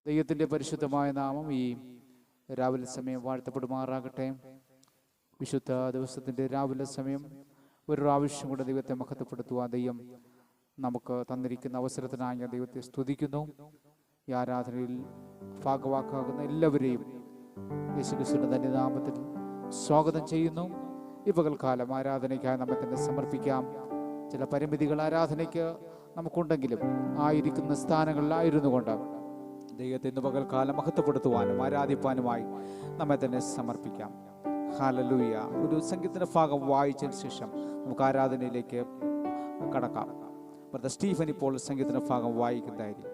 ദൈവത്തിൻ്റെ പരിശുദ്ധമായ നാമം ഈ രാവിലെ സമയം വാഴ്ത്തപ്പെടുമാറാകട്ടെ. വിശുദ്ധ ദിവസത്തിൻ്റെ രാവിലെ സമയം ഒരു പ്രാവശ്യം കൂടെ ദൈവത്തെ മഹത്വപ്പെടുത്തുവാൻ ദൈവം നമുക്ക് തന്നിരിക്കുന്ന അവസരത്തിനായി ഞാൻ ദൈവത്തെ സ്തുതിക്കുന്നു. ഈ ആരാധനയിൽ ഭാഗവാക്കാകുന്ന എല്ലാവരെയും യേശുക്രിസ്തുവിന്റെ ധന്യനാമത്തിൽ സ്വാഗതം ചെയ്യുന്നു. ഈ പകൽക്കാലം ആരാധനയ്ക്കായി നമ്മെ തന്നെ സമർപ്പിക്കാം. ചില പരിമിതികൾ ആരാധനയ്ക്ക് നമുക്കുണ്ടെങ്കിലും ആയിരിക്കുന്ന സ്ഥാനങ്ങളിലായിരുന്നു കൊണ്ട് ദൈവത്തെ ഇന്ന് പകൽക്കാലം മഹത്വപ്പെടുത്തുവാനും ആരാധിപ്പാനുമായി നമ്മെ തന്നെ സമർപ്പിക്കാം. ഹല്ലേലൂയ. ഒരു സംഗീതത്തിന്റെ ഭാഗം വായിച്ചതിന് ശേഷം നമുക്ക് ആരാധനയിലേക്ക് കടക്കാം. ബ്രദർ സ്റ്റീഫൻ ഇപ്പോൾ സംഗീതത്തിന്റെ ഭാഗം വായിക്കുന്നതായിരിക്കും.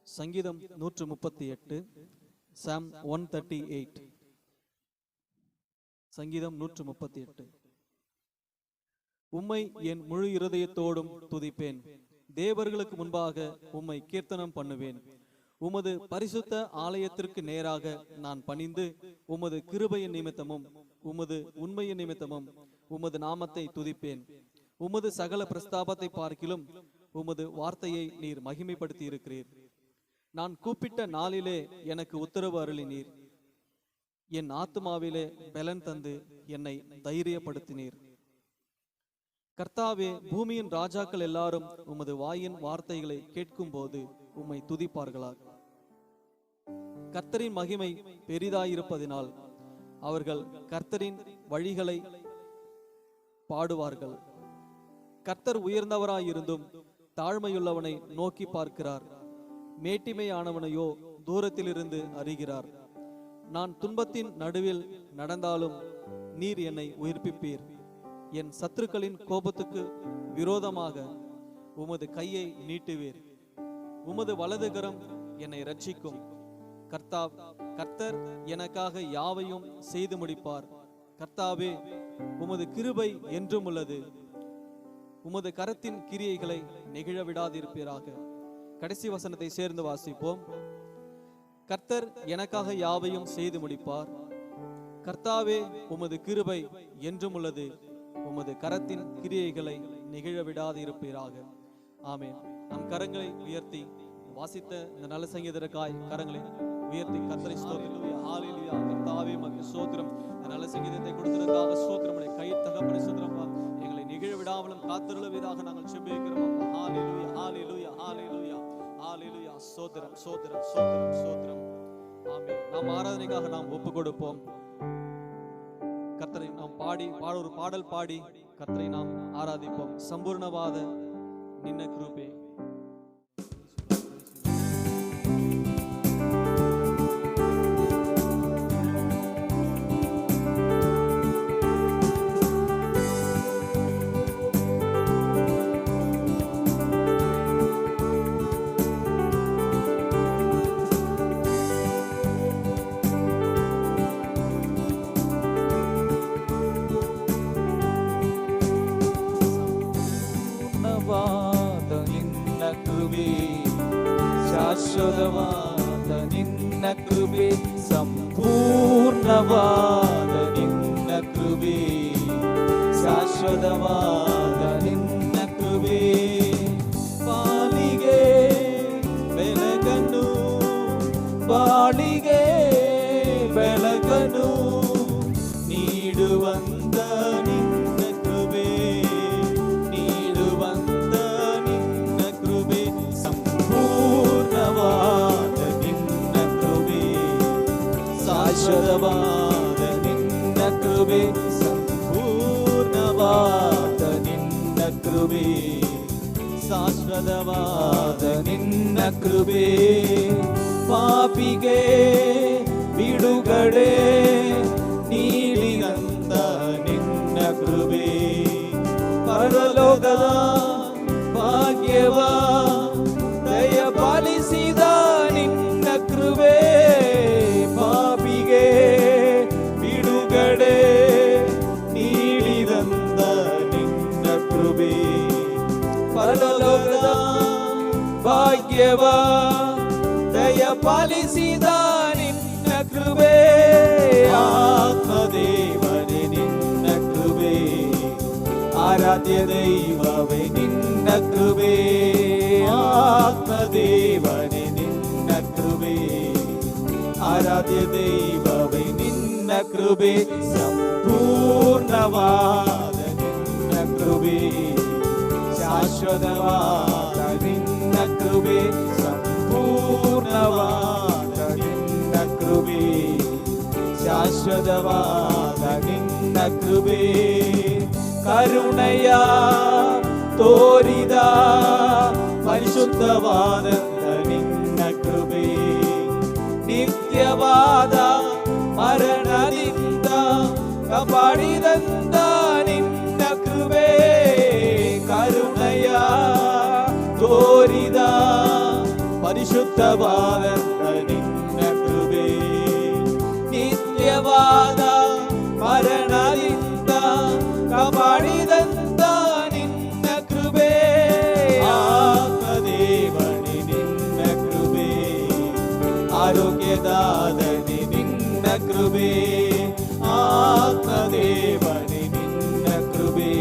സംഗീതം 138, സാം 138. சங்கீதம் 138. உம்மை என் முழு இருதயத்தோடும் துதிப்பேன், தேவர்களுக்கு முன்பாக உம்மை கீர்த்தனம் பண்ணுவேன். உமது பரிசுத்த ஆலயத்திற்கு நேராக நான் பணிந்து உமது கிருபையின் நிமித்தமும் உமது உண்மையின் நிமித்தமும் உமது நாமத்தை துதிப்பேன். உமது சகல பிரஸ்தாபத்தை பார்க்கிலும் உமது வார்த்தையை நீர் மகிமைப்படுத்தி இருக்கிறீர். நான் கூப்பிட்ட நாளிலே எனக்கு உத்தரவு அருளினீர். என் ஆத்துமாவிலே பலன் தந்து என்னை தைரியப்படுத்தினீர். கர்த்தாவே, பூமியின் ராஜாக்கள் எல்லாரும் உமது வாயின் வார்த்தைகளை கேட்கும் போது உம்மை துதிப்பார்களாக. கர்த்தரின் மகிமை பெரிதாயிருப்பதினால் அவர்கள் கர்த்தரின் வழிகளை பாடுவார்கள். கர்த்தர் உயர்ந்தவராயிருந்தும் தாழ்மையுள்ளவனை நோக்கி பார்க்கிறார். மேட்டிமையானவனையோ தூரத்திலிருந்து அறிகிறார். நான் துன்பத்தின் நடுவில் நடந்தாலும் நீர் என்னை உயிர்ப்பிப்பீர். என் சத்துருக்களின் கோபத்துக்கு விரோதமாக உமது கையை நீட்டுவீர். உமது வலதுகரம் என்னை ரட்சிக்கும். கர்த்தர் எனக்காக யாவையும் செய்து முடிப்பார். கர்த்தாவே, உமது கிருபை என்றும் உள்ளது. உமது கரத்தின் கிரியைகளை நெகிழ விடாதிருப்பீராக. கடைசி வசனத்தை சேர்ந்து வாசிப்போம். கர்த்தர் எனக்காக யாவையும் செய்து முடிப்பார். கர்த்தாவே, உமது கிருபை என்றும் உள்ளது. உமது கரத்தின் கிரியைகளை நெகிழ விடாது இருப்பீராக. ஆமென். நம் கரங்களை உயர்த்தி வாசித்த இந்த நல்ல சங்கீதருக்காய் கரங்களை உயர்த்தி கர்த்தரை ஸ்தோத்திரம். ஹல்லேலூயா. கர்த்தாவே, உமக்கு ஸ்தோத்திரம். இந்த நல்ல சங்கீதத்தை கொடுத்ததற்காக ஸ்தோத்திரம். கை தகப்பனை ஸ்தோத்திரம். எங்களை நெகிழ விடாமலும் காத்திருளவதாக நாங்கள் செபிக்கிறோம். ஹல்லேலூயா, ஹல்லேலூயா, ஹல்லேலூயா, ஹல்லேலூயா. ஸ்தோத்திரம், ஸ்தோத்திரம், ஸ்தோத்திரம், ஸ்தோத்திரம். ஆமென். நாம் ஆராதனைக்காக நாம் ஒப்பு கொடுப்போம். கர்த்தரை நாம் ஒரு பாடல் பாடி கர்த்தரை நாம் ஆராதிப்போம். சம்பூர்ணவாத நின்ன கிருபே. ಶಾಶ್ವತವಾದ ನಿನ್ನ ಕೃಪೆ, ಸಂಪೂರ್ಣವಾದ ನಿನ್ನ ಕೃಪೆ, ಶಾಶ್ವತವಾದ ನಿನ್ನ ಕೃಪೆ. ಬಾಳಿಗೆ ಬೆಳಕನ್ನು, ಬಾಳಿಗೆ ಬೆಳಕನ್ನು ನೀಡುವಂತ ನಿನ್ನ ಕೃಪೆ, ನೀಡುವಂತ ನಿನ್ನ ಕೃಪೆ. ಸಂಪೂರ್ಣವಾದ ನಿನ್ನ ಕೃಪೆ, ಶಾಶ್ವತವಾದ ನಿನ್ನ ಕೃಪೆ, ಸಂಪೂರ್ಣವಾದ ನಿನ್ನ ಕೃಪೆ, ಶಾಶ್ವತವಾದ ನಿನ್ನ ಕೃಪೆ. ಪಾಪಿಗೆ ಬಿಡುಗಡೆ ನೀಡಿದಂತ ನಿನ್ನ ಕೃಪೆ, ಪರಲೋಕದ ಭಾಗ್ಯವ ದಯಪಾಲಿಸಿದ ನಿನ್ನ ಕೃಪೆ. ಪಾಪಿಗೆ ಬಿಡುಗಡೆ ನೀಡಿದಂತ ನಿನ್ನ ಕೃಪೆ, ಪರಲೋಕದ ಭಾಗ್ಯವ ದಯಪಾಲಿಸಿದ ನಿನ್ನ ಕೃಪೆ. ಆತ್ಮದೇವನೇ ನಿನ್ನ ಕೃಪೆ, ಆರಾಧ್ಯ ದೈವವೇ ನಿನ್ನ ಕೃಪೆ. ಆತ್ಮದೇವನೇ ನಿನ್ನ കൃപേ ആരാധ്യ ദൈവമേ നിന്ന കൃപേ സമ്പൂർണവാദ നിന്ന കൃപേ ശാശ്വതവാദ നിന്ന കൃപേ സമ്പൂർണവാദ നിന്ന കൃപേ ശാശ്വതവാദ നിന്ന കൃപേ കരുണയാ തോരിത പരിശുദ്ധവാദ നിന്ന കൃപേ നിത്യവാദ മരണനിന്ദ കപാടിದಂದ ನಿನ್ನ ಕೃಪೆ ಕರುಣೆಯ ತೋರಿದ ಪರಿಶುದ್ಧವಾದ ನಿನ್ನ ಕೃಪೆ ನಿತ್ಯವಾದ ಮರಣದಿಂದ ಕಪಾಡಿದಂದ ನಿನ್ನ ಕೃಪೆ ಆತ್ಮದೇವನೇ ನಿನ್ನ ಕೃಪೆ ಆರೋಗ್ಯದಾದನೆ ನಿನ್ನ ಕೃಪೆ ಆತ್ಮದೇವನೇ ನಿನ್ನ ಕೃಪೆ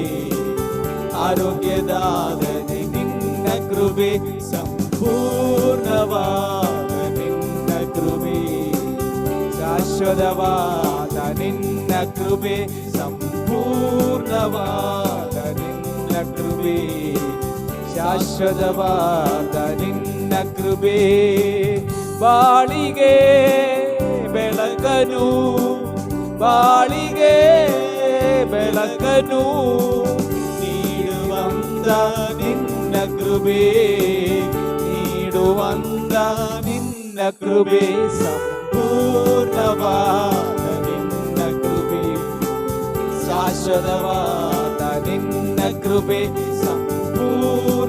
ಆರೋಗ್ಯದಾದನೆ ನಿನ್ನ ಕೃಪೆ ಸಂಪೂರ್ಣವಾದ ನಿನ್ನ ಕೃಪೆ ಶಾಶ್ವತವಾದ ನಿನ್ನ ಕೃಪೆ ಸಂಪೂರ್ಣವಾದ ನಿನ್ನ ಕೃಪೆ ಶಾಶ್ವತವಾದ ನಿನ್ನ ಕೃಪೆ ಬಾಳಿಗೆ ಬೆಳಕನು ಬಾಳಿಗೆ ಬೆಳಕನು ನೀಡುವಂತ ನಿನ್ನ ಕೃಪೆ ನೀಡುವಂತ ನಿನ್ನ ಕೃಪೆ ಸಂಪೂರ್ಣವಾದ ನಿನ್ನ ಕೃಪೆ ಶಾಶ್ವತವಾದ ನಿನ್ನ ಕೃಪೆ ಸಂಪೂರ್ಣವಾದ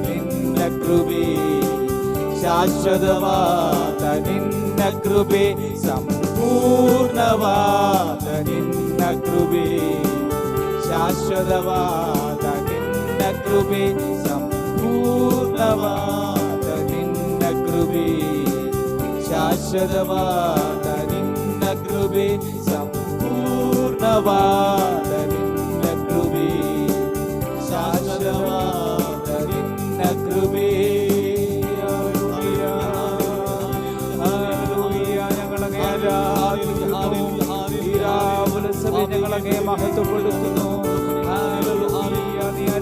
ನಿನ್ನ ಕೃಪೆ ಶಾಶ್ವತವಾದ ನಿನ್ನ ಕೃಪೆ ಸಂಪೂರ್ಣವಾದ ನಿನ್ನ ಕೃಪೆ ಶಾಶ್ವತವಾದ ನಿನ್ನ ಕೃಪೆ ಸಂಪೂರ್ಣವಾದ ನಿನ್ನ ಕೃಪೆ ಶಾಶ್ವತವಾದ ನಿನ್ನ ಕೃಪೆ ಸಂಪೂರ್ಣವಾದ ನಿನ್ನ ಕೃಪೆ ಶಾಶ್ವತವಾದ ನಿನ್ನ ಕೃಪೆ ഞങ്ങളെ മഹത്വപ്പെടുത്തുന്നു.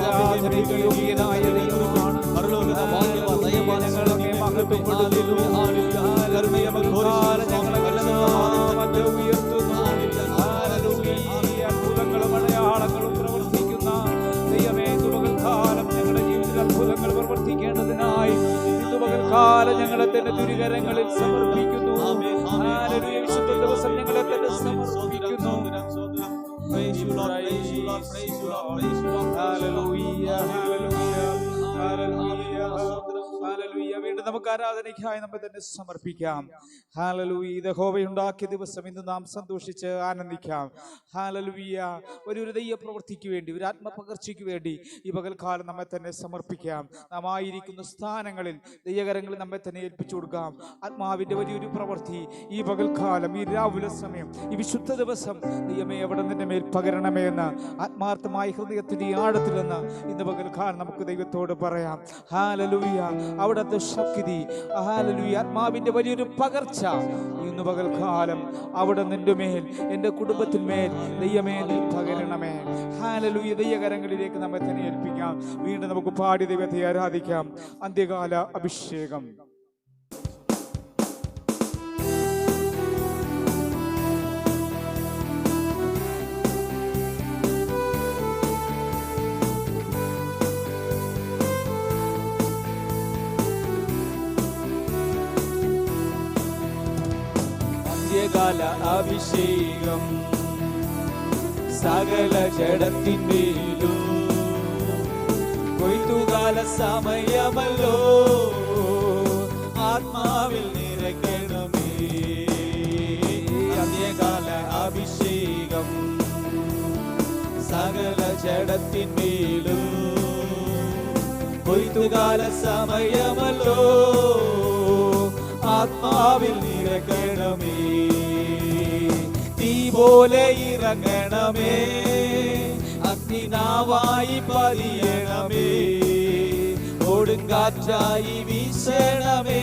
ആരാധനയ്ക്ക് യോഗ്യനായ ദൈവമാണ്. ഞങ്ങളെ മഹത്വപ്പെടുത്തുന്നു. ഞങ്ങളെ ഉയർത്തുന്നു. അത്ഭുതങ്ങളും അടയാളങ്ങളും പ്രവർത്തിക്കുന്ന ദൈവമേ, ഇന്ന് പകൽക്കാലം ഞങ്ങളുടെ ജീവിതത്തിൽ അത്ഭുതങ്ങൾ പ്രവർത്തിക്കേണ്ടതിനായി ഇന്ന് പകൽക്കാലം ഞങ്ങളെ തന്നെ തിരുകരങ്ങളിൽ സമർപ്പിക്കുന്നു. വിശുദ്ധ ദിവസം ഞങ്ങളെ തന്നെ സമർപ്പിക്കുന്നു. Praise you, Lord. Praise you, Lord. Praise you, Lord. Praise you, Lord. Hallelujah. Hallelujah. Hallelujah. Hallelujah. വീണ്ടും നമുക്ക് ആരാധനയ്ക്കായി നമ്മെ തന്നെ സമർപ്പിക്കാം. ഹല്ലേലൂയ. യഹോവയുണ്ടാക്കിയ ദിവസം ഇന്ന് നാം സന്തോഷിച്ച് ആനന്ദിക്കാം. ഹല്ലേലൂയ. ഒരു ദൈവ പ്രവൃത്തിക്ക് വേണ്ടി, ഒരു ആത്മപകർച്ചയ്ക്ക് വേണ്ടി ഈ പകൽക്കാലം നമ്മെ തന്നെ സമർപ്പിക്കാം. നാം ആയിരിക്കുന്ന സ്ഥാനങ്ങളിൽ ദൈവകരങ്ങളിൽ നമ്മെ തന്നെ ഏൽപ്പിച്ചു കൊടുക്കാം. ആത്മാവിന്റെ വലിയൊരു പ്രവൃത്തി ഈ പകൽക്കാലം, ഈ രാവിലെ സമയം, ഈ വിശുദ്ധ ദിവസം ദൈവമേ അവിടെ നിന്റെ മേൽ പകരണമേ എന്ന് ആത്മാർത്ഥമായ ഹൃദയത്തിന്റെ ആഴത്തിൽ നിന്ന് ഇന്ന് പകൽക്കാലം നമുക്ക് ദൈവത്തോട് പറയാം. ഹല്ലേലൂയ. അവിടുത്തെ ശക്തി, ഹല്ലേലൂയ, ആത്മാവിന്റെ വലിയൊരു പകർച്ച ഇന്ന് പകൽക്കാലം അവിടെ നിന്റെ മേൽ, എൻ്റെ കുടുംബത്തിന്മേൽ ദൈവമേ നീ പകരണമേ. ഹല്ലേലൂയ. ദൈവകരങ്ങളിലേക്ക് നമ്മെ തന്നെ ഏൽപ്പിക്കാം. വീണ്ടും നമുക്ക് പാടി ദൈവത്തെ ആരാധിക്കാം. അന്ത്യകാല അഭിഷേകം. അന്ത്യകാല അഭിഷേകം സകല ജഡത്തിന്മേലും കൊയ്ത്തുകാല സമയമല്ലോ, ആത്മാവിൽ നിറയ്ക്കണമേ. അന്ത്യകാല അഭിഷേകം സകല ജഡത്തിന്മേലും കൊയ്ത്തുകാല സമയമല്ലോ, ആത്മാവിൽ നിറയ്ക്കണമേ. തീ പോലെ ഇറങ്ങണമേ, അഗ്നിനാവായി പതിയണമേ. കൊടുങ്കാറ്റായി വീശണമേ,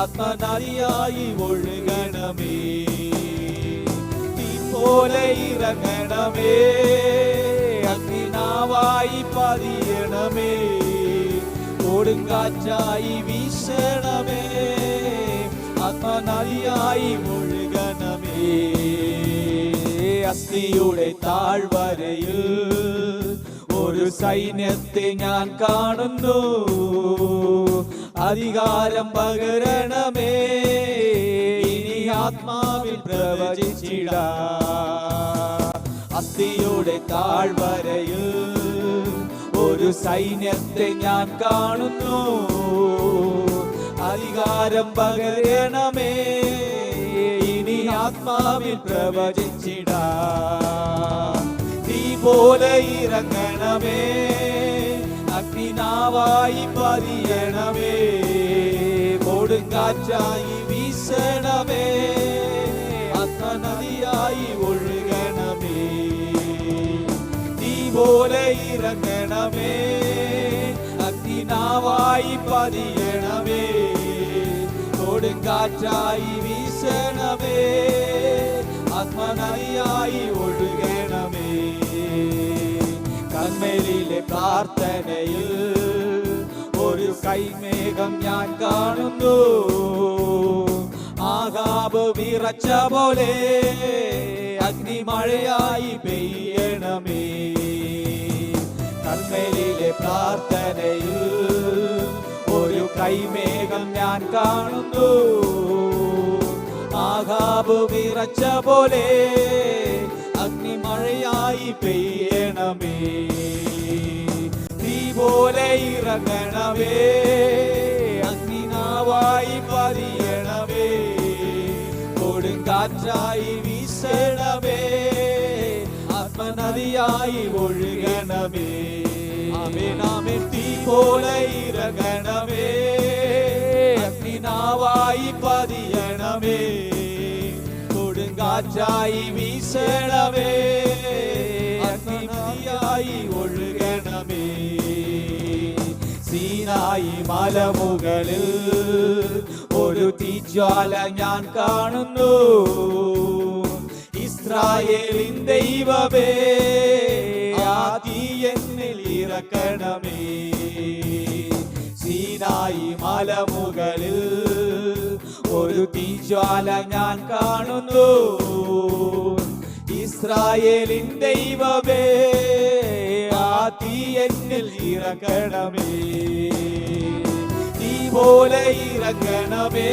ആത്മനദിയായി ഒഴുകണമേ, തീ പോലെ ഇറങ്ങണമേ, അഗ്നിനാവായി പതിയണമേ, കൊടുങ്കാറ്റായി വീശണമേ, ആത്മനദിയായി ഒഴുകണമേ. അസ്ഥിയുടെ താഴ്വരയിൽ ഒരു സൈന്യത്തെ ഞാൻ കാണുന്നു, അധികാരം പകരണമേ, ഇനി ആത്മാവിൽ പ്രവചിച്ചിടാം. അസ്ഥിയുടെ താഴ്വരയിൽ ഒരു സൈന്യത്തെ ഞാൻ കാണുന്നു, അധികാരം പകരണമേ, ഇനി ആത്മാവിൽ പ്രവചിച്ചിടാം. തീ പോലെ ഇറങ്ങണമേ, അഗ്നിനാവായി പതിയണമേ, കൊടുങ്കാറ്റായി വീശണമേ, ആത്മനദിയായി ഒഴുകണമേ. തീ പോലെ ഇറങ്ങണമേ, അഗ്നിനാവായി പതിയണമേ, കൊടുങ്കാറ്റായി വീശണമേ, ആത്മനദിയായി ഒഴുകണമേ. കർമ്മേലിലെ പ്രാർത്ഥനയിൽ ഒരു കൈമേഘം ഞാൻ കാണുന്നു, ആഹാബ് വിറച്ച പോലെ അഗ്നിമഴയായി പെയ്യണമേ. കർമ്മേലിലെ പ്രാർത്ഥനയിൽ ഒരു കൈമേഘം ഞാൻ കാണുന്നു, ആഹാബ് വിറച്ച പോലെ അഗ്നിമഴയായി പെയ്യണമേ. തീ പോലെ ഇറങ്ങണമേ, അഗ്നിനാവായി പതിയണമേ, കൊടുങ്കാറ്റായി വീശണമേ, ആത്മനദിയായി ഒഴുകണമേ. ആമേനാമേ. തീ പോലെ ഇറങ്ങണമേ, അഗ്നിനാവായി പതിയണമേ, കൊടുങ്കാറ്റായി വീശണമേ, അഗ്നിയായി ഒഴുകണമേ. സീനായി മലമുകളിൽ ഒരു തീജ്വാല ഞാൻ കാണുന്നു, ഇസ്രായേലിൻ ദൈവമേ, ആ തീ എന്നിൽ ഇറക്കണമേ. സീനായി മലമുകളിൽ ഒരു തീജ്വാല ഞാൻ കാണുന്നു, ഇസ്രായേലിൻ ദൈവമേ, ആ തീ എന്നിൽ ഇറക്കണമേ. തീ പോലെ ഇറങ്ങണമേ,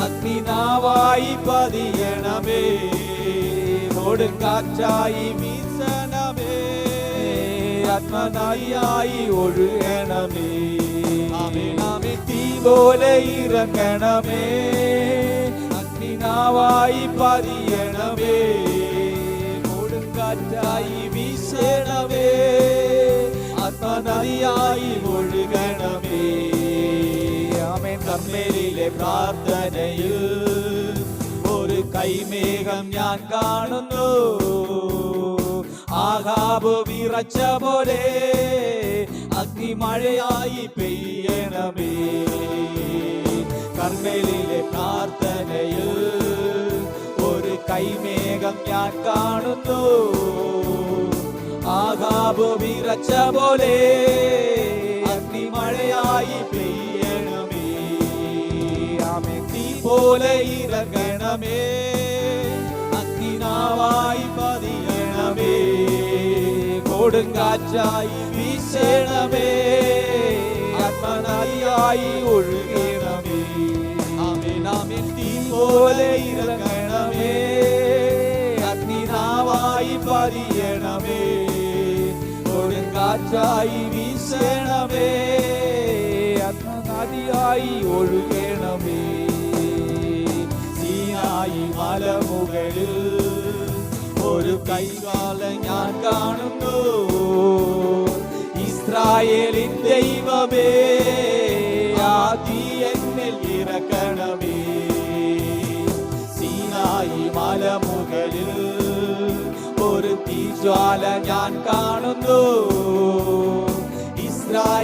അഗ്നിനാവായി പതിയണമേ, കൊടുങ്കാറ്റായി വീശണമേ, ആത്മനദിയായി ഒഴുകണമേ. ആമേനാമേ. തീ പോലെ ഇറങ്ങണമേ, അഗ്നിനാവായി പതിയണമേ, കൊടുങ്കാറ്റായി വീശണമേ, ആത്മനദിയായി ഒഴുകണമേ. ആമേൻ. കർമ്മേലിലെ പ്രാർത്ഥനയിൽ ഒരു കൈമേഘം ഞാൻ കാണുന്നു, ആഹാബ് വിറച്ച പോലെ അഗ്നിമഴയായി പെയ്യണമേ. കർമ്മേലിലെ പ്രാർത്ഥനയിൽ ഒരു കൈമേഘം ഞാൻ കാണുന്നു, ആഹാബ് വിറച്ച പോലെ അഗ്നിമഴയായി പെയ്യണമേ. ആമേൻ. തീ പോലെ ഇറങ്ങണമേ, അഗ്നിനാവായി പതിയണമേ, കൊടുങ്കാറ്റായി വീശണമേ, ആത്മനദിയായി ഒഴുകണമേ. ആമേൻ. ആമേൻ. തീ പോലെ ഇറങ്ങണമേ, അഗ്നിനാവായി പതിയണമേ, കൊടുങ്കാറ്റായി വീശണമേ, ആത്മനദിയായി ഒഴുകണമേ. സീനായി മലമുകളിൽ ഒരു കൈകാല ഞാൻ കാണുന്നു, ഇസ്രായേലിൻ ദൈവമേ, ആ തീ എന്നിൽ ഇറക്കണമേ. സീനായി മലമുകളിൽ ഒരു തീജ്വാല ഞാൻ കാണുന്നു, ഇസ്രായേൽ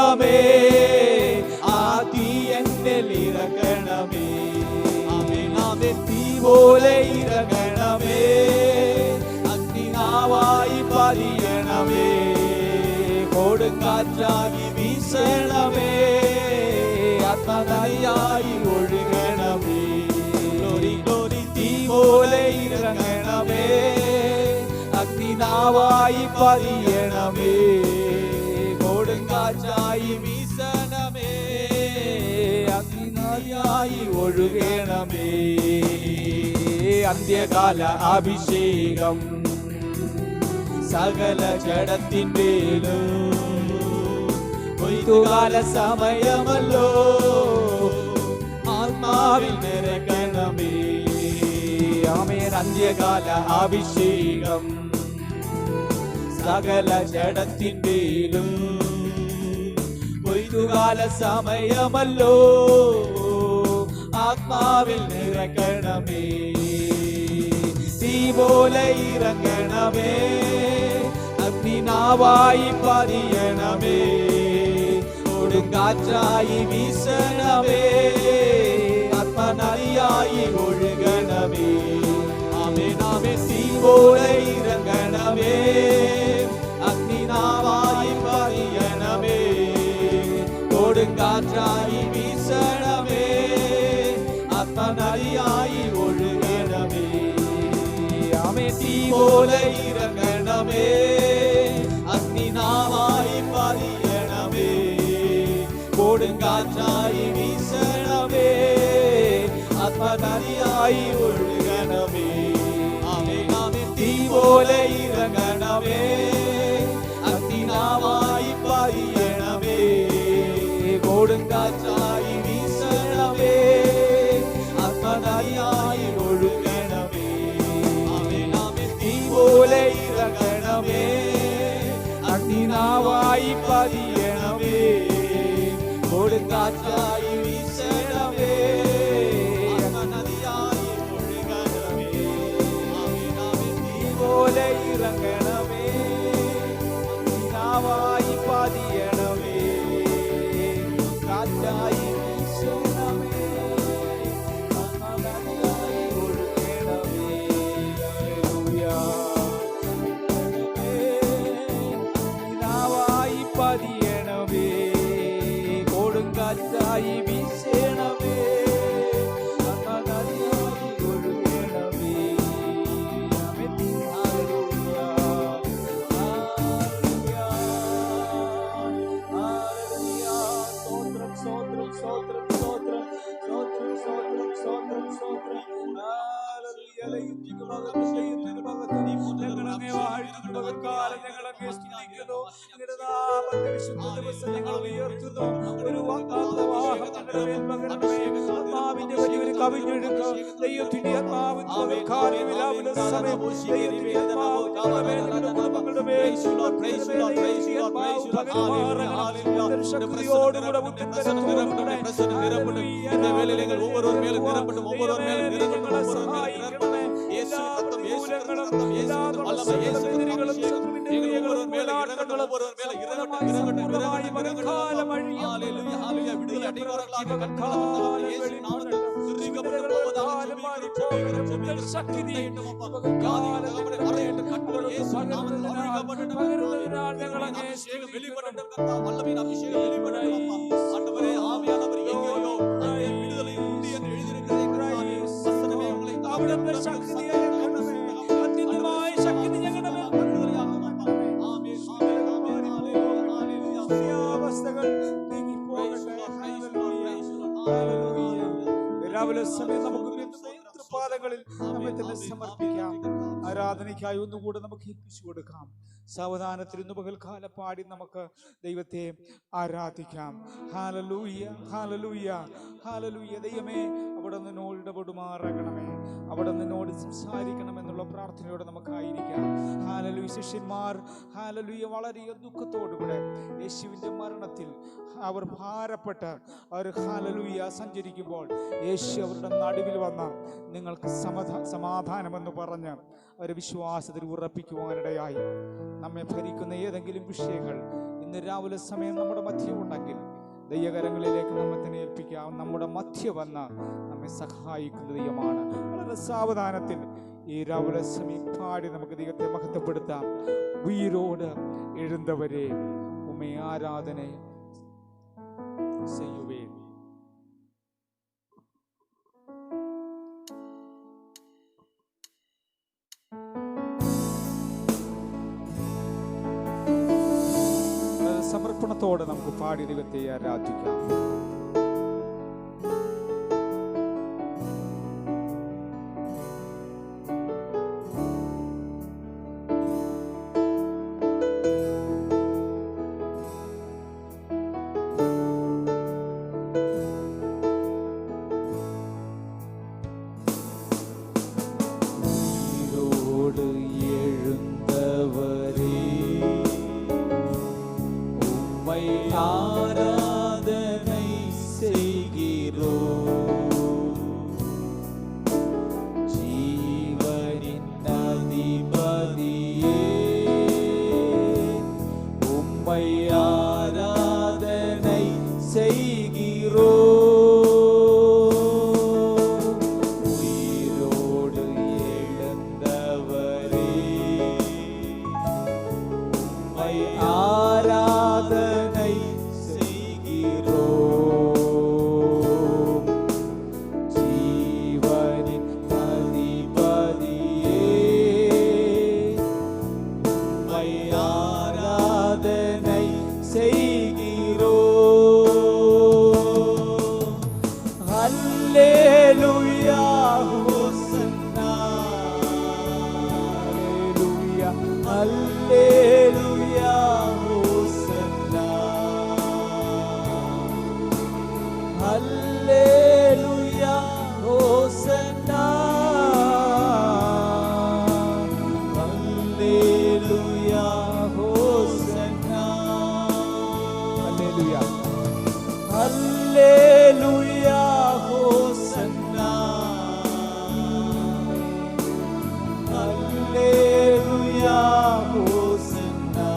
ദൈവമേ ആ തീ എന്നിൽ ഇറങ്ങണമേ. തീ പോലെ ഇറങ്ങണമേ, അഗ്നിനാവായി പതിയണമേ, കൊടുങ്കാറ്റായി വീശണമേ, ആത്മനദിയായി ഒഴുകണമേ. Glory glory. തീ പോലെ ഇറങ്ങണമേ, അഗ്നിനാവായി പതിയണമേ, കൊടുങ്കാറ്റായി വീശണമേ, അഗ്നിനായി ഒഴുകണമേ. അന്ത്യകാല അഭിഷേകം സകല ജഡത്തിന്മേലും, കൊയ്ത്തുകാല സമയമല്ലോ, ആത്മാവിൽ നിറയ്ക്കണമേ. ആമേൻ. അന്ത്യകാല അഭിഷേകം സകല ജഡത്തിന്മേലും, കൊയ്ത്തുകാല സമയമല്ലോ, ആത്മാവിൽ നിറയ്ക്കണമേ. തീ പോലെ ഇറങ്ങണമേ, അഗ്നിനാവായി പതിയണമേ, കൊടുങ്കാറ്റായി വീശണമേ, ആത്മനദിയായി ഒഴുകണമേ. ആമേൻ ആമേൻ. തീ പോലെ ഇറങ്ങണമേ, അഗ്നിനാവായി പതിയണമേ, കൊടുങ്കാറ്റായി വീശണമേ, ആത്മനദിയായി ഒഴുകണമേ. ആമേൻ. തീ പോലെ ഇറങ്ങണമേ, അഗ്നിനാവായി പതിയണമേ, കൊടുങ്കാറ്റായി വീശണമേ, ആത്മനദിയായി ഒഴുകണമേ. ആമേൻ ആമേൻ. തീ പോലെ ഇറങ്ങണമേ, അഗ്നിനാവായി പതിയണമേ, കൊടുങ്കാറ്റായി വീശണമേ, ആത്മനദിയായി ഒഴുകണമേ. ആമേൻ ആമേൻ. തീ പോലെ ഇറങ്ങണമേ, അഗ്നിനാവായി പതിയണമേ, കൊടുങ്കാറ്റായി വീശണമേ, ആത്മനദിയായി ഒഴുകണമേ. ആമേൻ ആമേൻ. തീ പോലെ ഇറങ്ങണമേ, അഗ്നിനാവായി പതിയണമേ, കാറ്റായി വീശണമേ, ആത്മനദിയായി ഒഴുകണമേ. ഹല്ലേലൂയ. അഗ്നിനാവായി പതിയണമേ, കൊടുങ്കാറ്റായി വീശണമേ, ആത്മനദിയായി ഒഴുകണമേ. ആമേൻ. ഹല്ലേലൂയ. ഹല്ലേലൂയ. ഹല്ലേലൂയ. സ്തോത്രം സ്തോത്രം സ്തോത്രം സ്തോത്രം സ്തോത്രം സ്തോത്രം സ്തോത്രം സ്തോത്രം. ഹല്ലേലൂയ. ലയിപ്പിക്കും അഭിഷേകത്തിന് പകർത്തി ഞങ്ങളങ്ങേ വാഴ്ത്തുന്നു. പകൽക്കാലം ഞങ്ങളങ്ങേ സ്തുതിക്കുന്നു. അങ്ങയുടെ നാമത്തെ വിശുദ്ധ ദിവസം ഞങ്ങൾ ഉയർത്തുന്നു. ഒരു ആത്മവാഹം ഞങ്ങളുടെ മേൽ പകരണമേ. ആത്മാവിന്റെ വലിയൊരു കവിഞ്ഞൊഴുക്ക് ദൈവത്തിന്റെ ആത്മാവ് പകൽക്കാലം വിലാപന സമയം ദൈവത്തിന്റെ ആത്മാവ് ഞങ്ങളുടെ മേൽ, ഞങ്ങളുടെ കുടുംബങ്ങളുടെ മേൽ ദൈവത്തിന്റെ ആത്മാവ് പകരുമാറാകണം. ശക്തിയോടുകൂടെ ഉന്നതത്തോടുകൂടെ ഞങ്ങളെ സഹായിക്കണമേ. എല്ലാ പ്രതികൂലങ്ങളും എല്ലാ തടസ്സങ്ങളും ശത്രുവിന്റെ ക്രിയകളും പോരാട്ടങ്ങളും പൂർണ്ണമായി പകൽക്കാലം അവിടുത്തെ ശക്തിയെ അത്യുന്നതമായ ശക്തി ഞങ്ങളുടെ മേൽ അവസ്ഥകൾ നീങ്ങിപ്പോകട്ടെ. രാവിലെ സമയം നമുക്ക് നേതൃപാദങ്ങളിൽ നമ്മെ തന്നെ സമർപ്പിക്കാം. ആരാധനയ്ക്കായി ഒന്നുകൂടെ നമുക്ക് ഏൽപ്പിച്ചു കൊടുക്കാം. സാവധാനത്തിൽ ഇന്ന് പകൽക്കാലം പാടി നമുക്ക് ദൈവത്തെ ആരാധിക്കാം. Hallelujah hallelujah hallelujah. ദൈവമേ, അവിടെ നിന്നോട് ഇടപെടുമാറാകണമേ, അവിടെ നിന്നോട് സംസാരിക്കണമെന്നുള്ള പ്രാർത്ഥനയോടെ നമുക്കായിരിക്കാം. ഹല്ലേലൂയ. ശിഷ്യന്മാർ ഹല്ലേലൂയ വളരെ ദുഃഖത്തോടുകൂടെ യേശുവിൻ്റെ മരണത്തിൽ അവർ ഭാരപ്പെട്ട് അവർ ഹല്ലേലൂയ സഞ്ചരിക്കുമ്പോൾ യേശു അവരുടെ നടുവിൽ വന്ന നിങ്ങൾക്ക് സമാധാനമെന്ന് പറഞ്ഞ് അവരെ വിശ്വാസത്തിൽ ഉറപ്പിക്കുവാനിടയായി. നമ്മെ ഭരിക്കുന്ന ഏതെങ്കിലും വിഷയങ്ങൾ ഇന്ന് രാവിലെ സമയം നമ്മുടെ മധ്യ ഉണ്ടെങ്കിൽ ദൈവകരങ്ങളിലേക്ക് നമ്മെ തന്നെ ഏൽപ്പിക്കാം. നമ്മുടെ മധ്യ വന്ന് നമ്മെ സഹായിക്കുന്ന ദൈവമാണ്. വളരെ സാവധാനത്തിൽ ഈ രാവിലെ സമയം പാടി നമുക്ക് ദൈവത്തെ മഹത്വപ്പെടുത്താം. ഉയരോട് എഴുന്നവരെ ഉമ്മേ ആരാധന ചെയ്യുവേ. സമർപ്പണത്തോടെ നമുക്ക് പാടി ദൈവത്തെ ആരാധിക്കാം. ஆராதனை செய்கிறோம். ஜீவனின் அதிபதியே உம்மை ஆராதனை செய்கிறோம். உயிரோடு எழுந்தவரே உம்மை ஆராதனை செய்கிறோம். ஜீவனின் அதிபதியே உம்மை ஆராதனை செய்கிறோம். அல்லேலூயா ஹோசன்னா அல்லேலூயா அல்லேலூயா Hallelujah, Hosanna. Hallelujah, Hosanna. Hallelujah. Hallelujah, Hosanna. Hallelujah, Hosanna.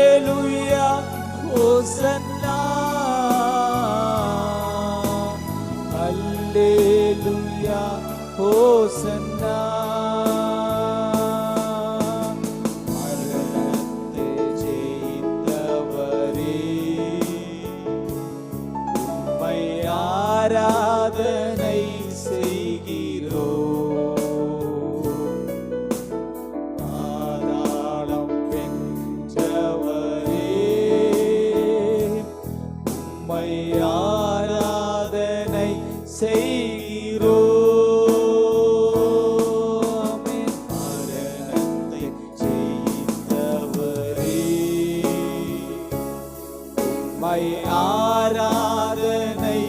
Hallelujah, Hosanna. Hallelujah, Hosanna. மரணத்தை ஜெயித்தவரே உம்மை ஆராதனை செய்கிறோம். ஆதாரம் வென்றவரே உம்மை ஆராதனை செய்கிறோம். மரணத்தை ஜெயித்தவரே உம்மை ஆராதனை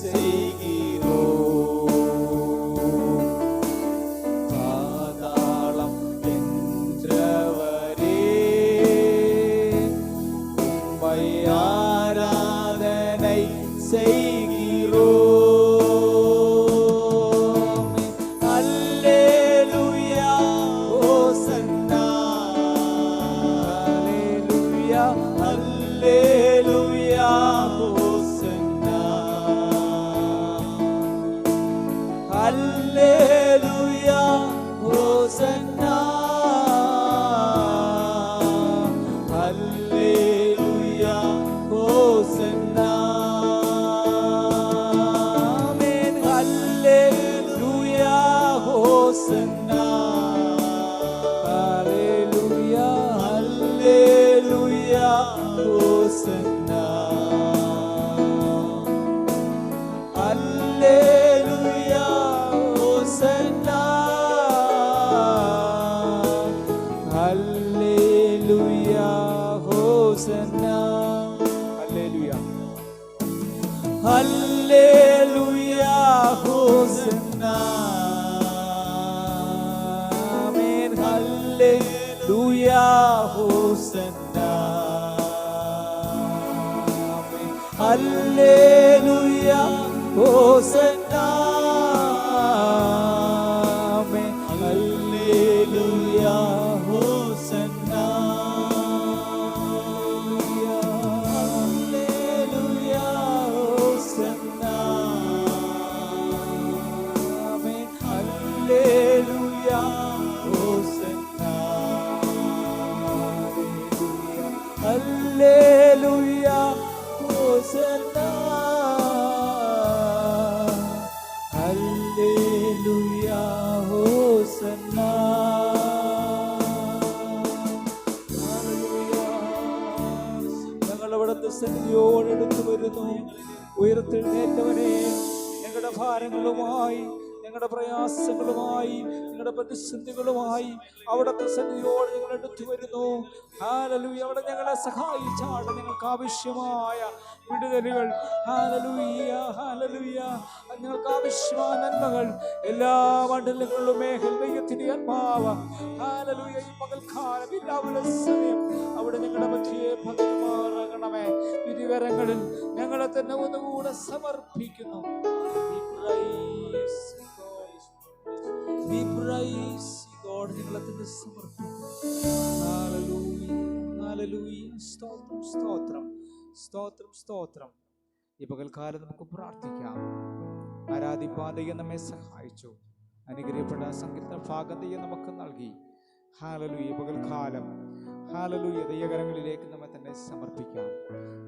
செய்கிறோம். பாதாளம் வென்றவரே உம்மை ஆராதனை செய்கிறோம். அல்லேலூயா ஹோசன்னா. அல்லேலூயா அல்லேலூயா ஹோசன்னா. அல்லேலூயா ஹோசன்னா. அல்லேலூயா ஹோசன்னா. ஆமென். அல்லேலூயா ஹோசன்னா. அல்லேலூயா அல்லேலூயா ஹோசன்னா. அல்லேலூயா ஹோசன்னா. அல்லேலூயா ஹோசன்னா. அல்லேலூயா அல்லேலூயா ஹோசன்னா. ஆமென். அல்லேலூயா ஹோசன்னா. ஆமென். அல்லேலூயா ஹோசன்னா. ஆமென். அல்லேலூயா ஹோசன்னா. ഭാരങ്ങളുമായി, ഞങ്ങളുടെ പ്രയാസങ്ങളുമായി, ഞങ്ങളുടെ പ്രതിസന്ധികളുമായി അവിടുത്തെ സന്നിധിയോട് ഞങ്ങൾ എടുത്തു വരുന്നു. ഹല്ലേലൂയ. അവിടെ ഞങ്ങളെ സഹായിച്ചാണ് ഞങ്ങൾക്ക് ആവശ്യമായ വിടുതലുകൾ, ഹല്ലേലൂയ, ഹല്ലേലൂയ, ഞങ്ങൾക്ക് ആവശ്യമായ നന്മകൾ എല്ലാ മണ്ഡലങ്ങളിലും മേഖല ദൈവത്തിന്റെ ആത്മാവ്, ഹല്ലേലൂയ, ഈ പകൽക്കാലം എല്ലാവരുടെ സമയം അവിടെ ഞങ്ങളുടെ മധ്യേ പകരുമാറാകണമേ. വിധികരങ്ങളിൽ ഞങ്ങളെ തന്നെ ഒന്നുകൂടെ സമർപ്പിക്കുന്നു. ഞങ്ങളെ തന്നെ സമർപ്പിക്കുന്നു. Hallelujah, hallelujah. സ്തോത്രം, സ്തോത്രം, സ്തോത്രം, സ്തോത്രം. ഈ പകൽക്കാലം നമുക്ക് പ്രാർത്ഥിക്കാം. ആരാധിപ്പാൻ ദൈവം നമ്മെ സഹായിച്ചു. അനുഗ്രഹപ്പെട്ട സങ്കീർത്തന ഭാഗം ദൈവം നമുക്ക് നൽകി. ഹല്ലേലൂയ. പകൽക്കാലം ഹല്ലേലൂയ ദൈവകരങ്ങളിലേക്ക് നമ്മെ തന്നെ സമർപ്പിക്കാം.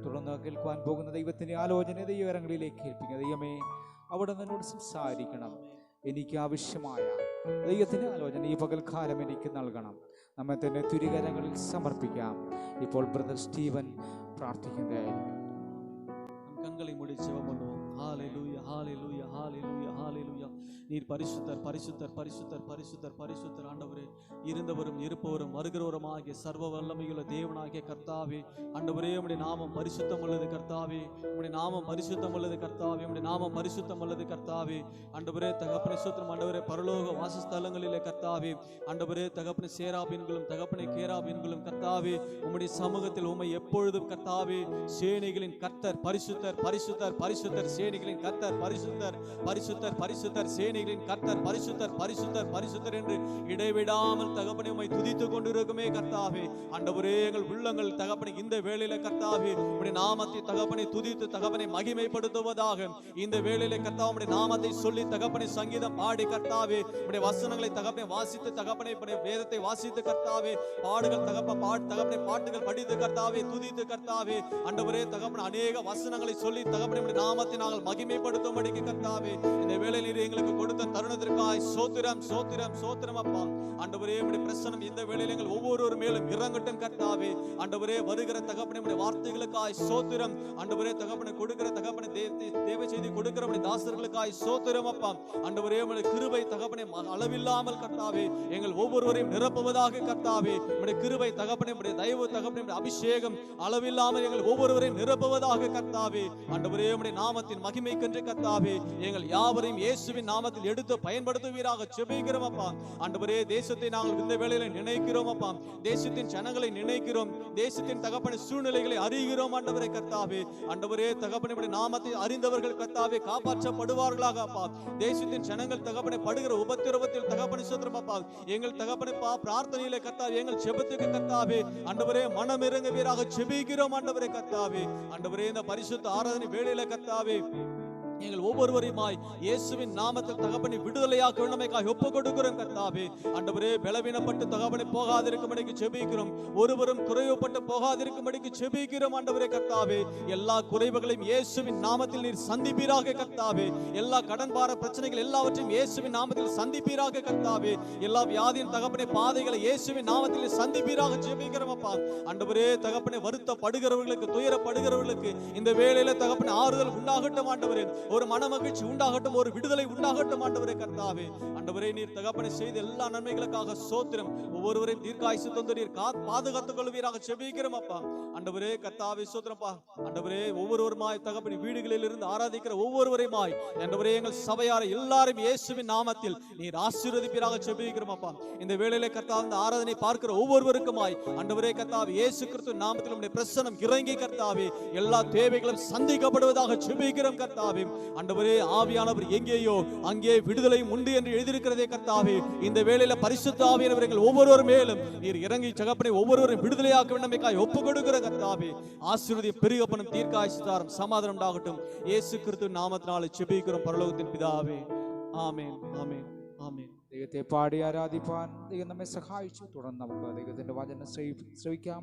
തുടർന്ന് കേൾക്കുവാൻ പോകുന്ന ദൈവത്തിന്റെ ആലോചന ദൈവകരങ്ങളിലേക്ക് ഏൽപ്പിക്കുക. ദൈവമേ, അവിടെ നിന്നോട് സംസാരിക്കണം. എനിക്ക് ആവശ്യമായ ദൈവത്തിന്റെ ആലോചന ഈ പകൽക്കാലം എനിക്ക് നൽകണം. നമ്മെ തന്നെ തിരുകരങ്ങളിൽ സമർപ്പിക്കാം. ഇപ്പോൾ ബ്രദർ സ്റ്റീവൻ പ്രാർത്ഥിക്കുന്നതായിരിക്കും. கண்களை மூடி ஜெபம் பண்ணுவோம். ஹalleluya, ஹalleluya, ஹalleluya, ஹalleluya. நீர் பரிசுத்தர், பரிசுத்தர், பரிசுத்தர், பரிசுத்தர், பரிசுத்தர். ஆண்டவரே, இருந்தவரும் இருப்பவரும் வருகிறவருமாகிய சர்வ வல்லமையுள்ள தேவனாகிய கர்த்தாவே, ஆண்டவரே, உம்முடைய நாமம் பரிசுத்தம் உள்ளது கர்த்தாவே, உம்முடைய நாமம் பரிசுத்தம் உள்ளது கர்த்தாவே, உம்முடைய நாமம் பரிசுத்தம் உள்ளது கர்த்தாவே. ஆண்டவரே, தகப்பனே ஸ்தோத்திரம். ஆண்டவரே, பரலோக வாசஸ்தலங்களிலே கர்த்தாவே, ஆண்டவரே, தகப்பனே சேராபீன்களும் தகப்பனே கேராபீன்களும் கர்த்தாவே, உம்முடைய சமூகத்தில் உம்மை எப்பொழுதும் கர்த்தாவே, சேனைகளின் கர்த்தர் பரிசுத்தர், பரிசுத்தர், பரிசுத்தர், சேனைகளின் கர்த்தர் பரிசுத்தர், பரிசுத்தர், பரிசுத்தர், சேனைகளின் கர்த்தர் பரிசுத்தர், பரிசுத்தர், பரிசுத்தர் என்று இடைவிடாமல் தகப்பனே உம்மை துதித்துக் கொண்டிருக்குமே கர்த்தாவே. ஆண்டவரே, எங்கள் உள்ளங்கள் தகப்பனே இந்த வேளையிலே கர்த்தாவே உம்முடைய நாமத்தை தகப்பனே துதித்து தகப்பனை மகிமைப்படுத்துவதாக இந்த வேளையிலே கர்த்தாவே உம்முடைய நாமத்தை சொல்லி தகப்பனை சங்கீதம் பாடி கர்த்தாவே உம்முடைய வசனங்களை தகப்பனை வாசித்து தகப்பனை வேதத்தை வாசித்து கர்த்தாவே பாடுகள் தகப்பனை பாட்டுகள் படித்து கர்த்தாவே துதித்து கர்த்தாவே ஆண்டவரே தகப்பனை அநேக வசனங்களை சொல்லி தகப்பனை உம்முடைய நாமத்தை நாங்கள் மகிமைப்படுத்தும்படிக்கு கர்த்தாவே இந்த வேளையில் நீர் எங்களுக்கு கொடுத்த தருணத்திற்காய் சோத்திரம், சோத்திரம், சோத்திரம் அப்பா. ஆண்டவரே, உம்முடைய பிரசன்னம் இந்த வேளையில் எங்கள் ஒவ்வொருவர் மேலும் இறங்கட்டும் கர்த்தாவே. ஆண்டவரே, வருகிற தகப்பனை உம்முடைய வார்த்தைகளுக்காய் சோத்திரம். ஆண்டவரே, தகப்பனை கொடுக்கிற தகப்பனை தேவ செய்தி கொடுக்கிற உம்முடைய தாசர்களுக்காய் சோத்திரம் அப்பா. ஆண்டவரே, உம்முடைய கிருபை தகப்பனை அளவில்லாமல் கர்த்தாவே எங்கள் ஒவ்வொருவரையும் நிரப்புவதாக கர்த்தாவே. உம்முடைய கிருபை தகப்பனை உம்முடைய தயவு தகப்பனை அபிஷேகம் அளவில்லாமல் எங்கள் ஒவ்வொருவரையும் நிரப்புவதாக கர்த்தாவே. ஆண்டவரே, உம்முடைய நாமத்தின் மகிமைக்கென்று கர்த்தாவே எங்கள் யாவரையும் இயேசுவின் நாமத்தில் எடுத்து பயன்படுத்துவீராக ஜெபிக்கிறோம் அப்பா. ஆண்டவரே, தேசத்தை நாங்கள் இந்த வேளையில நினைக்கிறோம் அப்பா. தேசத்தின் ஜனங்களை நினைக்கிறோம். தேசத்தின் தகப்பனை சூழ்நிலைகளை அறிகிறோம் ஆண்டவரே கர்த்தாவே. ஆண்டவரே, தகப்பனை நாமத்தை அறிந்தவர்கள் கர்த்தாவே காப்பாற்றப்படுவார்களாக அப்பா. தேசத்தின் ஜனங்கள் தகப்பனை படுகிற உபத்திரவத்தில் தகப்பனை சோத்திரம் அப்பா. எங்கள் தகப்பனை பிரார்த்தனையிலே கர்த்தாவே எங்கள் ஜெபத்துக்கு கர்த்தாவே ஆண்டவரே மனம் இறங்குவீராக ஜெபிக்கிறோம் ஆண்டவரே கர்த்தாவே. ஆண்டவரே, இந்த பரிசுத்த ஆராதனை வேளையில கர்த்தாவே எங்கள் ஒவ்வொருவரையுமாய் இயேசுவின் நாமத்தில் தகப்பனை விடுதலையாக்க வேண்டுமைக்காக ஒப்புக் கொடுக்கிறோம் கர்த்தாவே. ஆண்டவரே, பலவீனப்பட்டு தகப்பனை போகாதிருக்கும்படிக்கு ஜெபிக்கிறோம். ஒருவரும் குறைவுபட்டு போகாதிருக்கும்படிக்கு ஜெபிக்கிறோம் ஆண்டவரே கர்த்தாவே. எல்லா குறைவுகளையும் இயேசுவின் நாமத்தில் நீர் சந்திப்பீராக கர்த்தாவே. எல்லா கடன் பார பிரச்சனைகள் எல்லாவற்றையும் இயேசுவின் நாமத்தில் சந்திப்பீராக கர்த்தாவே. எல்லா வியாதியின் தகப்பனை பாதைகளை இயேசுவின் நாமத்தில் சந்திப்பீராக ஜெபிக்கிறோம் அப்பா. ஆண்டவரே, தகப்பனை வருத்தப்படுகிறவர்களுக்கு துயரப்படுகிறவர்களுக்கு இந்த வேளையில தகப்பனை ஆறுதல் உண்டாகட்டும் ஆண்டவரே. ஒரு மன மகிழ்ச்சி உண்டாகட்டும், ஒரு விடுதலை உண்டாகட்டும் ஆண்டவரே கர்த்தாவே. ஆண்டவரே, நீர் தகப்பனை செய்த எல்லா நன்மைகளுக்காக சோத்திரம். ஒவ்வொருவரையும் தீர்க்காயுசு தந்து நீர் பாதுகாத்துக் கொள்வீராக ஜெபிக்கிறோம் அப்பா. ஆண்டவரே கர்த்தாவே சோத்திரப்பா. ஆண்டவரே, ஒவ்வொருவருமாய் தகப்பனை வீடுகளில் இருந்து ஆராதிக்கிற ஒவ்வொருவரையுமாய் ஆண்டவரே எங்கள் சபையாரை எல்லாரும் இயேசுவின் நாமத்தில் நீர் ஆசீர்வதிப்பீராக ஜெபிக்கிறோம் அப்பா. இந்த வேளையிலே கர்த்தாவே இந்த ஆராதனை பார்க்கிற ஒவ்வொருவருக்குமாய் ஆண்டவரே கர்த்தாவே இயேசு கிறிஸ்து நாமத்தில் உம்முடைய பிரசன்னம் இறங்கி கர்த்தாவே எல்லா தேவைகளும் சந்திக்கப்படுவதாக ஜெபிக்கிறோம் கர்த்தாவே. ஆண்டவரே, ஆவியானவர் எங்கேயோ அங்கே விடுதலையும் உண்டு என்று எழுதியிருக்கிறதே கர்த்தாவே. இந்த வேளையில பரிசுத்த ஆவியானவர் எங்கள் ஒவ்வொருவர் மேலும் நீர் இறங்கி தகப்பனை ஒவ்வொருவரும் விடுதலையாக்க வேண்டுமைக்காய் ஒப்புக் கொடுக்கிற கர்த்தாவே. ஆசீர்வதி பெருகப்படும் தீர்க்காயுசுதாரம் சமாதானம் உண்டாகட்டும். இயேசு கிறிஸ்து நாமத்தினாலே ஜெபிக்கிறோம் பரலோகத்தின் பிதாவே. ആമേൻ, ആമേൻ, ആമേൻ. ദൈവത്തെ പാടി ആരാധിപ്പാൻ ദൈവം നമ്മെ സഹായിച്ചു. തുടർന്ന് നമുക്ക് ദൈവത്തിന്റെ വചനം ശ്രവിക്കാം.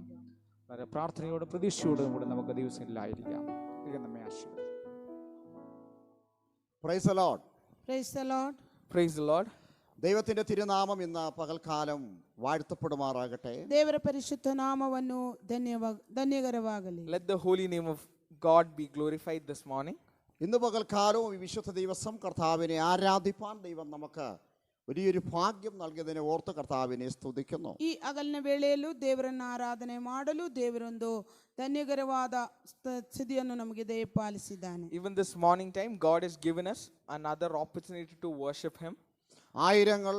വളരെ പ്രാർത്ഥനയോടും പ്രതീക്ഷയോടും കൂടെ നമുക്ക് ദിവസങ്ങളിലായിരിക്കാം. ദൈവം നമ്മെ ആശീർവദിക്കട്ടെ. Praise the Lord. Praise the Lord. Praise the Lord. ദൈവത്തിന്റെ തിരുനാമം ഇന്ന് പകൽക്കാലം വാഴ്ത്തപ്പെടുമാറാകട്ടെ. ದೇವರ ಪರಿಶುದ್ಧ ನಾಮವನ್ನು ಧನ್ಯಕರವಾಗಲಿ. Let the holy name of God be glorified this morning. ഇന്ന് പകൽക്കാലവും ഈ വിശുദ്ധ ദിവസം കർത്താവിനെ ആരാധിപ്പാൻ ദൈവം നമുക്ക് വലിയൊരു ഭാഗ്യം നൽകിയതിനെ ഓർത്ത് കർത്താവിനെ സ്തുതിക്കുന്നു. ಈ ಅಗಲಿನ ವೇಳೆಯಲ್ಲೂ ದೇವರನ್ನ ಆರಾಧನೆ ಮಾಡಲು ದೇವರೊಂದು ಧನ್ಯಕರವಾದ ಸ್ಥಿತಿಯನ್ನು ನಮಗೆ ದಯಪಾಲಿಸಿದ್ದಾನೆ. Even this morning time, God has given us another opportunity to worship Him. ആയിരങ്ങൾ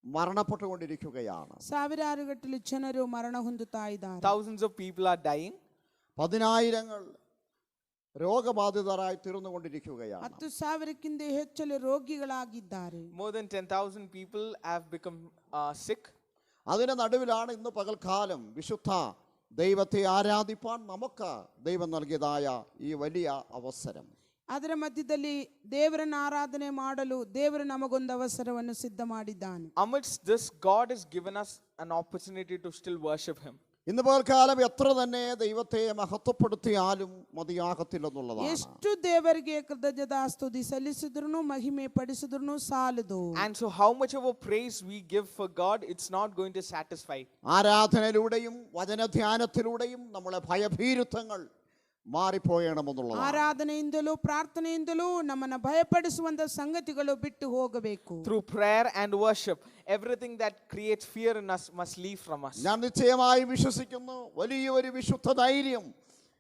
മരണപ്പെട്ടുകൊണ്ടിരിക്കുകയാണ്. ಸಾವಿರಾರುಗಟ್ಟಲೆ ಜನರು ಮರಣ ಹೊಂದುತ್ತಾ ಇದ್ದಾರೆ. Thousands of people are dying. പതിനായിരങ്ങൾ രോഗബാധിതരായി തീർന്നുകൊണ്ടിരിക്കുകയാണ്. 10,000ಕ್ಕಿಂತ ಹೆಚ್ಚು രോഗികളാಗಿದ್ದಾರೆ. More than 10,000 people have become sick. അതിന്റെ നടുവിലാണ് ഇന്ന് പകൽക്കാലം വിശുദ്ധ ദൈവത്തെ ആരാധിപ്പാൻ നമുക്ക് ദൈവം നൽകിയതായ ഈ വലിയ അവസരം. ಅದರ ಮಧ್ಯದಲ್ಲಿ ದೇವರನ್ನ ಆರಾಧನೆ ಮಾಡಲು ದೇವರು ನಮಗೊಂದು ಅವಸರವನ್ನು ಸಿದ್ಧ ಮಾಡಿದ್ದಾನೆ. Amidst this, God has given us an opportunity to still worship Him. ഇന്ന് പകൽക്കാലം എത്ര തന്നെ ദൈവത്തെ മഹത്വപ്പെടുത്തിയാലും മതിയാകത്തില്ലെന്നുള്ളതാണ്. ಎಷ್ಟು ದೇವರಿಗೆ ಕೃತಜ್ಞತಾಸ್ತುತಿ ಸಲ್ಲಿಸಿದ್ರೂ ಮಹಿಮೆ ಪಡಿಸಿದ್ರೂ ಸಾಲದು. And so how much of a praise we give for God, it's not going to satisfy. ആരാധനയിലൂടെയും വചനധ്യാനത്തിലൂടെയും നമ്മളെ ഭയഭീരുത്വങ്ങൾ മാറിപ്പോയണമെന്നുള്ളതാണ്. ಆರಾಧನೆಯಿಂದಲೂ ಪ್ರಾರ್ಥನೆಯಿಂದಲೂ ನಮ್ಮನ್ನು ಭಯಪಡಿಸುವಂತ ಸಂಗತಿಗಳು ಬಿಟ್ಟು ಹೋಗಬೇಕು. Through prayer and worship, everything that creates fear in us must leave from us. ഞാൻ നിശ്ചയമായി വിശ്വസിക്കുന്നു വലിയൊരു വിശുദ്ധ ധൈര്യം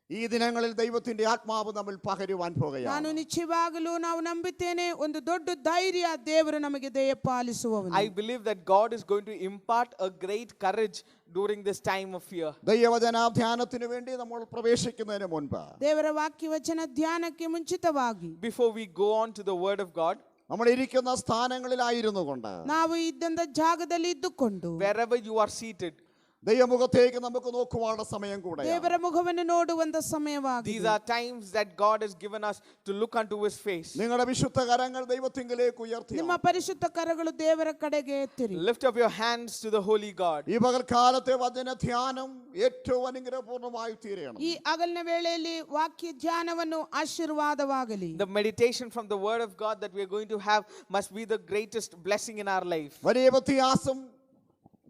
ഈ ദിനങ്ങളിൽ ദൈവത്തിന്റെ ആത്മാവ് നമ്മൾ പകരുവാൻ ನಾನು പോകുകയാണ്. ನಿಶ್ಚಯವಾಗಲೂ ನಾವು ನಂಬುತ್ತೇನೆ ಒಂದು ದೊಡ್ಡ ಧೈರ್ಯ ದೇವರು ನಮಗೆ ದಯಪಾಲಿಸುವವನು. I believe that God is going to impart a great courage during this time of fear. ദൈവവചനാധ്യാനത്തിന് വേണ്ടി നമ്മൾ പ്രവേശിക്കുന്നതിന് മുൻപ് ದೇವರ ವಾಕ್ಯವಚನ ಧ್ಯಾನಕ್ಕೆ ಮುಂಚಿತವಾಗಿ Before we go on to the word of God, നമ്മൾ ഇരിക്കുന്ന സ്ഥാനങ്ങളിലായിരുന്നു കൊണ്ട് ನಾವು ಇದ್ದಂತ ಜಾಗದಲ್ಲಿ ಇದ್ದುಕೊಂಡು wherever you are seated, ദൈവമുഖത്തേക്ക് നമുക്ക് നോക്കുവാനുള്ള സമയം കൂടെ. ದೇವರ ಮುಖವನ್ನು ನೋಡುವಂತ these ಸಮಯವಾಗಿದೆ. are times that God has given us to look unto His face. നിങ്ങളുടെ വിശുദ്ധ കരങ്ങൾ ദൈവത്തിങ്കിലേക്ക് ഉയർത്തി ನಿಮ್ಮ ಪರಿಶುದ್ಧ ಕರಗಳು ದೇವರ ಕಡೆಗೆ ಎತ್ತಿರಿ. Lift up your hands to the Holy God. ഈ പകൽക്കാലത്തെ വചനധ്യാനം ഏറ്റവും അനുഗ്രഹപൂർണ്ണമായി തീരണം. ಈ ಅಗಲಿನ ವೇಳೆಯಲ್ಲಿ ವಾಕ್ಯ ಧ್ಯಾನವನ್ನು ಆಶೀರ್ವಾದವಾಗಲಿ. The meditation from the word of God that we are going to have must be the greatest blessing in our life. വലിയ വ്യത്യാസം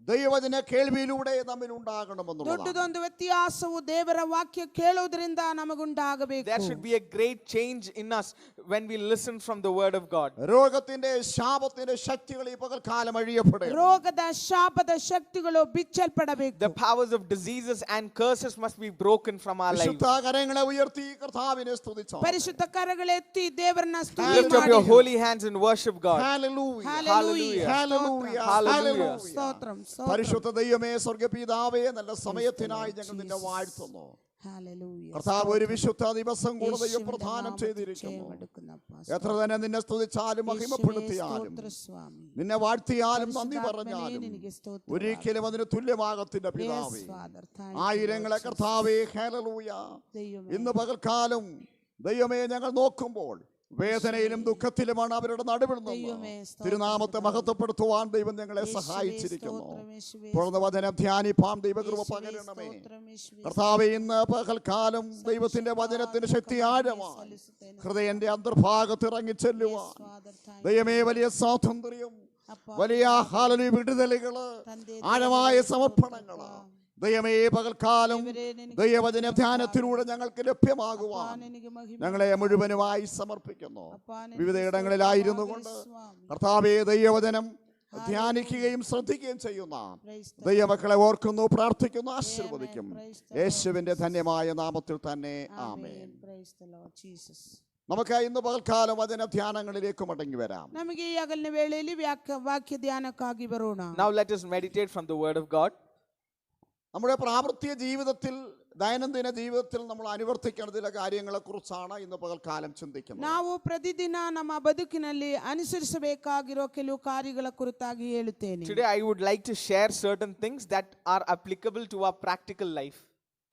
ദൈവവചന കേൾവിയിലൂടെ നമ്മിൽ ഉണ്ടാകണമെന്നുള്ളതാണ്. ದೊಡ್ಡದೊಂದು ವ್ಯತ್ಯಾಸವು ದೇವರ ವಾಕ್ಯ ಕೇಳುವುದರಿಂದ ನಮಗುಂಟಾಗಬೇಕು. There should be a great change in us when we listen from the word of God. രോഗത്തിന്റെ ശാപത്തിന്റെ ശക്തികൾ ഈ പകൽക്കാലം അഴിയപ്പെടണം. ರೋಗದ ಶಾಪದ ಶಕ್ತಿಗಳು ಬಿಚ್ಚಲ್ಪಡಬೇಕು. The powers of diseases and curses must be broken from our lives. വിശുദ്ധ കരങ്ങളെ ഉയർത്തി കർത്താവിനെ സ്തുതിച്ചു. ಪರಿಶುದ್ಧ ಕರಗಳೆತ್ತಿ ದೇವರನ್ನ ಸ್ತುತಿ Lift up your holy hands and worship God. Hallelujah Hallelujah. Hallelujah Hallelujah. Stotram പരിശുദ്ധ ദൈവമേ സ്വർഗ്ഗപിതാവേ നല്ല സമയത്തിനായി ഞങ്ങൾ നിന്നെ വാഴ്ത്തുന്നു. Hallelujah. കർത്താവ് ഒരു വിശുദ്ധ ദിവസം കൂടെ ദൈവം പ്രദാനം ചെയ്തിരിക്കുന്നു. എത്ര തന്നെ നിന്നെ സ്തുതിച്ചാലും മഹിമപ്പെടുത്തിയാലും നിന്നെ വാഴ്ത്തിയാലും നന്ദി പറഞ്ഞാലും ഒരിക്കലും അതിന് തുല്യമാകത്തില്ല പിതാവേ. ആയിരങ്ങളെ കർത്താവേ ഹല്ലേലൂയ. ഇന്ന് പകൽക്കാലം ദൈവമേ ഞങ്ങൾ നോക്കുമ്പോൾ വേദനയിലും ദുഃഖത്തിലുമാണ് അവരുടെ നടുവിൽ നിന്ന് തിരുനാമത്തെ മഹത്വപ്പെടുത്തുവാൻ ദൈവം ഞങ്ങളെ സഹായിച്ചിരിക്കുന്നു. തുടർന്ന് വചനം ധ്യാനിപ്പാൻ ദൈവകൃപ പകരണമേ കർത്താവേ. ഇന്ന് പകൽക്കാലം ദൈവത്തിന്റെ വചനത്തിന്റെ ശക്തി ആഴമായി ഹൃദയന്റെ അന്തർഭാഗത്ത് ഇറങ്ങിച്ചെല്ലുവാൻ ദൈവമേ വലിയ സ്വാതന്ത്ര്യം, വലിയ ഹല്ലേലൂയ വിടുതലുകള്, ആഴമായ സമർപ്പണങ്ങള് ദൈവമേ പകൽക്കാലം ദൈവവചന ധ്യാനത്തിലൂടെ ഞങ്ങൾക്ക് ലഭ്യമാകുവാൻ ഞങ്ങളെ മുഴുവനുമായി സമർപ്പിക്കുന്നു. വിവിധ ഇടങ്ങളിലായിരുന്നു കൊണ്ട് കർത്താവേ ദൈവവചനം ധ്യാനിക്കുകയും ശ്രദ്ധിക്കുകയും ചെയ്യുന്ന ദൈവമക്കളെ ഓർക്കുന്നു, പ്രാർത്ഥിക്കുന്നു, ആശീർവദിക്കും യേശുവിന്റെ ധന്യമായ നാമത്തിൽ തന്നെ ആമേൻ. നമുക്ക് ഇന്ന് പകൽക്കാലം വചന ധ്യാനങ്ങളിലേക്ക് മടങ്ങി വരാം. ನಮಗೆ ಈ ಅಗಲಿನ ವೇಳೆಯಲ್ಲಿ ವಾಕ್ಯ ಧ್ಯಾನಕ್ಕಾಗಿ ಬರೋಣ. Now let us meditate from the word of God. നമ്മുടെ പ്രാവർത്തിക ജീവിതത്തിൽ, ദൈനംദിന ജീവിതത്തിൽ നമ്മൾ അനുവർത്തിക്കേണ്ട ചില കാര്യങ്ങളെ കുറിച്ചാണ് ഇന്ന് പകൽക്കാലം ചിന്തിക്കുന്നത്. ನಾವು ಪ್ರತಿದಿನ ನಮ್ಮ ಬದುಕಿನಲ್ಲಿ ಅನುಸರಿಸಬೇಕಾಗಿರೋ ಕೆಲವು ಕಾರ್ಯಗಳ ಕುರಿತಾಗಿ ಹೇಳುತ್ತೇನೆ. Today I would like to share certain things that are applicable to our practical life.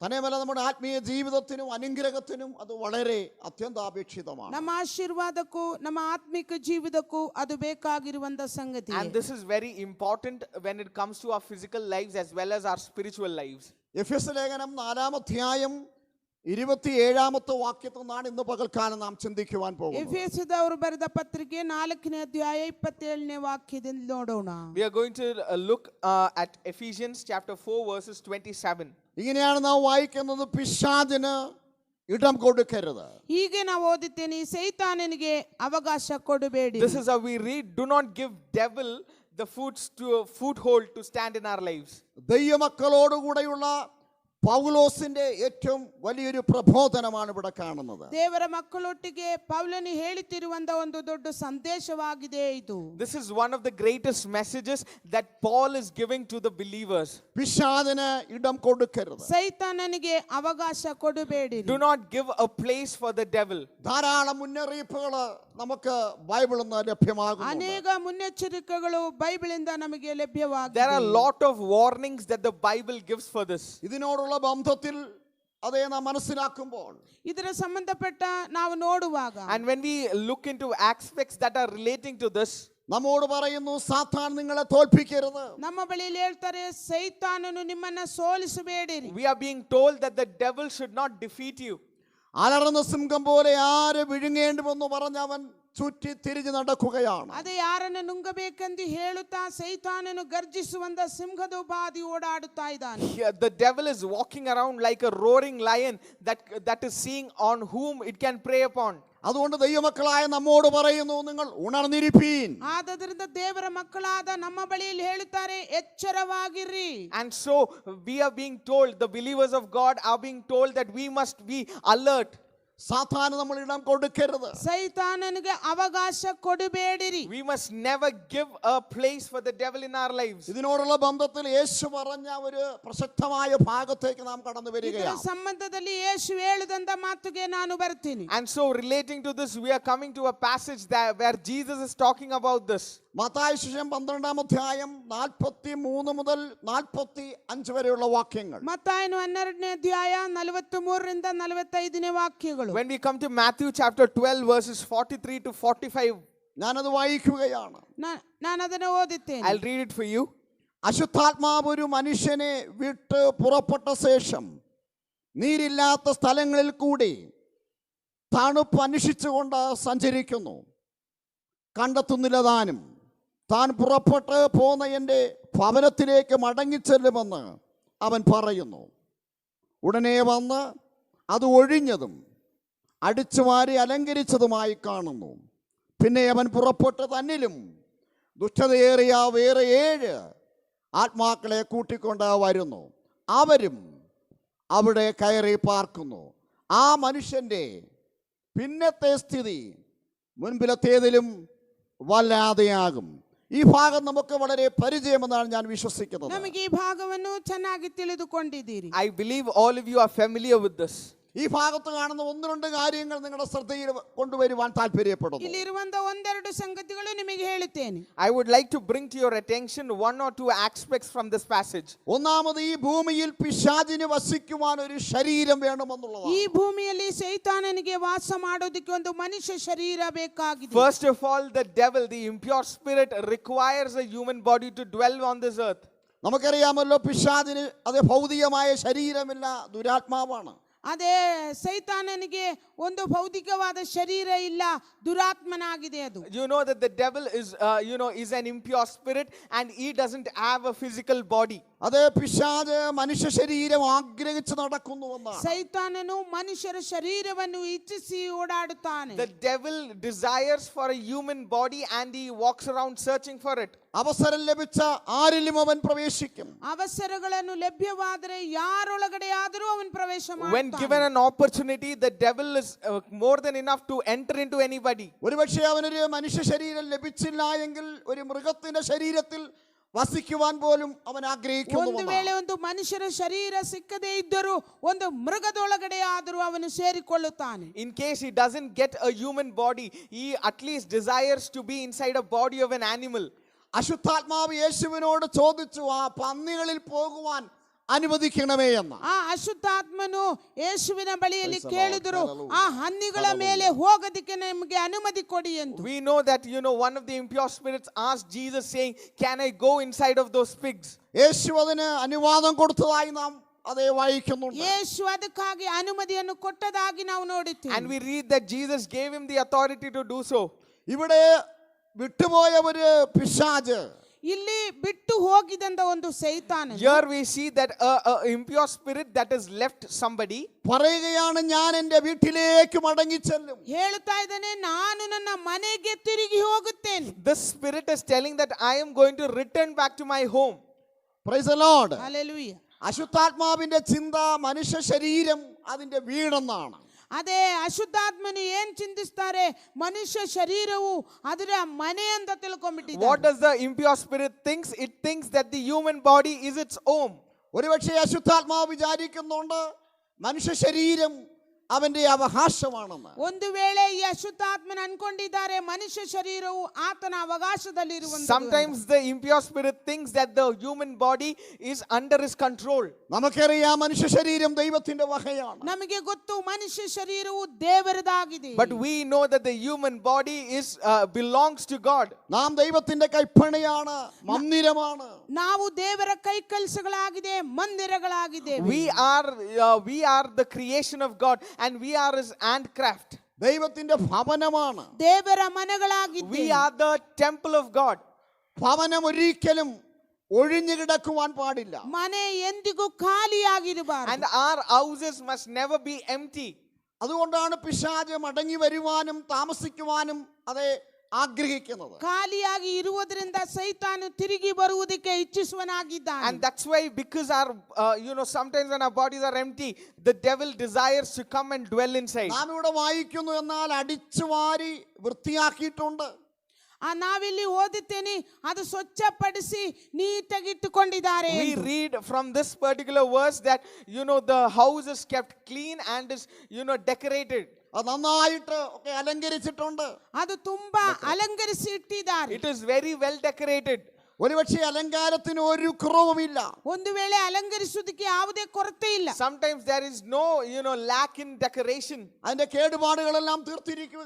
തന്നെയുമല്ല നമ്മുടെ ആത്മീയ ജീവിതത്തിനും അനുഗ്രഹത്തിനും അത് വളരെ അത്യന്താപേക്ഷിതമാണ്. ನಮ್ಮ ಆಶೀರ್ವಾದಕ್ಕೂ ನಮ್ಮ ಆತ್ಮಿಕ ಜೀವಿತಕ್ಕೂ ಅದು ಬೇಕಾಗಿರುವಂತ ಸಂಗತಿ. And this is very important when it comes to our physical lives as well as our spiritual lives. എഫെസ്യ ലേഖനം 4-ാം അധ്യായം 27-ാമത്തെ വാക്യത്തിൽ നിന്നാണ് ഇന്ന് പകൽക്കാലം നാം ചിന്തിക്കുവാൻ പോകുന്നത്. ಎಫೆಸದವರು ಬರೆದ ಪತ್ರಿಕೆ 4ನೇ ಅಧ್ಯಾಯ 27ನೇ ವಾಕ್ಯದಿಂದ ನೋಡೋಣ. We are going to look at Ephesians chapter 4 verses 27. ഇങ്ങനെയാണ് നാം വായിക്കുന്നത്. പിശാചിന് ഇടം കൊടുക്കരുത്. ಹೀಗೆ ನಾವು ಓದುತ್ತೇನೆ, ಸೈತಾನನಿಗೆ ಅವಕಾಶ ಕೊಡಬೇಡಿ. This is how we read, do not give devil the foothold to stand in our lives. ദൈവമക്കളോടുകൂടെയുള്ള പൗലോസിന്റെ ഏറ്റവും വലിയൊരു പ്രബോധനമാണ് ഇവിടെ കാണുന്നത്. ದೇವರ ಮಕ್ಕಳೊಟ್ಟಿಗೆ ಪೌಲನು ಹೇಳುತ್ತಿರುವಂತ ಒಂದು ದೊಡ್ಡ ಸಂದೇಶವಾಗಿದೆ ಇದು. This is one of the greatest messages that Paul is giving to the believers. പിശാചിന് ഇടം കൊടുക്കരുത്. ಸೈತಾನನಿಗೆ ಅವಕಾಶ ಕೊಡಬೇಡಿ. Do not give a place for the devil. ധാരാളം മുന്നറിയിപ്പുകൾ നമുക്ക് ബൈബിളിൽ നിന്ന് ലഭ്യമാകുന്നു. ಅನೇಕ ಮುನ್ನೆಚ್ಚರಿಕೆಗಳು ಬೈಬಲಿಂದ ನಮಗೆ ಲಭ್ಯವಾಗಿದೆ. There are a lot of warnings that the Bible gives for this. ഇതിനോടുള്ള ബന്ധത്തിൽ അതേ നാം മനസ്സിലാക്കുമ്പോൾ, ಇದರ ಸಂಬಂಧಪಟ್ಟ ನಾವು ನೋಡುವಾಗ, And when we look into aspects that are relating to this, നമ്മോട് പറയുന്നു സാത്താൻ നിങ്ങളെ തോൽപ്പിക്കരുത്. ನಮ್ಮ ಬಳಿಯಲ್ಲಿ ಹೇಳ್ತಾರೆ, ಸೈತಾನನು ನಿಮ್ಮನ್ನ ಸೋಲಿಸಬೇಡಿರಿ. we are being told that the devil should not defeat you. അലറുന്ന സിംഹം പോലെ ആര് വിഴുങ്ങേണ്ടുമെന്ന് പറഞ്ഞവൻ ചുറ്റി തിരിഞ്ഞു നടക്കുകയാണ്. ಅದೇ ಯಾರನ್ನು ನುಂಗಬೇಕೆಂದು ಹೇಳುತ್ತಾ ಸೈತಾನನು ಗರ್ಜಿಸುವಂತ ಸಿಂಹದ ಬಾದಿ ಓಡಾಡುತ್ತಾ ಇದ್ದಾನೆ. The devil is walking around like a roaring lion that is seeing on whom it can prey upon. അതുകൊണ്ട് ദൈവമക്കളായ നമ്മോട് പറയുന്നു, നിങ്ങൾ ഉണർന്നിരിപ്പീൻ. ಆದ್ದರಿಂದ ದೇವರ ಮಕ್ಕಳಾದ ನಮ್ಮ ಬಳಿಯಲ್ಲಿ ಹೇಳುತ್ತಾರೆ, ಎಚ್ಚರವಾಗಿರಿ. And so we are being told, the believers of God are being told that we must be alert. സാത്താന് നമ്മൾ ഇടം കൊടുക്കരുത്. ಸೈತಾನನಿಗೆ ಅವಕಾಶ ಕೊಡಬೇಡಿರಿ. We must never give a place for the devil in our lives. ഇതിനോടുള്ള ബന്ധത്തിൽ യേശു പറഞ്ഞ ഒരു പ്രസക്തമായ ഭാഗത്തേക്ക് നാം കടന്നു ಇದರ വരികയാണ്. ಸಂಬಂಧದಲ್ಲಿ ಯೇಸು ಹೇಳಿದಂತ ಮಾತುಗೆ ನಾನು ಬರ್ತೀನಿ. And so relating to this, we are coming to a passage where Jesus is talking about this. Mathai സുവിശേഷം 12-ാം അധ്യായം 43 മുതൽ 45 വരെയുള്ള വാക്യങ്ങൾ. ಮತ್ತಾಯನು 12ನೇ ಅಧ್ಯಾಯ 43ರಿಂದ 45ನೇ ವಾಕ್ಯಗಳು. When we come to Matthew chapter 12 verses 43 to 45, ഞാനത് വായിക്കുകയാണ്. ನಾನು ಅದನ್ನು ಓದುತ್ತೇನೆ. I'll read it for you. അശുദ്ധാത്മാവ് ഒരു മനുഷ്യനെ വിട്ട് പുറപ്പെട്ട ശേഷം നീരില്ലാത്ത സ്ഥലങ്ങളിൽ കൂടി തണുപ്പ് അന്വേഷിച്ചുകൊണ്ട് സഞ്ചരിക്കുന്നു. കണ്ടെത്തുന്നില്ല താനും. താൻ പുറപ്പെട്ട് പോന്ന എൻ്റെ ഭവനത്തിലേക്ക് മടങ്ങിച്ചെല്ലുമെന്ന് അവൻ പറയുന്നു. ഉടനെ വന്ന് അത് ഒഴിഞ്ഞതും അടിച്ചുവാരി അലങ്കരിച്ചതുമായി കാണുന്നു. പിന്നെ അവൻ പുറപ്പെട്ട് തന്നിലും ദുഷ്ടതയേറിയ വേറെ 7 ആത്മാക്കളെ കൂട്ടിക്കൊണ്ട് വരുന്നു. അവരും അവിടെ കയറി പാർക്കുന്നു. ആ മനുഷ്യൻ്റെ പിന്നത്തെ സ്ഥിതി മുൻപിലത്തേതിലും വല്ലാതെയാകും. ഈ ഭാഗം നമുക്ക് വളരെ പരിചയമെന്നാണ് ഞാൻ വിശ്വസിക്കുന്നത്. ನಮಗೆ ಈ ಭಾಗವನ್ನು ಚೆನ್ನಾಗಿ ತಿಳಿದುಕೊಂಡಿದ್ದೀರಿ. I believe all of you are familiar with this. ഈ ഭാഗത്ത് കാണുന്ന 1-2 കാര്യങ്ങൾ നിങ്ങളുടെ ശ്രദ്ധയിൽ കൊണ്ടുവരുവാൻ താല്പര്യപ്പെടുന്നു. ಇಲ್ಲಿರುವಂತ ಒಂದೆರಡು ಸಂಗತಿಗಳು ನಿಮಗೆ ಹೇಳುತ್ತೇನೆ. I would like to bring to your attention 1 or 2 aspects from this passage. ഒന്നാമത്, ഈ ഭൂമിയിൽ പിശാചിന് വസിക്കുവാൻ ഒരു ശരീരം വേണമെന്നുള്ളതാണ്. ಈ ಭೂಮಿಯಲ್ಲಿ ಸೈತಾನನಿಗೆ ವಾಸ ಮಾಡೋದಕ್ಕೆ ಒಂದು ಮನುಷ್ಯ ಶರೀರ ಬೇಕಾಗಿದೆ. First of all, the devil, the impure spirit, requires a human body to dwell on this earth. നമുക്കറിയാമല്ലോ, പിശാചിന് അത് ഭൗതികമായ ശരീരമില്ല, ദുരാത്മാവാണ്. ಅದೇ ಸೈತಾನನಿಗೆ ಒಂದು ಭೌತಿಕವಾದ ಶರೀರ ಇಲ್ಲ, ದುರಾತ್ಮನಾಗಿದೆ ಅದು. You know that the devil is an impure spirit and he doesn't have a physical body. അതേ പിശാച് മനുഷ്യ ശരീരം ആഗ്രഹിച്ച് നടക്കുന്നുവെന്നാണ്. ಸೈತಾನನು ಮನುಷ್ಯರ ಶರೀರವನ್ನು ಇಚ್ಛಿಸಿ ಓಡಾಡುತ್ತಾನೆ. The devil desires for a human body and he walks around searching for it. അവസരം ലഭിച്ച ആരിലും അവൻ പ്രവേശിക്കും. ಅವಸರಗಳನ್ನು ಲಭ್ಯವಾದರೆ ಯಾರೊಳಗಡೆ ಆದರೂ ಅವನು ಪ್ರವೇಶ When ಮಾಡುತ್ತಾನೆ. given an opportunity, the devil is more than enough to enter into anybody. ഒരുപക്ഷെ അവനൊരു മനുഷ്യ ശരീരം ലഭിച്ചില്ല എങ്കിൽ ഒരു മൃഗത്തിന്റെ ശരീരത്തിൽ വസിക്കുവാൻ പോലും അവൻ ಒಂದು ആഗ്രഹിക്കുന്നു. ವೇಳೆ ಒಂದು ಮನುಷ್ಯರ ಶರೀರ ಸಿಕ್ಕದೇ ಇದ್ದರೂ ಒಂದು ಮೃಗದೊಳಗಡೆ ಆದರೂ ಅವನು ಸೇರಿಕೊಳ್ಳುತ್ತಾನೆ. In case he doesn't get a human body, he at least desires to be inside a body of an animal. അശുദ്ധാത്മാവ് യേശുവിനോട് ചോദിച്ചു, ആ പന്നികളിൽ പോകുവാൻ അനുവദിക്കണമേ എന്ന്. ಆ ಅಶುದ್ಧಾತ್ಮನು ಯೇಸುವಿನ ಬಳಿಯಲ್ಲಿ ಕೇಳಿದರು, ಆ ಹನ್ನಿಗಳ ಮೇಲೆ ಹೋಗೋದಕ್ಕೆ ನಮಗೆ ಅನುಮತಿ ಕೊಡಿ ಎಂದು. We know that one of the impure spirits asked Jesus saying, "Can I go inside of those pigs?" യേശു അതിന് അനുവാദം കൊടുത്തതായി നാം അതേ വായിക്കുന്നുണ്ട്. ಯೇಸು ಅದಕ್ಕಾಗಿ ಅನುಮತಿಯನ್ನು ಕೊಟ್ಟದಾಗಿ ನಾವು ನೋಡುತ್ತೇವೆ. And we read that Jesus gave him the authority to do so. ഇവിടെ വിട്ടുപോയ ഒരു പിശാച് ಇಲ್ಲಿ ಬಿಟ್ಟು ಹೋಗಿದಂತ ಒಂದು ಸೈತಾನ Here we see that a impure spirit that has left somebody. പറയുകയാണ്, ഞാൻ എൻ്റെ വീട്ടിലേക്ക് മടങ്ങിച്ചെല്ലും. ಹೇಳುತ್ತಾ ಇದ್ದಾನೆ, ನಾನು ನನ್ನ ಮನೆಗೆ ತಿರುಗಿ ಹೋಗುತ್ತೇನೆ. This spirit is telling that I am going to return back to my home. Praise the Lord. Hallelujah. അശുദ്ധാത്മാവിന്റെ ചിന്ത മനുഷ്യ ശരീരം അതിന്റെ വീടെന്നാണ്. ಅದೇ ಅಶುದ್ಧಾತ್ಮನು ಏನ್ ಚಿಂತಿಸ್ತಾರೆ, ಮನುಷ್ಯ ಶರೀರವು ಅದರ ಮನೆ ಅಂತ What ತಿಳ್ಕೊಂಡ್ಬಿಟ್ಟಿದ್ದಾರೆ. does the impure spirit thinks? It thinks that the human body is its home. ഒരുപക്ഷെ അശുദ്ധാത്മാവ് വിചാരിക്കുന്നുണ്ട് മനുഷ്യ ശരീരം അവന്റെ അവകാശമാണെന്ന്. ಒಂದು ವೇಳೆ ಈ ಅಶುದ್ಧಾತ್ಮನ ಅನ್ಕೊಂಡಿದ್ದಾರೆ ಮನುಷ್ಯ ಶರೀರವು ಆತನ ಅವಕಾಶದಲ್ಲಿರುವಂತ. Sometimes the impure spirit thinks that the human body is under his control. നമുക്കറിയാം മനുഷ്യ ശരീരം ദൈവത്തിന്റെ വകയാണ്. ನಮಗೆ ಗೊತ್ತು ಮನುಷ್ಯ ಶರೀರವು ದೇವರದಾಗಿದೆ. But we know that the human body is belongs to God. നാം ദൈവത്തിന്റെ കൈപ്പണിയാണ്, മന്ദിരമാണ്. ನಾವು ದೇವರ ಕೈ ಕೆಲಸಗಳಾಗಿದೆ, ಮಂದಿರಗಳಾಗಿದೆ. We are the creation of God and we are his handcraft. ദൈവത്തിന്റെ ഭവനമാണ്. ದೇವರ ಮನೆಗಳಾಗಿದೆ. We are the temple of God. ഭവനം ഒരിക്കലും ഒഴിഞ്ഞു കിടക്കുവാൻ പാടില്ല. ಮನೆ ಎಂದಿಗೂ ಖಾಲಿಯಾಗಿರಬಾರದು. And our houses must never be empty. അതുകൊണ്ടാണ് പിശാച് മടങ്ങി വരുവാനും താമസിക്കുവാനും അതെ ആഗ്രഹിക്കുന്നത്. ಖಾಲಿಯಾಗಿ ಇರುವುದರಿಂದ ಸೈತಾನು ತಿರುಗಿ ಬರುವುದಕ್ಕೆ ಇಚ್ಛಿಸುವನಾಗಿದ್ದಾನೆ. And that's why, because our sometimes when our bodies are empty, the devil desires to come and dwell inside. നാം ഇവിടെ വായിക്കുന്നു, എന്നാൽ അടിച്ചു വാരി വൃത്തിയാക്കിയിട്ടുണ്ട്. ನಾವಿಲ್ಲಿ ಓದುತ್ತೇನೆ, ಅದು ಸ್ವಚ್ಛಪಡಿಸಿ ನೀಟಾಗಿಟ್ಟುಕೊಂಡಿದ್ದಾರೆ. We read from this particular verse that the house is kept clean and is decorated. അത് നന്നായിട്ട് ഒക്കെ അലങ്കരിച്ചിട്ടുണ്ട്. ಅದು ತುಂಬಾ ಅಲಂಕರಿಸಿ ಇಟ್ಟಿದ್ದಾರೆ. It is very well decorated. ഒരുപക്ഷെ അലങ്കാരത്തിന് ഒരു കുറവുമില്ല. ಒಂದು ವೇಳೆ ಅಲಂಕರಿಸುವುದಕ್ಕೆ ಯಾವುದೇ ಕೊರತೆ ಇಲ್ಲ. Sometimes there is no lack in decoration. അതിന്റെ കേടുപാടുകളെല്ലാം തീർത്തിരിക്കുക.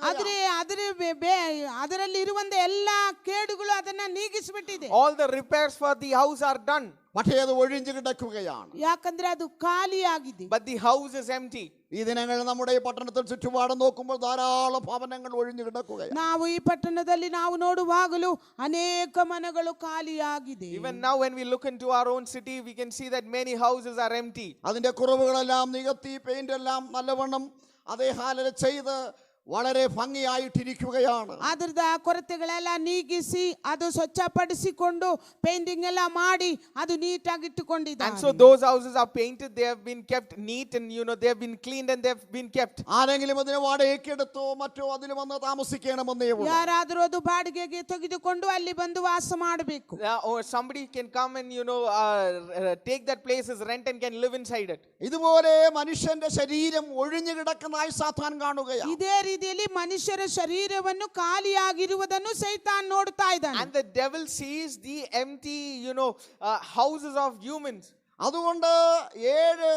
ಅದರಲ್ಲಿ ಇರುವಂತ ಎಲ್ಲಾ ಕೇಡುಗಳು ಅದನ್ನ ನೀಗಿಸಿಬಿಟ್ಟಿದೆ. All the repairs for the house are done. പക്ഷേ അത് ഒഴിഞ്ഞു കിടക്കുകയാണ്. ಯಾಕಂದ್ರೆ ಅದು ಖಾಲಿಯಾಗಿದೆ. But the house is empty. ഈ ദിനങ്ങളിൽ നമ്മുടെ ഈ പട്ടണത്തിൽ ചുറ്റുപാടും നോക്കുമ്പോൾ ധാരാളം ഭവനങ്ങൾ ഒഴിഞ്ഞു കിടക്കുകയാണ്. ನಾವು ಈ ಪಟ್ಟಣದಲ್ಲಿ ನಾವು ನೋಡುವಾಗಲೂ ಅನೇಕ ಮನೆಗಳು ಖಾಲಿಯಾಗಿದೆ. Even now when we look into our own city, we can see that many houses are empty. അതിന്റെ കുറവുകളെല്ലാം നികത്തി പെയിന്റ് എല്ലാം നല്ലവണ്ണം അതേ ഹാലര ചെയ്ത് വളരെ ഭംഗിയായിട്ടിരിക്കുകയാണ്. ಅದರದ ಕೊರತೆಗಳೆಲ್ಲ ನೀಗಿಸಿ ಅದು ಸ್ವಚ್ಛಪಡಿಸಿಕೊಂಡು ಪೇಂಟಿಂಗ್ ಎಲ್ಲ ಮಾಡಿ ಅದು ನೀಟಾಗಿ ಇಟ್ಟುಕೊಂಡಿದ್ದಾರೆ. And so those houses are painted, they have been kept neat, and they have been cleaned and they have been kept. ആരെങ്കിലും അതിനെ വാടകയ്ക്കെടുത്തോ മറ്റോ അതിൽ വന്ന് താമസിക്കണമെന്നേ ഉള്ളൂ. ಯಾರಾದರೂ ಅದು ಬಾಡಿಗೆಗೆ ತೆಗೆದುಕೊಂಡು ಅಲ್ಲಿ ಬಂದು ವಾಸ ಮಾಡಬೇಕು. Or somebody can come and take that place as rent and can live inside it. ഇതുപോലെ മനുഷ്യന്റെ ശരീരം ഒഴിഞ്ഞു കിടക്കുന്നതായി സാത്താൻ കാണുകയാണ്. ಇದೇ ರೀತಿಯಲ್ಲಿ ಮನುಷ್ಯರ ಶರೀರವನ್ನು ಖಾಲಿಯಾಗಿರುವುದನ್ನು ಸೈತಾನ್ ನೋಡ್ತಾ ಇದ್ದಾನೆ. And the devil sees the empty houses of humans. അതുകൊണ്ട് 7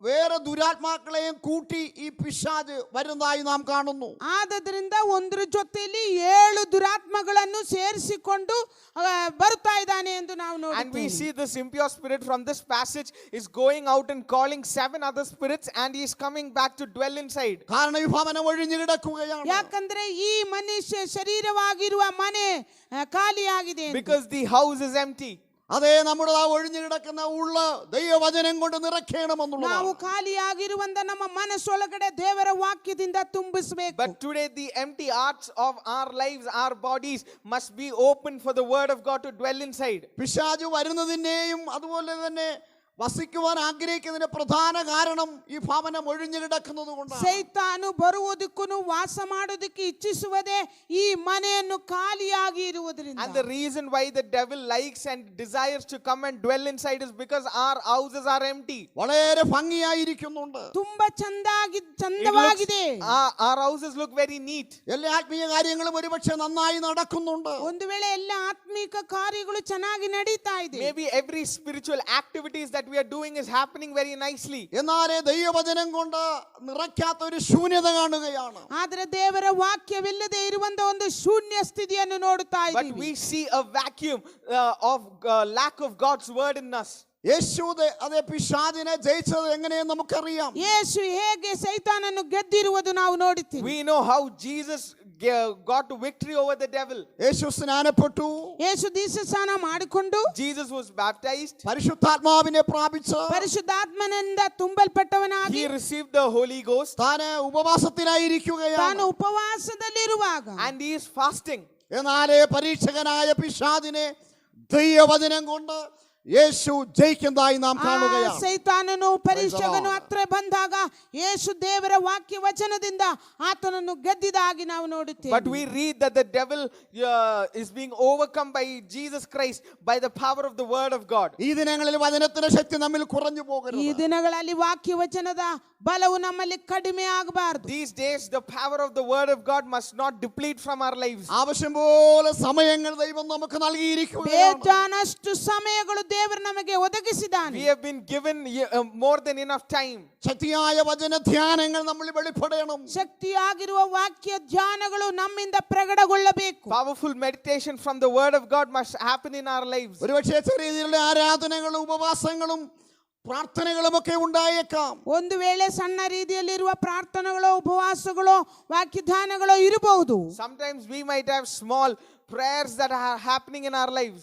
വേറെ ദുരാത്മാക്കളെയും കൂട്ടി ഈ പിശാച് വരുന്നതായി നാം കാണുന്നു. ಆದ್ದರಿಂದ ಒಂದರ ಜೊತೆಯಲ್ಲಿ 7 ದುರಾತ್ಮಗಳನ್ನು ಸೇರಿಸಿಕೊಂಡು ಬರ್ತಾ ಇದ್ದಾನೆ ಎಂದು ನಾವು And we ನೋಡುತ್ತೇವೆ. see this impure spirit from this passage is going out and calling 7 other spirits, and he is coming back to dwell inside. കാരണം ഈ ഭവനം ഒഴിഞ്ഞു കിടക്കുകയാണ്. ಯಾಕಂದ್ರೆ ಈ ಮನುಷ್ಯ ಶರೀರವಾಗಿರುವ ಮನೆ ಖಾಲಿಯಾಗಿದೆ. Because the house is empty. അതേ, നമ്മുടെ ആ ഒഴിഞ്ഞു കിടക്കുന്ന ഉള്ള ദൈവവചനം കൊണ്ട് നിറയ്ക്കണമെന്നുള്ളത്. ನಾವು ಖಾಲಿಯಾಗಿರುವಂತ ನಮ್ಮ ಮನಸ್ಸೊಳಗಡೆ ದೇವರ ವಾಕ್ಯದಿಂದ ತುಂಬಿಸಬೇಕು. But today the empty hearts of our lives, our bodies must be open for the word of God to dwell inside. പിശാച് വരുന്നതിനെയും അതുപോലെ തന്നെ വസിക്കുവാൻ ആഗ്രഹിക്കുന്നതിന്റെ പ്രധാന കാരണം ഈ ഭവനം ഒഴിഞ്ഞു കിടക്കുന്നത് കൊണ്ടാണ്. ಸೈತಾನು ಬರುವುದಕ್ಕೂ ವಾಸ ಮಾಡೋದಕ್ಕೆ ಇಚ್ಛಿಸುವುದೇ ಈ ಮನೆಯನ್ನು ಖಾಲಿಯಾಗಿ ಇರುವುದರಿಂದ. And the reason why the devil likes and desires to come and dwell inside is because our houses are empty. വളരെ ഭംഗിയായിരിക്കുന്നുണ്ട്. ತುಂಬಾ ಚಂದವಾಗಿದೆ. Our houses look very neat. എല്ലാ ആത്മീയ കാര്യങ്ങളും ഒരുപക്ഷെ നന്നായി നടക്കുന്നുണ്ട്. ಒಂದು ವೇಳೆ ಎಲ್ಲ ಆತ್ಮಿಕ ಕಾರ್ಯಗಳು ಚೆನ್ನಾಗಿ ನಡೀತಾ ಇದೆ. Maybe every spiritual activities that we are doing is happening very nicely. എന്നാലേ ദൈവവചനം കൊണ്ട് നിറയ്ക്കാത്ത ഒരു ശൂന്യത കാണുകയാണ്. ಆದರೆ ದೇವರ ವಾಕ್ಯವಿಲ್ಲದೆ ಇರುವಂತ ಒಂದು ಶೂನ್ಯ ಸ್ಥಿತಿಯನ್ನು ನೋಡುತ್ತಾ But ಇದ್ದೀವಿ. we see a vacuum of lack of God's word in us. യേശു അതേ പിശാചിനെ ജയിച്ചത് എങ്ങനെയെന്ന് നമുക്കറിയാം. ಯೇಸು ಹೇಗೆ ಸೈತಾನನ್ನು ಗೆದ್ದಿರುವುದು ನಾವು ನೋಡುತ್ತೀವಿ. We know how Jesus got victory over the devil. യേശു സ്നാനപ്പെട്ടു, ಯೇಸು ದೀಕ್ಷಾಸ್ನಾನ ಮಾಡಿಕೊಂಡು Jesus was baptized. പരിശുദ്ധാത്മാവിനെ പ്രാപിച്ച് ಪರಿಶುದ್ಧಾತ್ಮನಿಂದ ತುಂಬಲ್ಪಟ್ಟವನಾಗಿ He received the Holy Ghost താന് ഉപവാസത്തിലായിരിക്കുകയാണ്. ತಾನು ಉಪವಾಸದಲ್ಲಿರುವಾಗ and he is fasting. എന്നാലേ പരീക്ഷകനായ പിശാചിനെ ദൈവവചനം കൊണ്ട് യേശു ജയിക്കുന്നതായി നാം ಆ കാണുകയാണ്. ಸೈತಾನನು ಪರೀಕ್ಷಕನು ಹತ್ರ ಬಂದಾಗ ಯೇಸು ದೇವರ ವಾಕ್ಯ ವಚನದಿಂದ ಆತನನ್ನು ಗೆದ್ದಿದಾಗಿ ನಾವು But ನೋಡುತ್ತೇವೆ. we read that the devil is being overcome by Jesus Christ by the power of the word of God. ഈ ദിനങ്ങളിൽ വചനത്തിന്റെ ശക്തി നമ്മിൽ കുറഞ്ഞു ಈ പോകരുത്. ದಿನಗಳಲ್ಲಿ ವಾಕ್ಯ ವಚನದ ಬಲವು ನಮ್ಮಲ್ಲಿ ಕಡಿಮೆ ಆಗಬಾರದು. These days the power of the word of God must not deplete from our lives. ആവശ്യം പോലെ സമയങ്ങൾ ദൈവം നമുക്ക് നൽകിയിരിക്കുകയാണ്. ಬೇಜಾನಷ್ಟು ಸಮಯಗಳು ದೇವರು ನಮಗೆ ಒದಗಿಸಿದ್ದಾನೆ. We have been given more than enough time. ശക്തിയായ വചന ധ്യാനങ്ങൾ നമ്മളിൽ വെളിപ്പെടണം. ಶಕ್ತಿಯಾಗಿರುವ ವಾಕ್ಯ ಧ್ಯಾನಗಳು ನಮ್ಮಿಂದ ಪ್ರಕಟಗೊಳ್ಳಬೇಕು. Powerful meditation from the word of God must happen in our lives. ഒരുപക്ഷേ ചെറിയ രീതിയിലുള്ള ആരാധനകളും ഉപവാസങ്ങളും പ്രാർത്ഥനകളും ഒക്കെ ഉണ്ടായേക്കാം. ಒಂದು ವೇಳೆ ಸಣ್ಣ ರೀತಿಯಲ್ಲಿರುವ ಪ್ರಾರ್ಥನೆಗಳು ಉಪವಾಸಗಳು ವಾಕ್ಯಧಾನಗಳು ಇರಬಹುದು. Sometimes we might have small prayers that are happening in our lives.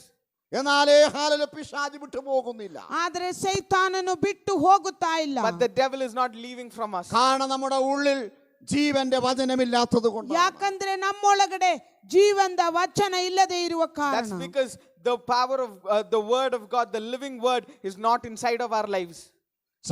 എന്നാലേ ഹാലല പിശാച് വിട്ടു പോകുന്നില്ല. ಆದರೆ ಸೈತಾನನು ಬಿಟ್ಟು ಹೋಗುತ್ತಾ ಇಲ್ಲ. But the devil is not leaving from us. കാരണം നമ്മുടെ ഉള്ളിൽ ജീവന്റെ വചനമില്ലാത്തത് കൊണ്ട്. ಯಾಕಂದ್ರೆ ನಮ್ಮೊಳಗಡೆ ಜೀವಂತ ವಚನ ಇಲ್ಲದೆ ಇರುವ That's ಕಾರಣ. because the power of the word of God, the living word, is not inside of our lives.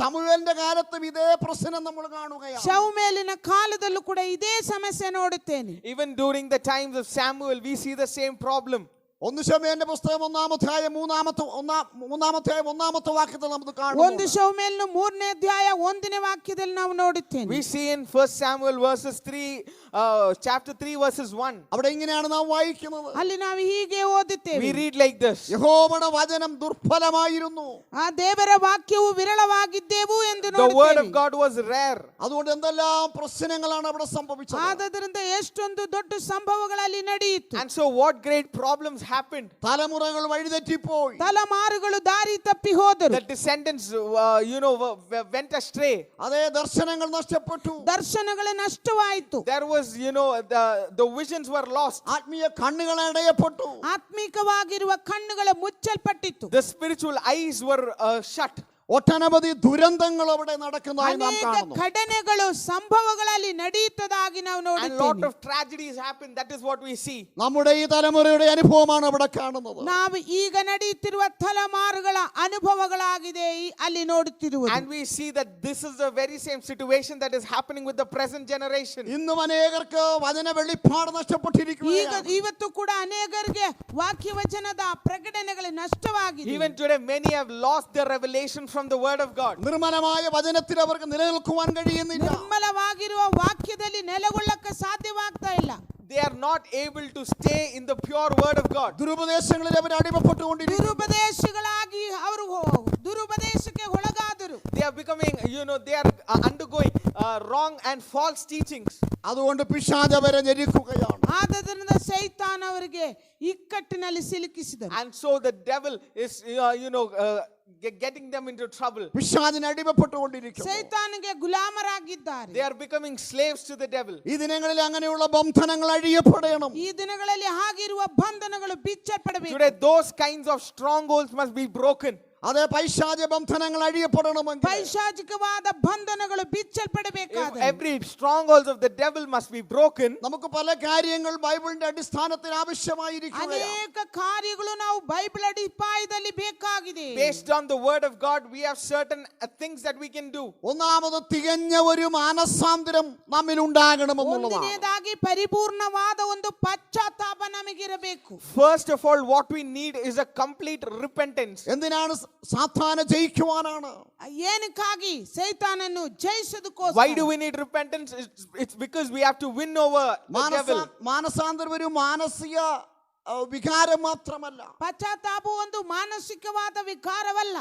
സമൂവേലിന്റെ കാലത്തും ഇതേ പ്രശ്നം നമ്മൾ കാണുകയാണ്. ಶೌಮೇಲಿನ ಕಾಲದಲ್ಲೂ ಕೂಡ ಇದೇ ಸಮಸ್ಯೆ ನೋಡುತ್ತೇನೆ. Even during the times of Samuel, we see the same problem. ഒന്ന് ശമൂവേലിന്റെ പുസ്തകം ഒന്നാമത്തെ വാക്യത്തിൽ നമുക്ക് ಒಂದು കാണുന്നു. ಶೌಮೇಲನ 3ನೇ ಅಧ್ಯಾಯ 1ನೇ ವಾಕ್ಯದಲ್ಲಿ ನಾವು ನೋಡುತ್ತೇವೆ. We see in 1 Samuel chapter 3 verses 1. അവിടെ ഇങ്ങനെയാണ് നാം വായിക്കുന്നത്. ಅಲ್ಲಿ ನಾವು ಹೀಗೆ ಓದುತ್ತೇವೆ. We read like this. യഹോവയുടെ വചനം ദുർബലമായിരുന്നു. ಆ ದೇವರ ವಾಕ್ಯವು ವಿರಳವಾಗಿದ್ದೆವು ಎಂದು The word of ನೋಡುತ್ತೇವೆ. God was rare. അതുകൊണ്ട് എന്തെല്ലാം പ്രശ്നങ്ങളാണ് അവിടെ സംഭവിച്ചത്. ಆದ್ದರಿಂದ ಎಷ್ಟೊಂದು ದೊಡ್ಡ ಸಂಭವಗಳಲ್ಲಿ ನಡೆಯಿತು. And so what great problems happened. തലമുറകൾ വഴിതെറ്റിപ്പോയി. ತಲೆಮಾರುಗಳು ದಾರಿ ತಪ್ಪಿ ಹೋದರು. The descendants went astray. അതേ ദർശനങ്ങൾ നഷ്ടപ്പെട്ടു. ದರ್ಶನಗಳ ನಷ್ಟವಾಯಿತು. There was the visions were lost. ആത്മീയ കണ്ണുകൾ അടയപ്പെട്ടു. ಆತ್ಮಿಕವಾಗಿರುವ ಕಣ್ಣುಗಳ ಮುಚ್ಚಲ್ಪಟ್ಟಿತು. The spiritual eyes were shut. ഒട്ടനവധി ദുരന്തങ്ങൾ അവിടെ നടക്കുന്നതായി നാം ಅನೇಕ കാണുന്നു. ಘಟನೆಗಳು ಸಂಭವಗಳಲ್ಲಿ ನಡೆಯುತ್ತದಾಗಿ ನಾವು And lot ನೋಡುತ್ತೇವೆ. of tragedies happen. That is what we see. നമ്മുടെ ഈ തലമുറയുടെ അനുഭവമാണ് അവിടെ കാണുന്നത്. ನಾವು ಈಗ ನಡೆಯುತ್ತಿರುವ ತಲೆಮಾರುಗಳ ಅನುಭವಗಳಾಗಿದೆ ಅಲ್ಲಿ ನೋಡುತ್ತಿರುವುದು. And we see that this is the very same situation that is happening with the present generation. ഇന്നും അനേകർക്ക് വചന വെളിപ്പാട് ಈಗ നഷ്ടപ്പെട്ടിരിക്കുകയാണ്. ಇವತ್ತು ಕೂಡ ಅನೇಕರಿಗೆ ವಾಕ್ಯವಚನದ ಪ್ರಕಟಣೆಗಳು ನಷ್ಟವಾಗಿದೆ. Even today, many have lost their revelation from the word of God. നിർമ്മലമായ വചനത്തിൽ അവർക്ക് നിലനിൽക്കുവാൻ കഴിയുന്നില്ല. ನಿರ್ಮಲವಾಗಿರುವ ವಾಕ್ಯದಲ್ಲಿ ನೆಲೆಗೊಳ್ಳಕ್ಕೆ ಸಾಧ್ಯವಾಗ್ತಾ ಇಲ್ಲ. They are not able to stay in the pure word of God. ദുരുപദേശങ്ങളിൽ അവർ അടിമപ്പെട്ടുകൊണ്ടിരിക്കുന്നു. ದುರುಪದೇಶಗಳಾಗಿ ಅವರು ದುರುಪದೇಶಕ್ಕೆ ಒಳಗಾದರು. They are becoming, they are undergoing wrong and false teachings. അതുകൊണ്ട് പിശാച് അവരെ ഞെരുക്കുകയാണ്. ಆದ್ದರಿಂದ ಸೈತಾನ ಅವರಿಗೆ ಇಕ್ಕಟ್ಟಿನಲ್ಲಿ ಸಿಲುಕಿಸಿದರು. And so the devil is getting them into trouble. പിശാചിന് അടിമപ്പെട്ടുകൊണ്ടിരിക്കുന്നു. ಸೈತಾನಿಗೆ ಗುಲಾಮರಾಗಿದ್ದಾರೆ. They are becoming slaves to the devil. ഈ ദിനങ്ങളിൽ അങ്ങനെയുള്ള ബന്ധനങ്ങൾ അഴിയപ്പെടണം. ಈ ದಿನಗಳಲ್ಲಿ ಆಗಿರುವ ಬಂಧನಗಳು ಬಿಚ್ಚಲ್ಪಡಬೇಕು. Today those kinds of strongholds must be broken. അതേ പൈശാച ബന്ധനങ്ങൾ അഴിയപ്പെടണമെങ്കിൽ ಪೈಶಾಚಿಕವಾದ ಬಂಧನಗಳು If ಬಿಚ್ಚಲ್ಪಡಬೇಕಾದರೆ every strongholds of the devil must be broken, നമുക്ക് പല കാര്യങ്ങൾ ബൈബിളിന്റെ അടിസ്ഥാനത്തിൽ ആവശ്യമായിരിക്കുകയാണ്. ಅನೇಕ ಕಾರ್ಯಗಳು ನಾವು ಬೈಬಲ್ ಅಡಿಪಾಯದಲ್ಲಿ ಬೇಕಾಗಿದೆ. based on the word of God, we have certain things that we can do. ഒന്നാമത് തികഞ്ഞ ഒരു മാനസാന്തരം നമ്മിൽ ഉണ്ടാകണമെന്നുള്ളതാണ്. ಒಂದನೇದಾಗಿ ಪರಿಪೂರ್ಣವಾದ ಒಂದು ಪಶ್ಚಾತ್ತಾಪ ನಮಗಿರಬೇಕು. First of all, what we need is a complete repentance. എന്തിനാണ് സാത്താനെ ജയിക്കുവാനാണ്. ಏನಕ್ಕಾಗಿ ಸೈತಾನನ್ನು ಜಯಿಸೋದಕ್ಕೋಸ್ಕರ. Why do we need repentance? It's because we have to win over the devil. മാനസാന്തരം ഒരു മാനസിക വികാരം മാത്രമല്ല. ಪಶ್ಚಾತ್ತಾಪ ಒಂದು ಮಾನಸಿಕವಾದ ವಿಕಾರವಲ್ಲ.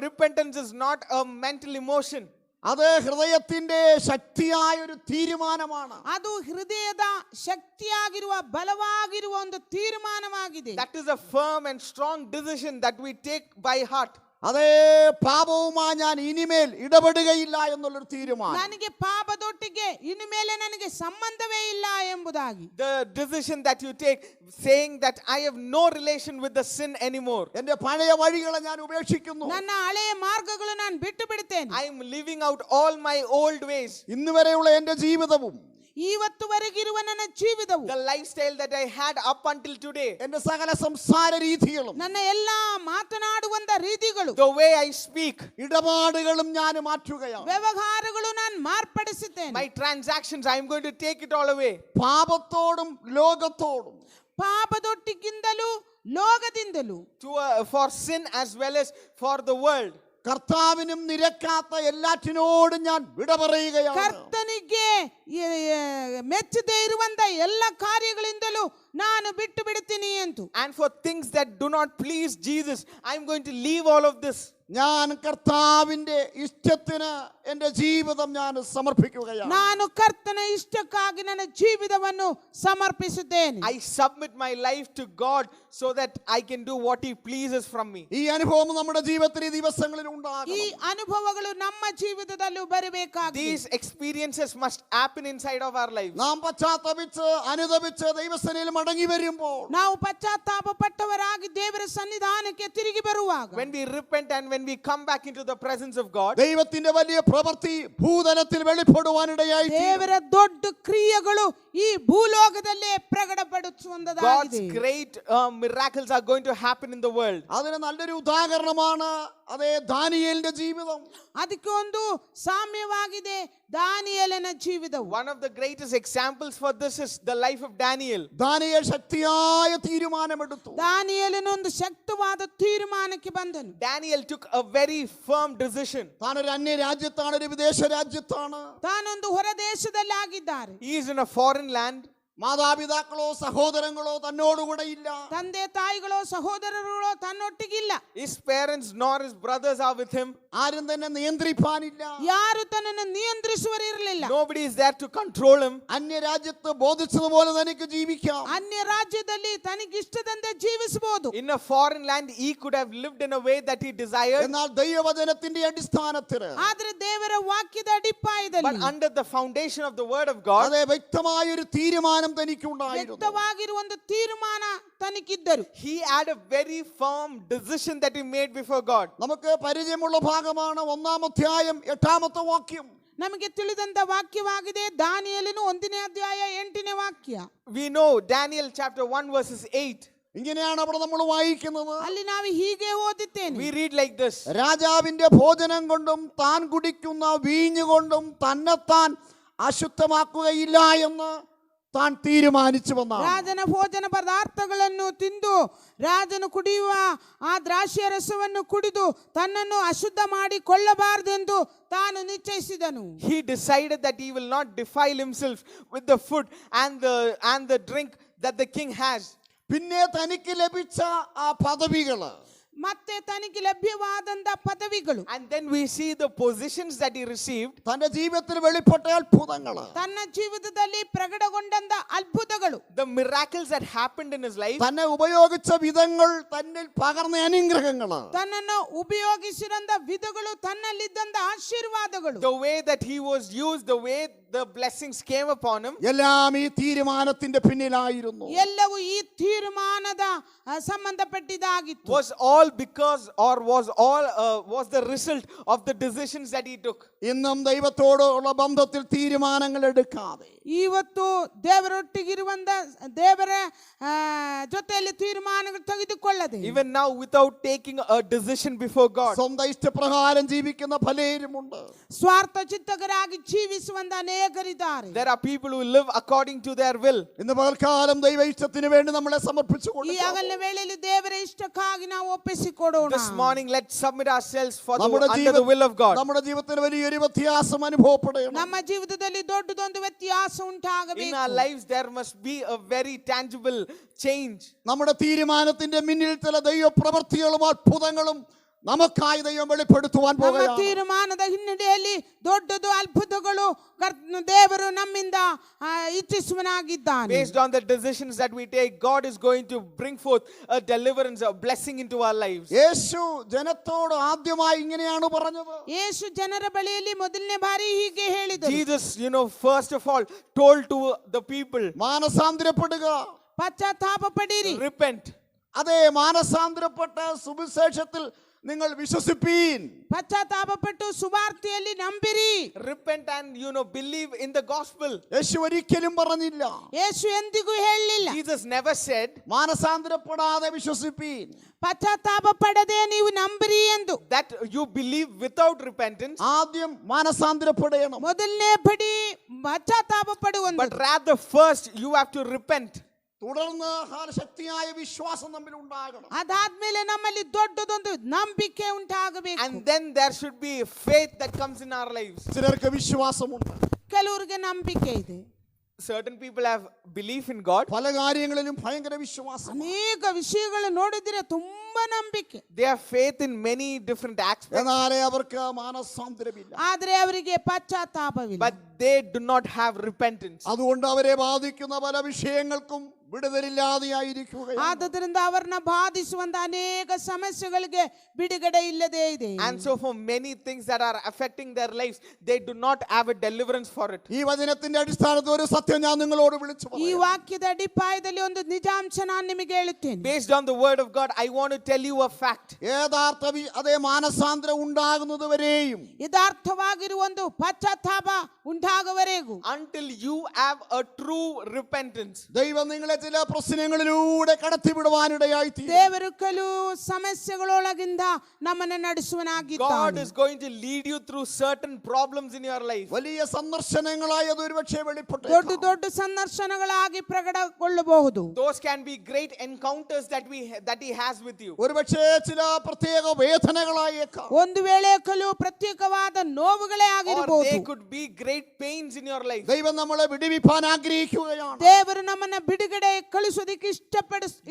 Repentance is not a mental emotion. അത് ഹൃദയത്തിന്റെ ശക്തിയായ ഒരു തീരുമാനമാണ്. ಅದು ಹೃದಯದ ಶಕ್ತಿಯಾಗಿರುವ ಬಲವಾಗಿರುವ ಒಂದು ತೀರ್ಮಾನವಾಗಿದೆ. That is a firm and strong decision that we take by heart. അതേ പാപവുമായി ഞാൻ ഇനിമേൽ ഇടപെടുകയില്ല എന്നുള്ളൊരു തീരുമാനം. ನನಗೆ ಪಾಪದೊಟ್ಟಿಗೆ ಇನ್ನು ಮೇಲೆ ನನಗೆ ಸಂಬಂಧವೇ ಇಲ್ಲ ಎಂಬುದಾಗಿ. The decision that you take, saying that I have no relation with the sin anymore. എന്റെ പഴയ വഴികളെ ഞാൻ ഉപേക്ഷിക്കുന്നു. ನನ್ನ ಹಳೆಯ ಮಾರ್ಗಗಳು ನಾನು ಬಿಟ್ಟು ಬಿಡುತ್ತೇನೆ. I am living out all my old ways. ഇന്ന് വരെയുള്ള എന്റെ ജീവിതവും ಇವತ್ತುವರೆಗಿರುವ ನನ್ನ ಜೀವಿತವು, The lifestyle that I had up until today, എന്റെ സകല സംസാര രീതികളും ನನ್ನ ಎಲ್ಲಾ ಮಾತನಾಡುವಂತ ರೀತಿಗಳು, the way I speak, ഇടപാടുകളും ഞാൻ മാറ്റുകയാണ്. ವ್ಯವಹಾರಗಳು ನಾನು ಮಾರ್ಪಡಿಸುತ್ತೇನೆ. my transactions, I am going to take it all away. പാപത്തോടും ലോകത്തോടും ಪಾಪದೊಟ್ಟಿಗಿಂದಲೂ ಲೋಕದಿಂದಲೂ For sin as well as for the world. കർത്താവിനും നിരക്കാത്ത എല്ലാറ്റിനോടും ഞാൻ വിട പറയുകയാണ്. ಕರ್ತನಿಗೆ ಮೆಚ್ಚದೇ ಇರುವಂತ ಎಲ್ಲ ಕಾರ್ಯಗಳಿಂದಲೂ ನಾನು ಬಿಟ್ಟು ಬಿಡುತ್ತೀನಿ ಎಂದು. And for things that do not please Jesus, I am going to leave all of this. ഞാൻ കർത്താവിന്റെ ഇഷ്ടത്തിന് എന്റെ ജീവിതം ഞാൻ സമർപ്പിക്കുകയാണ്. ನಾನು ಕರ್ತನ ಇಷ್ಟಕ್ಕಾಗಿ ನನ್ನ ಜೀವಿತವನ್ನು ಸಮರ್ಪಿಸುತ್ತೇನೆ. I submit my life to God so that I can do what He pleases from me. ഈ അനുഭവം നമ്മുടെ ജീവിതത്തിൽ ഈ ദിവസങ്ങളിൽ ഉണ്ടാകും. ಈ ಅನುಭವಗಳು ನಮ್ಮ ಜೀವಿತದಲ್ಲೂ ಬರಬೇಕಾಗಿದೆ. These experiences must happen inside of our lives. നാം പശ്ചാത്തപിച്ച് അനുദപിച്ച് ദൈവസന്നിധിയിൽ മടങ്ങി വരുമ്പോൾ, ನಾವು ಪಶ್ಚಾತ್ತಾಪ ಪಟ್ಟವರಾಗಿ ದೇವರ ಸನ್ನಿಧಾನಕ್ಕೆ ತಿರುಗಿ ಬರುವಾಗ, When we repent and when we come back into the presence of God, ദൈവത്തിന്റെ വലിയ പ്രവൃത്തി ഭൂതലത്തിൽ വെളിപ്പെടുവാനിടയായി ದೇವರ ದೊಡ್ಡ ಕ್ರಿಯೆಗಳು ಈ ಭೂಲೋಕದಲ್ಲೇ God's ಪ್ರಕಟಪಡಿಸುವಂತದಾಗಿದೆ. great miracles are going to happen in the world. അതിന് നല്ലൊരു ഉദാഹരണമാണ് അതേ ദാനിയേലിന്റെ ജീവിതം. ಅದಕ್ಕೆ ಒಂದು ಸಾಮ್ಯವಾಗಿದೆ ದಾನಿಯೇಲನ ಜೀವಿತವು. One of the greatest examples for this is the life of Daniel. Daniel ശക്തിയായ തീരുമാനമെടുത്തു. ದಾನಿಯೇಲನು ಒಂದು ಶಕ್ತವಾದ ತೀರ್ಮಾನಕ್ಕೆ ಬಂದನು. Daniel took a very firm decision. താനൊരു അന്യ രാജ്യത്താണ്, ഒരു വിദേശ രാജ്യത്താണ്. ತಾನೊಂದು ಹೊರ ದೇಶದಲ್ಲಿ ಆಗಿದ್ದಾರೆ. He is in a foreign land. മാതാപിതാക്കളോ സഹോദരങ്ങളോ തന്നോടുകൂടെ ഇല്ല. ತಂದೆ ತಾಯಿಗಳೋ ಸಹೋದರರುಗಳೋ ತನ್ನೊಟ್ಟಿಗಿಲ್ಲ. His parents nor his brothers are with him. ആരും തന്നെ നിയന്ത്രിപ്പാനില്ല. ಯಾರು ತನ್ನನ್ನು ನಿಯಂತ್ರಿಸುವರಿರಲಿಲ್ಲ. Nobody is there to control him. അന്യ രാജ്യത്ത് ബോധിച്ചതുപോലെ തനിക്ക് ജീവിക്കാം. ಅನ್ಯ ರಾಜ್ಯದಲ್ಲಿ ತನಗಿಷ್ಟದಂತೆ ಜೀವಿಸಬಹುದು. In a foreign land, he could have lived in a way that he desired. എന്നാൽ ദൈവവചനത്തിന്റെ അടിസ്ഥാനത്തിൽ ಆದ್ರೆ ದೇವರ ವಾಕ್ಯದ But ಅಡಿಪಾಯದಲ್ಲಿ, under the foundation of the word of God, അതേ വ്യക്തമായ ഒരു തീരുമാനം തനിക്കുണ്ടായിരുന്നു. ವ್ಯಕ್ತವಾಗಿರುವ ಒಂದು ತೀರ್ಮಾನ ತನಗಿದ್ದರು. he had a very firm decision that he made before God. നമുക്ക് പരിചയമുള്ള ഭാഗമാണ് 1-ാം അധ്യായം 8-ാമത്തെ വാക്യം. ನಮಗೆ ತಿಳಿದಂತ ವಾಕ್ಯವಾಗಿದೆ ದಾನಿಯೇಲನು 1ನೇ ಅಧ್ಯಾಯ 8ನೇ ವಾಕ್ಯ. We know Daniel chapter 1 verses 8. ഇങ്ങനെയാണ് അവിടെ നമ്മൾ വായിക്കുന്നത്. ಅಲ್ಲಿ ನಾವು ಹೀಗೆ ಓದುತ್ತೇನೆ. We read like this. രാജാവിന്റെ ഭോജനം കൊണ്ടും താൻ കുടിക്കുന്ന വീഞ്ഞുകൊണ്ടും തന്നെത്താൻ അശുദ്ധമാക്കുകയില്ല എന്ന് താൻ തീരുമാനിച്ചു വന്നാണ്. ರಾಜನ ಭೋಜನ ಪದಾರ್ಥಗಳನ್ನು ತಿಂದು ರಾಜನು ಕುಡಿಯುವ ಆ ದ್ರಾಕ್ಷಿಯ ರಸವನ್ನು ಕುಡಿದು ತನ್ನನ್ನು ಅಶುದ್ಧ ಮಾಡಿಕೊಳ್ಳಬಾರದೆಂದು ತಾನು ನಿಶ್ಚಯಿಸಿದನು. He decided that he will not defile himself with the food and the drink that the king has. പിന്നെ തനിക്ക് ലഭിച്ച ആ പദവികള്, ಮತ್ತೆ ತನಗೆ ಲಭ್ಯವಾದಂತ ಪದವಿಗಳು, And then we see the positions that he received. തന്റെ ജീവിതത്തിൽ വെളിപ്പെട്ട അത്ഭുതങ്ങള്, ತನ್ನ ಜೀವಿತದಲ್ಲಿ ಪ್ರಕಟಗೊಂಡಂತ ಅದ್ಭುತಗಳು, The miracles that happened in his life. തന്നെ ഉപയോഗിച്ച വിധങ്ങൾ, തന്നിൽ പകർന്ന അനുഗ്രഹങ്ങള്, ತನ್ನನ್ನು ಉಪಯೋಗಿಸಿದಂತ ವಿಧಗಳು, ತನ್ನಲ್ಲಿದ್ದಂತ ಆಶೀರ್ವಾದಗಳು, The way that he was used, the way the blessings came upon him. എല്ലാം ഈ തീരുമാനത്തിന്റെ പിന്നിലായിരുന്നു. ಎಲ್ಲವೂ ಈ ತೀರ್ಮಾನದ ಸಂಬಂಧಪಟ್ಟಿದ್ದಾಗಿತ್ತು. Was all because or was the result of the decisions that he took. ഇന്നും ദൈവത്തോടുള്ള ബന്ധത്തിൽ തീരുമാനങ്ങൾ എടുക്കാതെ, ಇವತ್ತು ದೇವರೊಟ್ಟಿಗಿರುವಂತ ದೇವರ ಜೊತೆಯಲ್ಲಿ ತೀರ್ಮಾನಗಳು ತೆಗೆದುಕೊಳ್ಳದೆ, Even now, without taking a decision before God. സ്വന്തം ഇഷ്ടപ്രകാരം ജീവിക്കുന്ന പലരുമുണ്ട്. ಸ್ವಾರ್ಥ ಚಿತ್ತಕರಾಗಿ ಜೀವಿಸುವಂತ ಅನೇಕರಿದ್ದಾರೆ. There are people who live according to their will. ഇന്ന് പകൽക്കാലം ദൈവ ഇഷ്ടത്തിന് വേണ്ടി നമ്മളെ സമർപ്പിച്ചു ಈ കൊടുക്കാം. ಹಗಲಿನ ವೇಳೆಯಲ್ಲಿ ದೇವರ ಇಷ್ಟಕ್ಕಾಗಿ ನಾವು ಒಪ್ಪಿಸಿಕೊಡೋಣ. This morning, let's submit ourselves നമ്മുടെ under the will of God. നമ്മുടെ ജീവിതത്തിൽ വലിയൊരു വ്യത്യാസം അനുഭവപ്പെടണം. ನಮ್ಮ ಜೀವಿತದಲ್ಲಿ ದೊಡ್ಡದೊಂದು ವ್ಯತ್ಯಾಸ In ಉಂಟಾಗಬೇಕು. our lives, there must be a very tangible change. നമ്മുടെ തീരുമാനത്തിന്റെ മുന്നിൽ ചില ദൈവ പ്രവൃത്തികളും അത്ഭുതങ്ങളും നമുക്കായി ദൈവം വെളിപ്പെടുത്തുവാൻ ನಮ್ಮ പോകുകയാണ്. ತೀರ್ಮಾನದ ಹಿನ್ನೆಲೆಯಲ್ಲಿ ದೊಡ್ಡದು ಅದ್ಭುತಗಳು ದೇವರು ನಮ್ಮಿಂದ ಇಚ್ಛಿಸುವನಾಗಿದ್ದಾನೆ. Based on the decisions that we take, God is going to bring forth a deliverance, a blessing into our lives. യേശു ജനത്തോട് ആദ്യമായി ഇങ്ങനെയാണ് പറഞ്ഞത്. ಯೇಸು ಜನರ ಬಳಿಯಲ್ಲಿ ಮೊದಲನೇ ಬಾರಿ ಹೀಗೆ ಹೇಳಿದರು. Jesus, first of all, told to the people, മാനസാന്തരപ്പെടുക, ಪಶ್ಚಾತ್ತಾಪ ಪಡಿರಿ, repent. അതേ മാനസാന്തരപ്പെട്ട സുവിശേഷത്തിൽ നിങ്ങൾ വിശ്വസിപ്പീൻ. ಪಶ್ಚಾತ್ತಾಪಪಟ್ಟು ಸುವಾರ್ತೆಯಲ್ಲಿ ನಂಬಿರಿ. Repent and believe in the gospel. യേശു ഒരിക്കലും പറഞ്ഞില്ല, ಯೇಸು ಎಂದಿಗೂ ಹೇಳಲಿಲ್ಲ Jesus never said മാനസാന്തരപ്പെടാതെ വിശ്വസിപ്പീൻ. ಪಶ್ಚಾತ್ತಾಪ ಪಡದೆ ನೀವು ನಂಬಿರಿ ಎಂದು. that you believe without repentance, ആദ്യം മാനസാന്തരപ്പെടണം. ಮೊದಲನೇ ಪಡಿ ಪಶ್ಚಾತ್ತಾಪ ಪಡುವಂತ. but rather first you have to repent. തുടർന്ന് ശക്തിയായ വിശ്വാസം നമ്മിൽ ഉണ്ടാകണം. ಅದಾದ್ಮೇಲೆ ನಮ್ಮಲ್ಲಿ ದೊಡ್ಡದೊಂದು ನಂಬಿಕೆ ಉಂಟಾಗಬೇಕು. And then there should be faith that comes in our lives. ചിലർക്ക് വിശ്വാസമുണ്ട്, ಕೆಲವರಿಗೆ ನಂಬಿಕೆ ಇದೆ. Certain people have belief in God. പല കാര്യങ്ങളിലും ഭയങ്കര വിശ്വാസം. ಅನೇಕ ವಿಷಯಗಳು ನೋಡಿದ್ರೆ ತುಂಬಾ ನಂಬಿಕೆ, They have faith in many different aspects, എന്നാലേ അവർക്ക് മാനസാന്തരമില്ല. ಆದ್ರೆ ಅವರಿಗೆ ಪಶ್ಚಾತ್ತಾಪವಿಲ್ಲ. but they do not have repentance. അതുകൊണ്ട് അവരെ ബാധിക്കുന്ന പല വിഷയങ്ങൾക്കും വിടുതലില്ലാതെയായിരിക്കുകയാണ്. ಆದ್ದರಿಂದ ಅವರನ್ನ ಬಾಧಿಸುವಂತ ಅನೇಕ ಸಮಸ್ಯೆಗಳಿಗೆ ಬಿಡುಗಡೆ ಇಲ್ಲದೆ ಇದೆ. And so for many things that are affecting their lives, they do not have a deliverance for it. ഈ വചനത്തിന്റെ അടിസ്ഥാനത്തിൽ ഒരു സത്യം ഞാൻ നിങ്ങളോട് വിളിച്ചു ಈ പറയാം. ವಾಕ್ಯದ ಅಡಿಪಾಯದಲ್ಲಿ ಒಂದು ನಿಜಾಂಶ ನಾನು ನಿಮಗೆ ಹೇಳುತ್ತೇನೆ. Based on the word of God, I want to tell you a fact. യഥാർത്ഥ അതേ മാനസാന്തരം ഉണ്ടാകുന്നത് വരെയും ಯಥಾರ್ಥವಾಗಿರುವ ಒಂದು ಪಶ್ಚಾತ್ತಾಪ ಉಂಟಾಗುವವರೆಗೂ, Until you have a true repentance, ദൈവം നിങ്ങളെ ചില പ്രശ്നങ്ങളിലൂടെ കടത്തിവിടുവാനിടയായി തീരും. ದೇವರು ಕೆಲವು ಸಮಸ್ಯೆಗಳೊಳಗಿಂದ ನಮ್ಮನ್ನು God ನಡೆಸುವನಾಗಿದ್ದಾನೆ. is going to lead you through certain problems in your life. വലിയ സന്ദർശനങ്ങളായി അത് ഒരുപക്ഷെ വെളിപ്പെട്ടു. ದೊಡ್ಡ ದೊಡ್ಡ ಸಂದರ್ಶನಗಳಾಗಿ ಪ್ರಕಟಗೊಳ್ಳಬಹುದು. Those can be great encounters that he has with you. ഒരുപക്ഷെ ചില പ്രത്യേക വേദനകളായേക്കാം. ಒಂದು ವೇಳೆ ಕೆಲವು ಪ್ರತ್ಯೇಕವಾದ ನೋವುಗಳೇ Or ಆಗಿರಬಹುದು. they could be great pains in your life. ദൈവം നമ്മളെ വിടുവിപ്പാൻ ആഗ്രഹിക്കുകയാണ്. ದೇವರು ನಮ್ಮನ್ನ ಬಿಡುಗಡೆ ಕಳಿಸೋದಕ್ಕೆ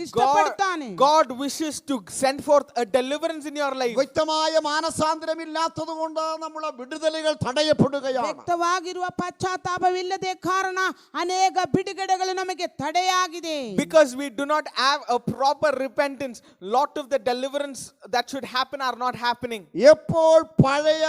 ಇಷ್ಟಪಡುತ್ತಾನೆ. God wishes to send forth a deliverance in your life. വ്യക്തമായ മാനസാന്തരമില്ലാത്തത് കൊണ്ട് നമ്മളെ വിടുതലുകൾ തടയപ്പെടുകയാണ്. ವ್ಯಕ್ತವಾಗಿರುವ ಪಶ್ಚಾತ್ತಾಪವಿಲ್ಲದೆ ಕಾರಣ ಅನೇಕ ಬಿಡುಗಡೆಗಳು ನಮಗೆ ತಡೆಯಾಗಿದೆ. Because we do not have a proper repentance, lot of the deliverance that should happen are not happening. എപ്പോൾ പഴയ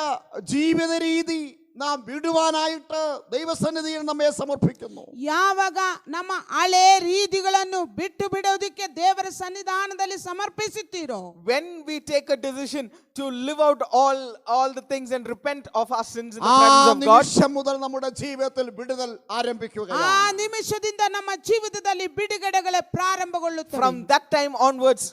ജീവിത രീതി നാം വിടുവാനായിട്ട് ദൈവസന്നിധിയിൽ നമ്മെ സമർപ്പിക്കുന്നു, ಯಾವಾಗ ನಮ್ಮ ಹಳೆ ರೀತಿಗಳನ್ನು ಬಿಟ್ಟು ಬಿಡೋದಕ್ಕೆ ದೇವರ ಸನ್ನಿಧಾನದಲ್ಲಿ ಸಮರ್ಪಿಸುತ್ತೀರೋ, When we take a decision to live out all the things and repent of our sins in the ആ presence of God, നിമിഷം മുതൽ നമ്മുടെ ജീവിതത്തിൽ വിടുതൽ ಆ ആരംഭിക്കുകയാണ്. ನಿಮಿಷದಿಂದ ನಮ್ಮ ಜೀವಿತದಲ್ಲಿ ಬಿಡುಗಡೆಗಳೇ ಪ್ರಾರಂಭಗೊಳ್ಳುತ್ತವೆ. from that time onwards,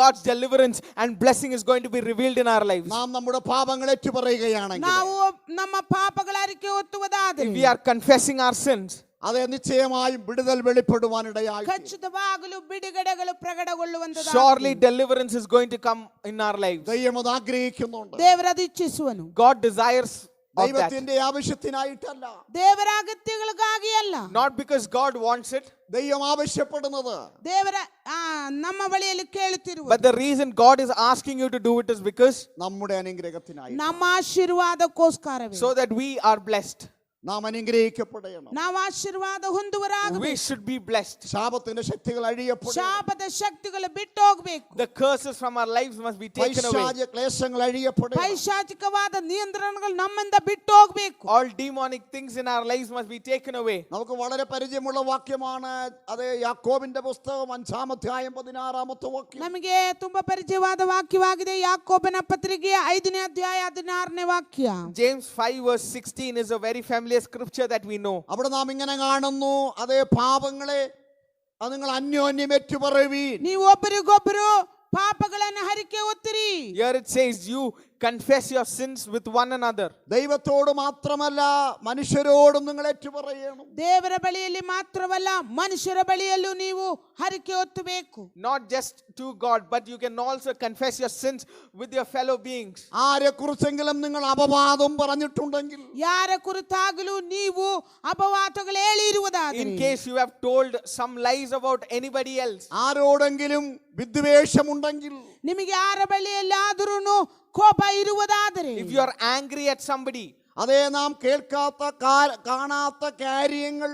God's deliverance and blessing is going to be revealed in our lives. നാം നമ്മുടെ പാപങ്ങൾ ഏറ്റുപറയുകയാണെങ്കിൽ, ನಾವು ನಮ್ಮ ಪಾಪಗಳ ಅರಿಕೆ ಹೊತ್ತುವುದಾದರೆ, If we are confessing our sins, അത് നിശ്ചയമായും വിടുതൽ വെളിപ്പെടുവാനിടയായി. ಖಚಿತವಾಗಲೂ ಬಿಡುಗಡೆಗಳು ಪ್ರಕಟಗೊಳ್ಳುವಂತದ್ದು. surely deliverance is going to come in our lives. ദൈവം അത് ആഗ്രഹിക്കുന്നുണ്ട്. ದೇವರದು ಇಚ್ಛಿಸುವನು. God desires of that. ദൈവത്തിന്റെ ആവശ്യത്തിനായിട്ടല്ല, ದೇವರ ಅಗತ್ಯಗಳಿಗಾಗಿ ಅಲ್ಲ. Not because God wants it, ദൈവം ആവശ്യപ്പെടുന്നത് ದೇವರ ನಮ್ಮ ಬಳಿಯಲ್ಲಿ ಕೇಳುತ್ತಿರುವ, but the reason God is asking you to do it is because നമ്മുടെ അനുഗ്രഹത്തിനായി, ನಮ್ಮ ಆಶೀರ್ವಾದಕ್ಕೋಸ್ಕರವೇ. so that we are blessed. നാം അനുഗ്രഹിക്കപ്പെടണം. ನಾವು ಆಶೀರ್ವಾದ ಹೊಂದುವರಾಗಬೇಕು. We should be blessed. ശാപത്തിന്റെ ശക്തികൾ അഴിയപ്പെടണം. ಶಾಪದ ಶಕ್ತಿಗಳು ಬಿಟ್ಟು ಹೋಗಬೇಕು. The curses from our lives must be taken away. പൈശാചിക ക്ലേശങ്ങൾ അഴിയപ്പെടണം. ಪೈಶಾಚಿಕವಾದ ನಿಯಂತ್ರಣಗಳು ನಮ್ಮಿಂದ ಬಿಟ್ಟು ಹೋಗಬೇಕು. All demonic things in our lives must be taken away. നമുക്ക് വളരെ പരിചയമുള്ള വാക്യമാണ് അത് യാക്കോബിന്റെ പുസ്തകം 5-ാം അധ്യായം 16-ാമത്തെ വാക്യം. ನಮಗೆ ತುಂಬಾ ಪರಿಚಯವಾದ ವಾಕ್ಯವಾಗಿದೆ. ಯಾಕೋಬನ ಪತ್ರಿಕೆ 5ನೇ ಅಧ್ಯಾಯ 16ನೇ ವಾಕ್ಯ. James 5:16 is a very familiar scripture that we know. അവിടെ നാം ഇങ്ങനെ കാണുന്നു, അതേ പാപങ്ങളെ അത് നിങ്ങൾ അന്യോന്യം ഏറ്റുപറയുവീൻ. ನೀವು ಒಬ್ಬರಿಗೊಬ್ಬರು ಪಾಪಗಳನ್ನು ಹರಿಕೆ ಹೊತ್ತಿರಿ. Here it says, you confess your sins with one another. ദൈവത്തോട് മാത്രമല്ല മനുഷ്യരോടും നിങ്ങൾ ഏറ്റുപറയണം. ದೇವರ ಬಳಿಯಲ್ಲಿ ಮಾತ್ರವಲ್ಲ ಮನುಷ್ಯರ ಬಳಿಯಲ್ಲೂ ನೀವು ಹರಕೆ ಹೊತ್ತಬೇಕು. Not just to God, but you can also confess your sins with your fellow beings. ആരെക്കുറിച്ചെങ്കിലും നിങ്ങൾ അപവാദം പറഞ്ഞിട്ടുണ്ടെങ്കിൽ, ಯಾರ ಕುರಿತಾಗಲೂ ನೀವು ಅಪವಾದಗಳು ಹೇಳಿರುವುದಾದರೆ, In case you have told some lies about anybody else, ആരോടെങ്കിലും വിദ്വേഷമുണ്ടെങ്കിൽ, ನಿಮಗೆ ಯಾರ ಬಳಿಯಲ್ಲಾದರೂ ಕೋಪ ಇರುವುದಾದರೆ, if you are angry at somebody, അതേ നാം കേൾക്കാത്ത കാണാത്ത കാര്യങ്ങൾ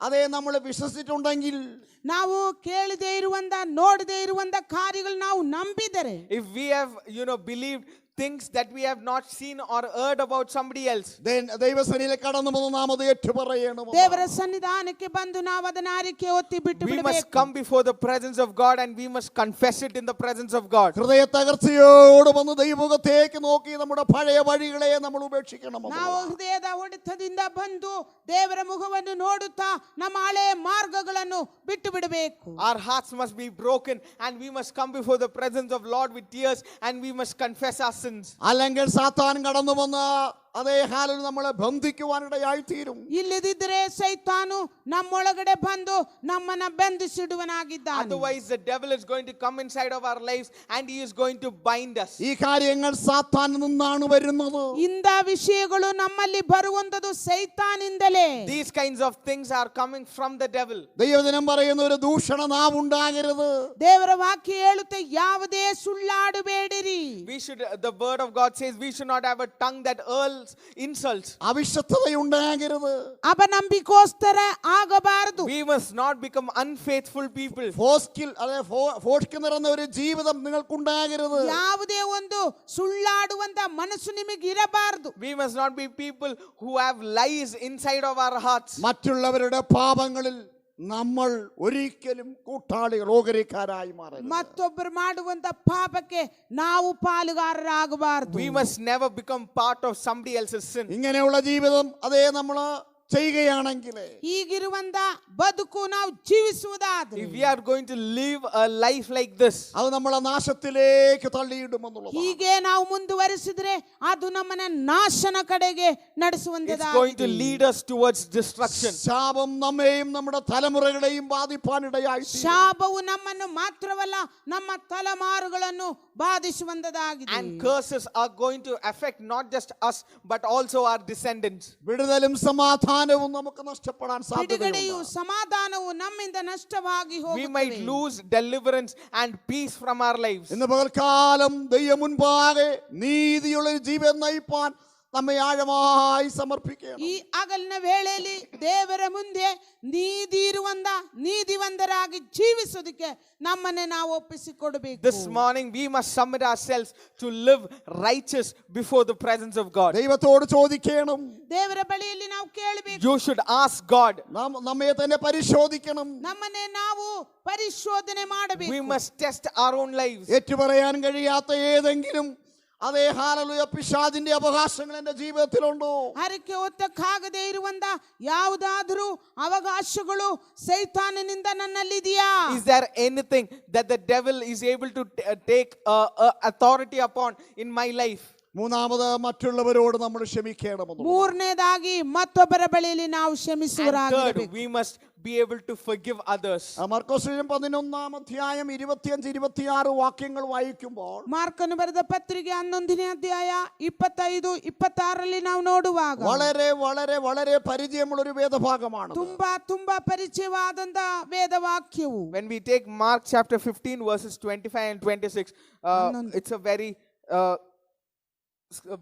അതേ നമ്മൾ വിശ്വസിച്ചിട്ടുണ്ടെങ്കിൽ, ನಾವು ಕೇಳದೇ ಇರುವಂತ ನೋಡದೇ ಇರುವಂತ ಕಾರ್ಯಗಳು ನಾವು ನಂಬಿದರೆ, if we have believed things that we have not seen or heard about somebody else, ദൈവസന്നിധിയിലേക്ക് കടന്നു വന്ന് നാം അത് ഏറ്റുപറയണം. ದೇವರ ಸನ್ನಿಧಾನಕ್ಕೆ ಬಂದು ನಾವು ಅದನ್ನ ಆರಿಕೆ ಹೊತ್ತಿ ಬಿಟ್ಟು we must ಬಿಡಬೇಕು. come before the presence of God and we must confess it in the presence of God. ഹൃദയ തകർച്ചയോട് വന്ന് ദൈവമുഖത്തേക്ക് നോക്കി നമ്മുടെ പഴയ വഴികളെ നമ്മൾ ഉപേക്ഷിക്കണം. ನಾವು ಹೃದಯದ ಹೊಡೆತದಿಂದ ಬಂದು ದೇವರ ಮುಖವನ್ನು ನೋಡುತ್ತಾ ನಮ್ಮ ಹಳೆ ಮಾರ್ಗಗಳನ್ನು ಬಿಟ್ಟು ಬಿಡಬೇಕು. Our hearts must be broken and we must come before the presence of Lord with tears and we must confess our sins. അല്ലെങ്കിൽ സാത്താൻ കടന്നു വന്ന് അതേ ഹാലിൽ നമ്മളെ ബന്ധിക്കുവാനിടയായി തീരും. ಇಲ್ಲದಿದ್ದರೆ ಸೈತಾನು ನಮ್ಮೊಳಗಡೆ ಬಂದು ನಮ್ಮನ್ನ ಬಂಧಿಸಿಡುವನಾಗಿದ್ದಾನೆ. Otherwise the devil is going to come inside of our lives and he is going to bind us. ഈ കാര്യങ്ങൾ സാത്താനിൽ നിന്നാണ് വരുന്നത്. ಇಂಥ ವಿಷಯಗಳು ನಮ್ಮಲ್ಲಿ ಬರುವಂತದ್ದು ಸೈತಾನಿಂದಲೇ. These kinds of things are coming from the devil. ദൈവജനം പറയുന്ന ഒരു ദൂഷണ നാവുണ്ടാകരുത്. ದೇವರ ವಾಕ್ಯ ಹೇಳುತ್ತೆ ಯಾವುದೇ ಸುಳ್ಳಾಡಬೇಡಿರಿ. The word of God says we should not have a tongue that hurls insults. അവിശ്വസ്തതയുണ്ടാകരുത്. ಅಪನಂಬಿಕೋಸ್ಕರ ಆಗಬಾರದು. We must not become unfaithful people. ഫോഷ്ക്ക് നിറഞ്ഞ ഒരു ജീവിതം നിങ്ങൾക്കുണ്ടാകരുത്. ಯಾವುದೇ ಒಂದು ಸುಳ್ಳಾಡುವಂತ ಮನಸ್ಸು ನಿಮಗೆ ಇರಬಾರದು. We must not be people who have lies inside of our hearts. മറ്റുള്ളവരുടെ പാപങ്ങളിൽ നമ്മൾ ഒരിക്കലും കൂട്ടാളികളോകരിക്കാരായി മാറരുത്. ಮತ್ತೊಬ್ಬರು ಮಾಡುವಂತ ಪಾಪಕ್ಕೆ ನಾವು ಪಾಲುಗಾರರಾಗಬಾರದು. We must never become part of somebody else's sin. ഇങ്ങനെയുള്ള ജീവിതം അതേ നമ്മൾ ചെയ്യുകയാണെങ്കിൽ, ಈಗಿರುವಂತ ಬದುಕು ನಾವು ಜೀವಿಸುವುದಾದ್ರೆ, if we are going to live a life like this, അത് നമ്മളെ നാശത്തിലേക്ക് തള്ളിയിടുമെന്നുള്ളത്. ಹೀಗೆ ನಾವು ಮುಂದುವರಿಸಿದ್ರೆ ಅದು ನಮ್ಮನ್ನ ನಾಶನ ಕಡೆಗೆ it's ನಡೆಸುವಂತದ್ದು. going to lead us towards destruction. ശാപം നമ്മെയും നമ്മുടെ തലമുറകളെയും ബാധിപ്പാനിടയായി. ಶಾಪವು ನಮ್ಮನ್ನು ಮಾತ್ರವಲ್ಲ ನಮ್ಮ ತಲೆಮಾರುಗಳನ್ನು ಬಾಧಿಸುವಂತದಾಗಿದೆ. And curses are going to affect not just us but also our descendants. വിടുതലും സമാധാനവും നമുക്ക് നഷ്ടപ്പെടാൻ ಬಿಡುಗಡೆಯು സാധ്യതയുണ്ട്. ಸಮಾಧಾನವು ನಮ್ಮಿಂದ ನಷ್ಟವಾಗಿ We might ಹೋಗುತ್ತದೆ. lose deliverance and peace from our lives. ഇന്ന് പകൽക്കാലം ദൈവം മുൻപാകെ നീതിയുള്ള ഒരു ജീവിതം നയിപ്പാൻ നമ്മെ ആഴമായി സമർപ്പിക്കണം. ಈ ಹಗಲಿನ ವೇಳೆಯಲ್ಲಿ ದೇವರ ಮುಂದೆ ನೀತಿ ಇರುವಂತ ನೀತಿವಂತರಾಗಿ ಜೀವಿಸೋದಕ್ಕೆ ನಮ್ಮನ್ನೇ ನಾವು ಒಪ್ಪಿಸಿಕೊಡಬೇಕು. This morning we must submit ourselves to live righteous before the presence of God. ദൈവത്തോട് ചോദിക്കണം. ದೇವರ ಬಳಿಯಲ್ಲಿ ನಾವು ಕೇಳಬೇಕು. You should ask God. നമ്മെ തന്നെ പരിശോധിക്കണം. ನಮ್ಮನ್ನೇ ನಾವು ಪರಿಶೋಧನೆ ಮಾಡಬೇಕು. We must test our own lives. ഏറ്റുപറയാൻ കഴിയാത്ത ഏതെങ്കിലും അതേ ഹല്ലേലൂയ പിശാചിന്റെ അവകാശങ്ങൾ എൻ്റെ ജീവിതത്തിലുണ്ടോ? ಹರಕೆ ಹೊತ್ತಕ್ಕಾಗದೇ ಇರುವಂತ ಯಾವುದಾದರೂ ಅವಕಾಶಗಳು ಸೈತಾನನಿಂದ ನನ್ನಲ್ಲಿದೆಯಾ? Is there anything that the devil is able to take authority upon in my life? മൂന്നാമത് മറ്റുള്ളവരോട് നമ്മൾ ക്ഷമിക്കണമെന്ന്. ಮೂರನೇದಾಗಿ ಮತ್ತೊಬ್ಬರ ಬಳಿಯಲ್ಲಿ ನಾವು And ಕ್ಷಮಿಸುವರಾಗಿರಬೇಕು. third, we must be able to forgive others. മർക്കോസ് 11-ാം അധ്യായം 25-26 വാക്യങ്ങൾ വായിക്കുമ്പോൾ, ಮಾರ್ಕನು ಬರೆದ ಪತ್ರಿಕೆ 11ನೇ ಅಧ್ಯಾಯ 25-26ರಲ್ಲಿ ನಾವು ನೋಡುವಾಗ വളരെ വളരെ വളരെ പരിചയമുള്ള ഒരു വേദഭാഗമാണ്. ತುಂಬಾ ಪರಿಚಯವಾದಂತ ವೇದವಾಕ್ಯವು. When we take Mark chapter 15 verses 25 and 26, it's a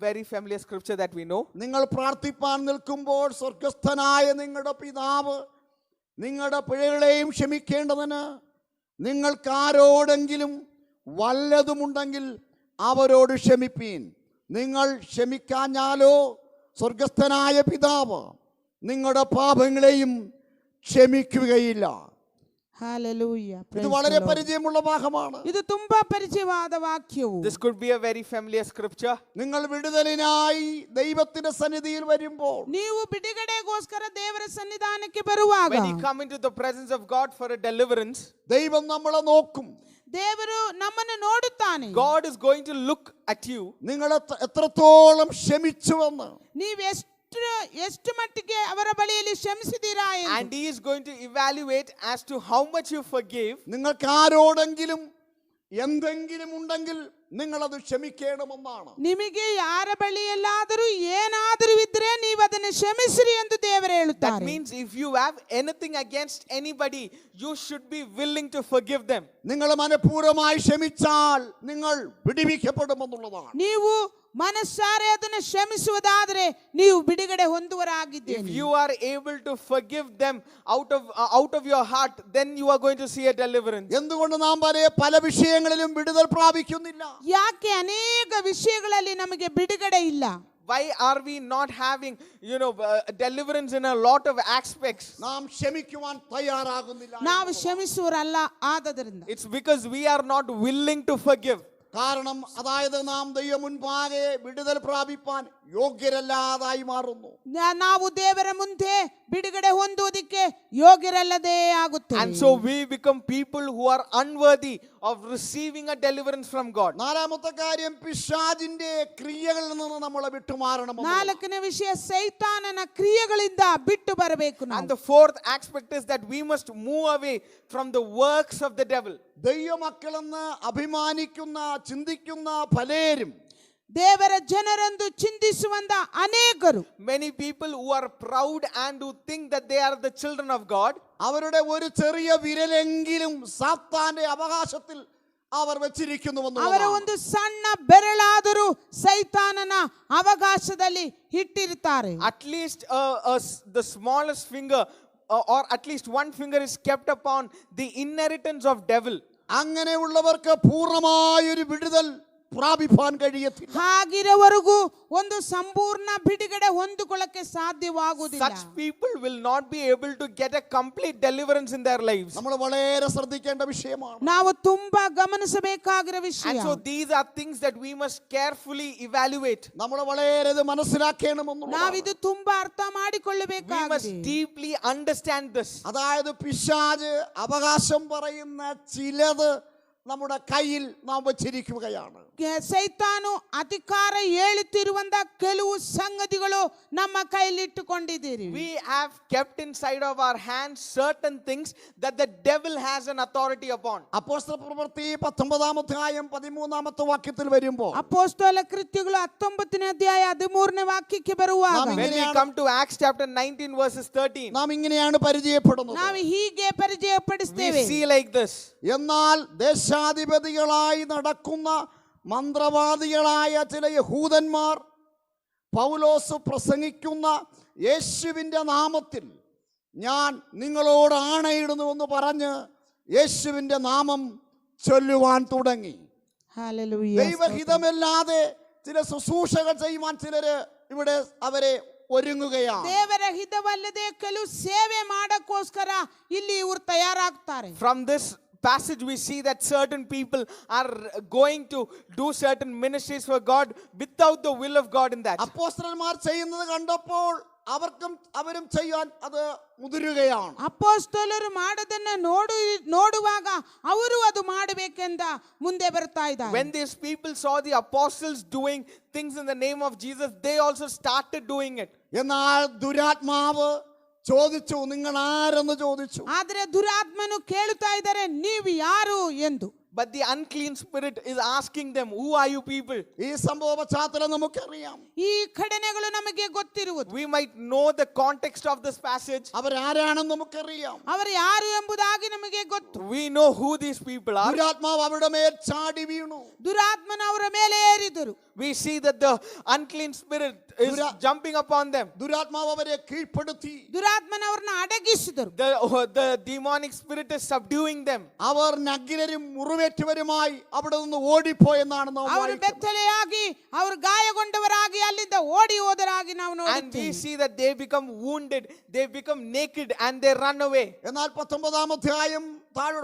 very familiar scripture that we know. നിങ്ങൾ പ്രാർത്ഥിപ്പാൻ നിൽക്കുമ്പോൾ സ്വർഗസ്ഥനായ നിങ്ങളുടെ പിതാവ് നിങ്ങളുടെ പിഴകളെയും ക്ഷമിക്കേണ്ടതിന് നിങ്ങൾക്കാരോടെങ്കിലും വല്ലതുമുണ്ടെങ്കിൽ അവരോട് ക്ഷമിപ്പീൻ. നിങ്ങൾ ക്ഷമിക്കാഞ്ഞാലോ സ്വർഗസ്ഥനായ പിതാവ് നിങ്ങളുടെ പാപങ്ങളെയും ക്ഷമിക്കുകയില്ല. Hallelujah. ഇത് വളരെ പരിചയമുള്ള ഭാഗമാണ്. ಇದು ತುಂಬಾ ಪರಿಚಯವಾದ ವಾಕ್ಯವು. This could be a very familiar scripture. നിങ്ങൾ വിടുതലിനായി ദൈവത്തിന്റെ സന്നിധിയിൽ വരുമ്പോൾ, ನೀವು ಬಿಡುಗಡೆಗೋಸ್ಕರ ದೇವರ ಸನ್ನಿಧಾನಕ್ಕೆ ಬರುವಾಗ, When you come into the presence of God for a deliverance, ദൈവം നമ്മളെ നോക്കും. ದೇವರು ನಮ್ಮನ್ನು ನೋಡುತ್ತಾನೆ. God is going to look at you. നിങ്ങൾ എത്രത്തോളം ക്ഷമിച്ചുവെന്ന്, ನೀವು ಎಷ್ಟು ಮಟ್ಟಿಗೆ ಅವರ ಬಳಿಯಲ್ಲಿ ಕ್ಷಮಿಸಿದ್ದೀರಾ ಎಂದು. And he is going to evaluate as to how much you forgive. നിങ്ങൾക്ക് ആരോടെങ്കിലും എന്തെങ്കിലും ഉണ്ടെങ്കിൽ നിങ്ങളത് ക്ഷമിക്കണമെന്നാണ്. ನಿಮಗೆ ಯಾರ ಬಳಿಯಲ್ಲಾದರೂ ಏನಾದರೂ ಇದ್ರೆ ನೀವು ಅದನ್ನು ಕ್ಷಮಿಸಿರಿ ಎಂದು ದೇವರು That ಹೇಳುತ್ತಾರೆ. means if you have anything against anybody, you should be willing to forgive them. നിങ്ങൾ മനഃപൂർവ്വമായി ക്ഷമിച്ചാൽ നിങ്ങൾ വിടുവിക്കപ്പെടുമെന്നുള്ളതാണ്. ನೀವು ಮನಸ್ಸಾರೆ ಅದನ್ನು ಕ್ಷಮಿಸುವುದಾದರೆ ನೀವು ಬಿಡುಗಡೆ If ಹೊಂದುವರಾಗಿದ್ದೀರಿ. you are able to forgive them out of your heart, then you are going to see a deliverance. എന്തുകൊണ്ട് നാം പല വിഷയങ്ങളിലും വിടുതൽ പ്രാപിക്കുന്നില്ല? ಯಾಕೆ ಅನೇಕ ವಿಷಯಗಳಲ್ಲಿ ನಮಗೆ ಬಿಡುಗಡೆ ಇಲ್ಲ? Why are we not having, deliverance in a lot of aspects? നാം ക്ഷമിക്കുവാൻ തയ്യാറാകുന്നില്ല. ನಾವು ಕ್ಷಮಿಸುವರಲ್ಲ ಆದದರಿಂದ. It's because we are not willing to forgive. കാരണം അതായത് നാം ദൈവ മുൻപാകെ വിടുതൽ പ്രാപിപ്പാൻ ಯೋಗ್ಯರല്ലാದಾയി ಮಾರುന്നു. ನಾವು ದೇವರ ಮುಂದೆ ಬಿಡುಗಡೆ ಹೊಂದುವುದಕ್ಕೆ ಯೋಗ್ಯರಲ್ಲದೆ ಆಗುತ್ತೇವೆ. And so we become people who are unworthy of receiving a deliverance from God. നാലാമത്തെ കാര്യം, പിശാചിന്റെ ക്രിയകളിൽ നിന്ന് നമ്മളെ വിട്ടുമാറണം. ನಾಲ್ಕನೇ ವಿಷಯ, ಸೈತಾನನ ಕ್ರಿಯೆಗಳಿಂದ ಬಿಟ್ಟು ಬರಬೇಕು ನಾವು. And the fourth aspect is that we must move away from the works of the devil. ദൈവമക്കളെന്ന് അഭിമാനിക്കുന്ന ചിന്തിക്കുന്ന പലരും, ದೇವರ ಜನರೆಂದು ಚಿಂತಿಸುವಂತ ಅನೇಕರು, Many people who are proud and who think that they are the children of God, അവരുടെ ഒരു ചെറിയ വിരലെങ്കിലും സാത്താന്റെ അവകാശത്തിൽ അവർ വെച്ചിരിക്കുന്നുവെന്ന്. ಅವರ ಒಂದು ಸಣ್ಣ ಬೆರಳಾದರೂ ಸೈತಾನನ ಅವಕಾಶದಲ್ಲಿ ಇಟ್ಟಿರುತ್ತಾರೆ. at least the smallest finger or at least one finger is kept upon the inheritance of devil. അങ്ങനെയുള്ളവർക്ക് പൂർണ്ണമായൊരു വിടുതൽ പ്രാപിപ്പാൻ കഴിയത്തില്ല. ಹಾಗಿರುವವರೆಗೂ ಒಂದು ಸಂಪೂರ್ಣ ಬಿಡುಗಡೆ ಹೊಂದಿಕೊಳ್ಳಕ್ಕೆ ಸಾಧ್ಯವಾಗುವುದಿಲ್ಲ. Such people will not be able to get a complete deliverance in their lives. നമ്മൾ വളരെ ശ്രദ്ധിക്കേണ്ട വിഷയമാണ്. ನಾವು ತುಂಬಾ ಗಮನಿಸಬೇಕಾಗಿರೋ ವಿಷಯ. And so these are things that we must carefully evaluate. നമ്മൾ വളരെ ഇത് മനസ്സിലാക്കണമെന്നുള്ളതാണ്. ನಾವಿದು ತುಂಬಾ ಅರ್ಥ We must ಮಾಡಿಕೊಳ್ಳಬೇಕಾಗಿದೆ. deeply understand this. അതായത് പിശാച് അവകാശം പറയുന്ന ചിലത് നമ്മുടെ കയ്യിൽ നാം വച്ചിരിക്കുകയാണ്. ಸೈತಾನು ಅಧಿಕಾರ ಹೇಳುತ್ತಿರುವಂತ ಕೆಲವು ಸಂಗತಿಗಳು ನಮ್ಮ ಕೈಲಿಟ್ಟುಕೊಂಡಿದ್ದೀರಿ. We have kept inside of our hands certain things that the devil has an authority upon. അപ്പോസ്തല പ്രവൃത്തി 19-13 വാക്യത്തിൽ വരുമ്പോൾ, ಅಪೊಸ್ತಲ ಕೃತ್ಯಗಳು 19ನೇ ಅಧ್ಯಾಯ 13ನೇ ವಾಕ್ಯಕ್ಕೆ ಬರುವಾಗ When we come to Acts chapter 19 verses 13, നാം ഇങ്ങനെയാണ് പരിചയപ്പെടുന്നത്. ನಾವು ಹೀಗೆ we ಪರಿಚಯಪಡಿಸ್ತೇವೆ. see like this. എന്നാൽ ദേശാധിപതികളായി നടക്കുന്ന മന്ത്രവാദികളായ ചില യഹൂദന്മാർ പൗലോസ് പ്രസംഗിക്കുന്ന യേശുവിൻ്റെ നാമത്തിൽ ഞാൻ നിങ്ങളോട് ആണയിടുന്നുവെന്ന് പറഞ്ഞ് യേശുവിൻ്റെ നാമം ചൊല്ലുവാൻ തുടങ്ങി. ഹല്ലേലൂയ. ദൈവഹിതമല്ലാതെ ചില ശുശ്രൂഷകൾ ചെയ്യുവാൻ ചിലര് ഇവിടെ അവരെ ഒരുങ്ങുകയാണ്. ದೇವರ ಹಿತವಲ್ಲದೆ ಕೆಲವು ಸೇವೆ ಮಾಡಕ್ಕೋಸ್ಕರ ಇಲ್ಲಿ ಇವರು ತಯಾರಾಗ್ತಾರೆ. From this passage we see that certain people are going to do certain ministries for God without the will of God in that. അപ്പോസ്തലന്മാർ ചെയ്യുന്നത് കണ്ടപ്പോൾ അവരും ചെയ്യാൻ അത് മുതിരുകയാണ്. ಅಪೊಸ್ತಲರು ಮಾಡೋದನ್ನ ನೋಡುವಾಗ ಅವರು ಅದು ಮಾಡಬೇಕೆಂದ ಮುಂದೆ ಬರ್ತಾ ಇದ್ದಾರೆ. When these people saw the apostles doing things in the name of Jesus, they also started doing it. എന്നാൽ ദുരാത്മാവ് ചോദിച്ചു, നിങ്ങൾ ആരെന്ന് ചോദിച്ചു. ಆದರೆ ದುರಾತ್ಮನು ಕೇಳುತ್ತಾ ಇದ್ದಾರೆ, ನೀವು ಯಾರು ಎಂದು. But the unclean spirit is asking them, who are you people? ഈ സംഭവ പശ്ചാത്തലം നമുക്കറിയാം. ಈ ಘಟನೆಗಳು ನಮಗೆ ಗೊತ್ತಿರುವುದು. We might know the context of this passage. അവരാരാണെന്ന് നമുക്കറിയാം. ಅವರು ಯಾರು ಎಂಬುದಾಗಿ ನಮಗೆ ಗೊತ್ತು. We know who these people are. ദുരാത്മാവ് അവരുടെ മേൽ ചാടി വീണു. ದುರಾತ್ಮನ ಅವರ ಮೇಲೆ ಏರಿದರು. We see that the unclean spirit is jumping upon them. ദുരാത്മാവ് അവരെ കീഴ്പ്പെടുത്തി. ದುರಾತ್ಮನ ಅವರನ್ನ ಅಡಗಿಸಿದರು. The demonic spirit is subduing them. അവർ നഗ്നരും മുറിവേറ്റവരുമായി അവിടെ നിന്ന് ഓടിപ്പോയെന്നാണ് നാം ಅವರು വായിക്കുന്നത്. ಬೆತ್ತಲೆಯಾಗಿ ಅವರು ಗಾಯಗೊಂಡವರಾಗಿ ಅಲ್ಲಿಂದ ಓಡಿ ಹೋದರಾಗಿ ನಾವು And we ನೋಡುತ್ತೇವೆ. see that they become wounded, they become naked and they run away. എന്നാൽ 19 അധ്യായം താഴെ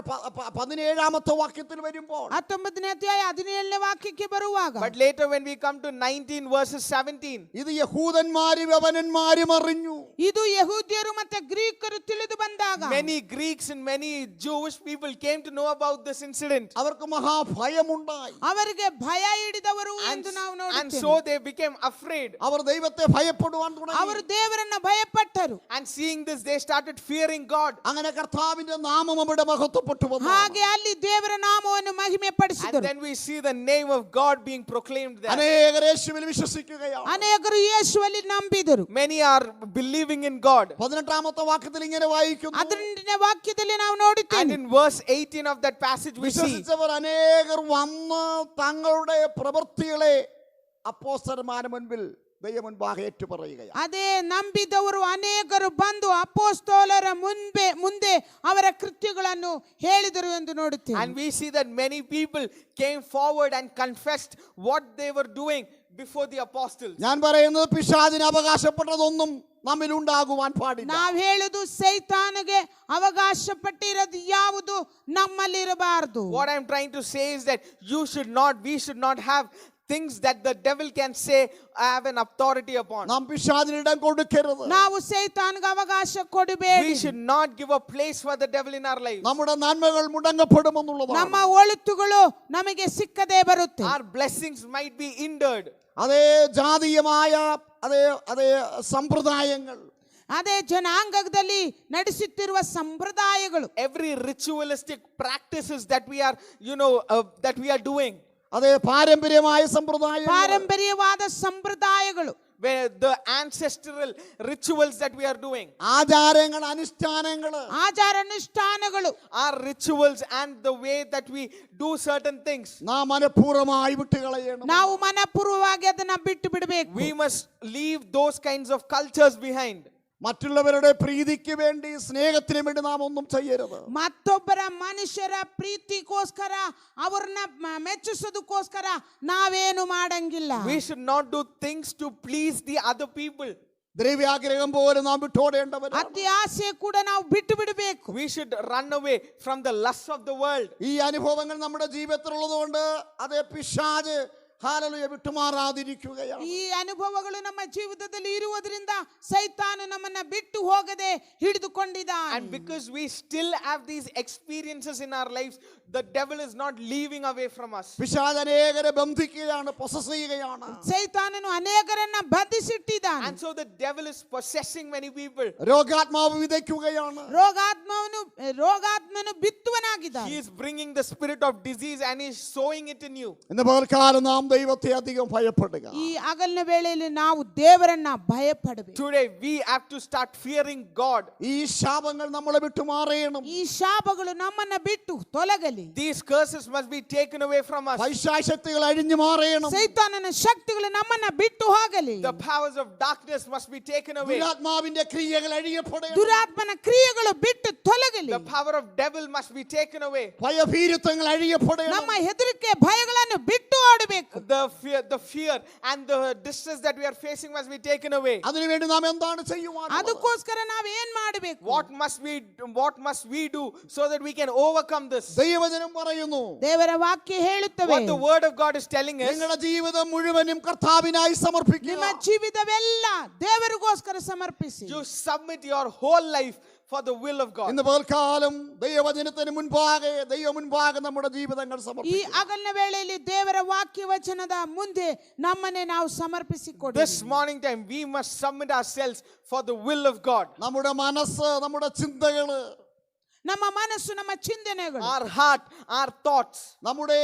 17ാമത്തെ വാക്യത്തിൽ വരുമ്പോൾ 19ನೇ ಅಧ್ಯಾಯ 17ನೇ ವಾಕ್ಯಕ್ಕೆ ಬರುವಾಗ But later when we come to 19 verses 17, ഇത് യഹൂദന്മാരും യവനന്മാരും അറിഞ്ഞു. ಇದು ಯಹೂದ್ಯರು ಮತ್ತೆ ಗ್ರೀಕರು ತಿಳಿದು ಬಂದಾಗ many Greeks and many Jewish people came to know about this incident. അവർക്ക് മഹാഭയമുണ്ടായി. ಅವರಿಗೆ ಭಯ ಹಿಡಿದವರು And, ಎಂದು ನಾವು and ನೋಡುತ್ತೇವೆ. so they became afraid. അവർ ദൈവത്തെ ഭയപ്പെടുവാൻ തുടങ്ങി. ಅವರು ದೇವರನ್ನ ಭಯಪಟ್ಟರು. And seeing this, they started fearing God. അങ്ങനെ കർത്താവിന്റെ നാമം അവിടെ മഹത്വപ്പെട്ടു വന്നു. ಹಾಗೆ ಅಲ್ಲಿ ದೇವರ ನಾಮವನ್ನು ಮಹಿಮೆ And ಪಡಿಸಿದರು. then we see the name of God being proclaimed there. അനേകർ യേശുവിൽ വിശ്വസിക്കുകയാണ്. ಅನೇಕರು ಯೇಸುವಲ್ಲಿ ನಂಬಿದರು. Many are believing in God. 18ാമത്തെ വാക്യത്തിൽ ഇങ്ങനെ വായിക്കുന്നു. 18ನೇ ವಾಕ್ಯದಲ್ಲಿ ನಾವು And ನೋಡುತ್ತೇವೆ. in verse 18 of that passage we see വിശ്വസിച്ചവർ അനേകർ വന്ന് തങ്ങളുടെ പ്രവൃത്തികളെ അപ്പോസ്തലന്മാരുടെ മുൻപിൽ ദൈവമുൻപാകെ ഏറ്റുപറയുകയാണ്. ಅದೇ ನಂಬಿದವರು ಅನೇಕರು ಬಂದು ಅಪೊಸ್ತಲರ ಮುಂದೆ ಅವರ ಕೃತ್ಯಗಳನ್ನು ಹೇಳಿದರು ಎಂದು ನೋಡುತ್ತೇವೆ. and we see that many people came forward and confessed what they were doing before the apostles. ഞാൻ പറയുന്നത് പിശാചിന് അവകാശപ്പെട്ടതൊന്നും നമ്മിൽ ഉണ്ടാകുവാൻ പാടില്ല. ನಾವು ಹೇಳುದು ಸೈತಾನಿಗೆ ಅವಕಾಶಪಟ್ಟಿರೋದು ಯಾವುದು ನಮ್ಮಲ್ಲಿರಬಾರದು. What I'm trying to say is that we should not have things that the devil can say have an authority upon. നാം പിശാചിന് ഇടം കൊടുക്കരുത്. ನಾವು ಸೈತಾನಿಗೆ ಅವಕಾಶ ಕೊಡಬೇಡಿ. We should not give a place for the devil in our lives. നമ്മുടെ നന്മകൾ മുടങ്ങപ്പെടുമെന്നുള്ളതാണ്. ನಮ್ಮ ಒಳಿತುಗಳು ನಮಗೆ ಸಿಕ್ಕದೇ ಬರುತ್ತೆ. Our blessings might be hindered. അതേ ജാതീയമായ അതേ സമ്പ്രദായങ്ങൾ, ಅದೇ ಜನಾಂಗದಲ್ಲಿ ನಡೆಸುತ್ತಿರುವ ಸಂಪ್ರದಾಯಗಳು, Every ritualistic practices that we are doing, അതേ പാരമ്പര്യമായ സമ്പ്രദായങ്ങൾ, ಪಾರಂಪರ್ಯವಾದ ಸಂಪ್ರದಾಯಗಳು, where the ancestral rituals that we are doing, ആചാരങ്ങൾ, അനുഷ്ഠാനങ്ങൾ, ಆಚಾರಾನುಷ್ಠಾನಗಳು, our rituals and the way that we do certain things, നാം മനഃപൂർവ്വമായി വിട്ടുകളയണം. ನಾವು ಮನಪೂರ್ವವಾಗಿ ಅದನ್ನ ಬಿಟ್ಟು ಬಿಡಬೇಕು. we must leave those kinds of cultures behind. മറ്റുള്ളവരുടെ പ്രീതിക്ക് വേണ്ടി, സ്നേഹത്തിന് വേണ്ടി നാം ഒന്നും ചെയ്യരുത്. ಮತ್ತೊಬ್ಬರ ಮನುಷ್ಯರ ಪ್ರೀತಿಗೋಸ್ಕರ ಅವ್ರನ್ನ ಮೆಚ್ಚಿಸೋದಕ್ಕೋಸ್ಕರ ನಾವೇನು ಮಾಡಂಗಿಲ್ಲ. We should not do things to please the other people. ദ്രവ്യാഗ്രഹം പോലെ നാം വിട്ടോടേണ്ടവരാണ്. ಅತಿ ಆಸೆ ಕೂಡ ನಾವು ಬಿಟ್ಟು ಬಿಡಬೇಕು. We should run away from the lusts of the world. ഈ അനുഭവങ്ങൾ നമ്മുടെ ജീവിതത്തിലുള്ളതുകൊണ്ട് അതേ പിശാച് ഹല്ലേലൂയ വിട്ടുമാറാതിരിക്കുകയാണ്. ಈ ಅನುಭವಗಳು ನಮ್ಮ ಜೀವಿತದಲ್ಲಿ ಇರುವುದರಿಂದ ಸೈತಾನು ನಮ್ಮನ್ನ ಬಿಟ್ಟು ಹೋಗದೆ ಹಿಡಿದುಕೊಂಡಿದ್ದಾನೆ. And because we still have these experiences in our lives, the devil is not leaving away from us. പിശാച് അനേകരെ ബന്ധിക്കുകയാണ്, പൊസസ് ചെയ്യുകയാണ്. ಸೈತಾನನು ಅನೇಕರನ್ನ ಬಂಧಿಸಿಟ್ಟಿದ್ದಾನೆ. And so the devil is possessing many people. രോഗാത്മാവ് വിതയ്ക്കുകയാണ്. ರೋಗಾತ್ಮನು ಬಿತ್ತುವನಾಗಿದ್ದಾನೆ. He is bringing the spirit of disease and he is sowing it in you. ഇന്ന് പകൽക്കാലം നാം ദൈവത്തെ അധികം ഭയപ്പെടുക. ಈ ಹಗಲಿನ ವೇಳೆಯಲ್ಲಿ ನಾವು ದೇವರನ್ನ ಭಯಪಡಬೇಕು. Today we have to start fearing God. ഈ ശാപങ്ങൾ നമ്മളെ വിട്ടുമാറണം. ಈ ಶಾಪಗಳು ನಮ್ಮನ್ನ ಬಿಟ್ಟು ತೊಲಗಲಿ. These curses must be taken away from us. പൈശാചക്തികൾ അഴിഞ്ഞു മാറണം. ಸೈತಾನನ ಶಕ್ತಿಗಳು ನಮ್ಮನ್ನ ಬಿಟ್ಟು ಹೋಗಲಿ. The powers of darkness must be taken away. ദുരാത്മാവിന്റെ ക്രിയകൾ അഴിയപ്പെടണം. ದುರಾತ್ಮನ ಕ್ರಿಯೆಗಳು ಬಿಟ್ಟು ತೊಲಗಲಿ. The power of devil must be taken away. ഭയഭീരുത്വങ്ങൾ അഴിയപ്പെടണം. ನಮ್ಮ ಹೆದರಿಕೆ ಭಯಗಳನ್ನು ಬಿಟ್ಟು ಓಡಬೇಕು. The fear and the distress that we are facing must be taken away. അതിനുവേണ്ടി നാം എന്താണ് ചെയ്യുവാൻ? ಅದಕ್ಕೋಸ್ಕರ ನಾವು ಏನ್ ಮಾಡಬೇಕು? What must we do so that we can overcome this? ദൈവവചനം പറയുന്നു, ದೇವರ ವಾಕ್ಯ ಹೇಳುತ್ತವೆ, What the word of God is telling us, നിങ്ങളുടെ ജീവിതം മുഴുവനും കർത്താവിനായി സമർപ്പിക്കുക. ನಿಮ್ಮ ಜೀವಿತವೆಲ್ಲ ದೇವರಿಗೋಸ್ಕರ ಸಮರ್ಪಿಸಿ. you submit your whole life for the will of God. ഇന്ന് പകൽക്കാലം ദൈവവചനത്തിന് മുൻപാകെ നമ്മുടെ ജീവിതങ്ങൾ ಈ സമർപ്പിക്കുക. ಹಗಲಿನ ವೇಳೆಯಲ್ಲಿ ದೇವರ ವಾಕ್ಯ ವಚನದ ಮುಂದೆ ನಮ್ಮನ್ನೇ ನಾವು ಸಮರ್ಪಿಸಿಕೊಡಿ. This morning time we must submit ourselves for the will of God. നമ്മുടെ മനസ്സ്, നമ്മുടെ ചിന്തകള്, ನಮ್ಮ ಮನಸ್ಸು, ನಮ್ಮ ಚಿಂತನೆಗಳು, Our heart, our thoughts, നമ്മുടെ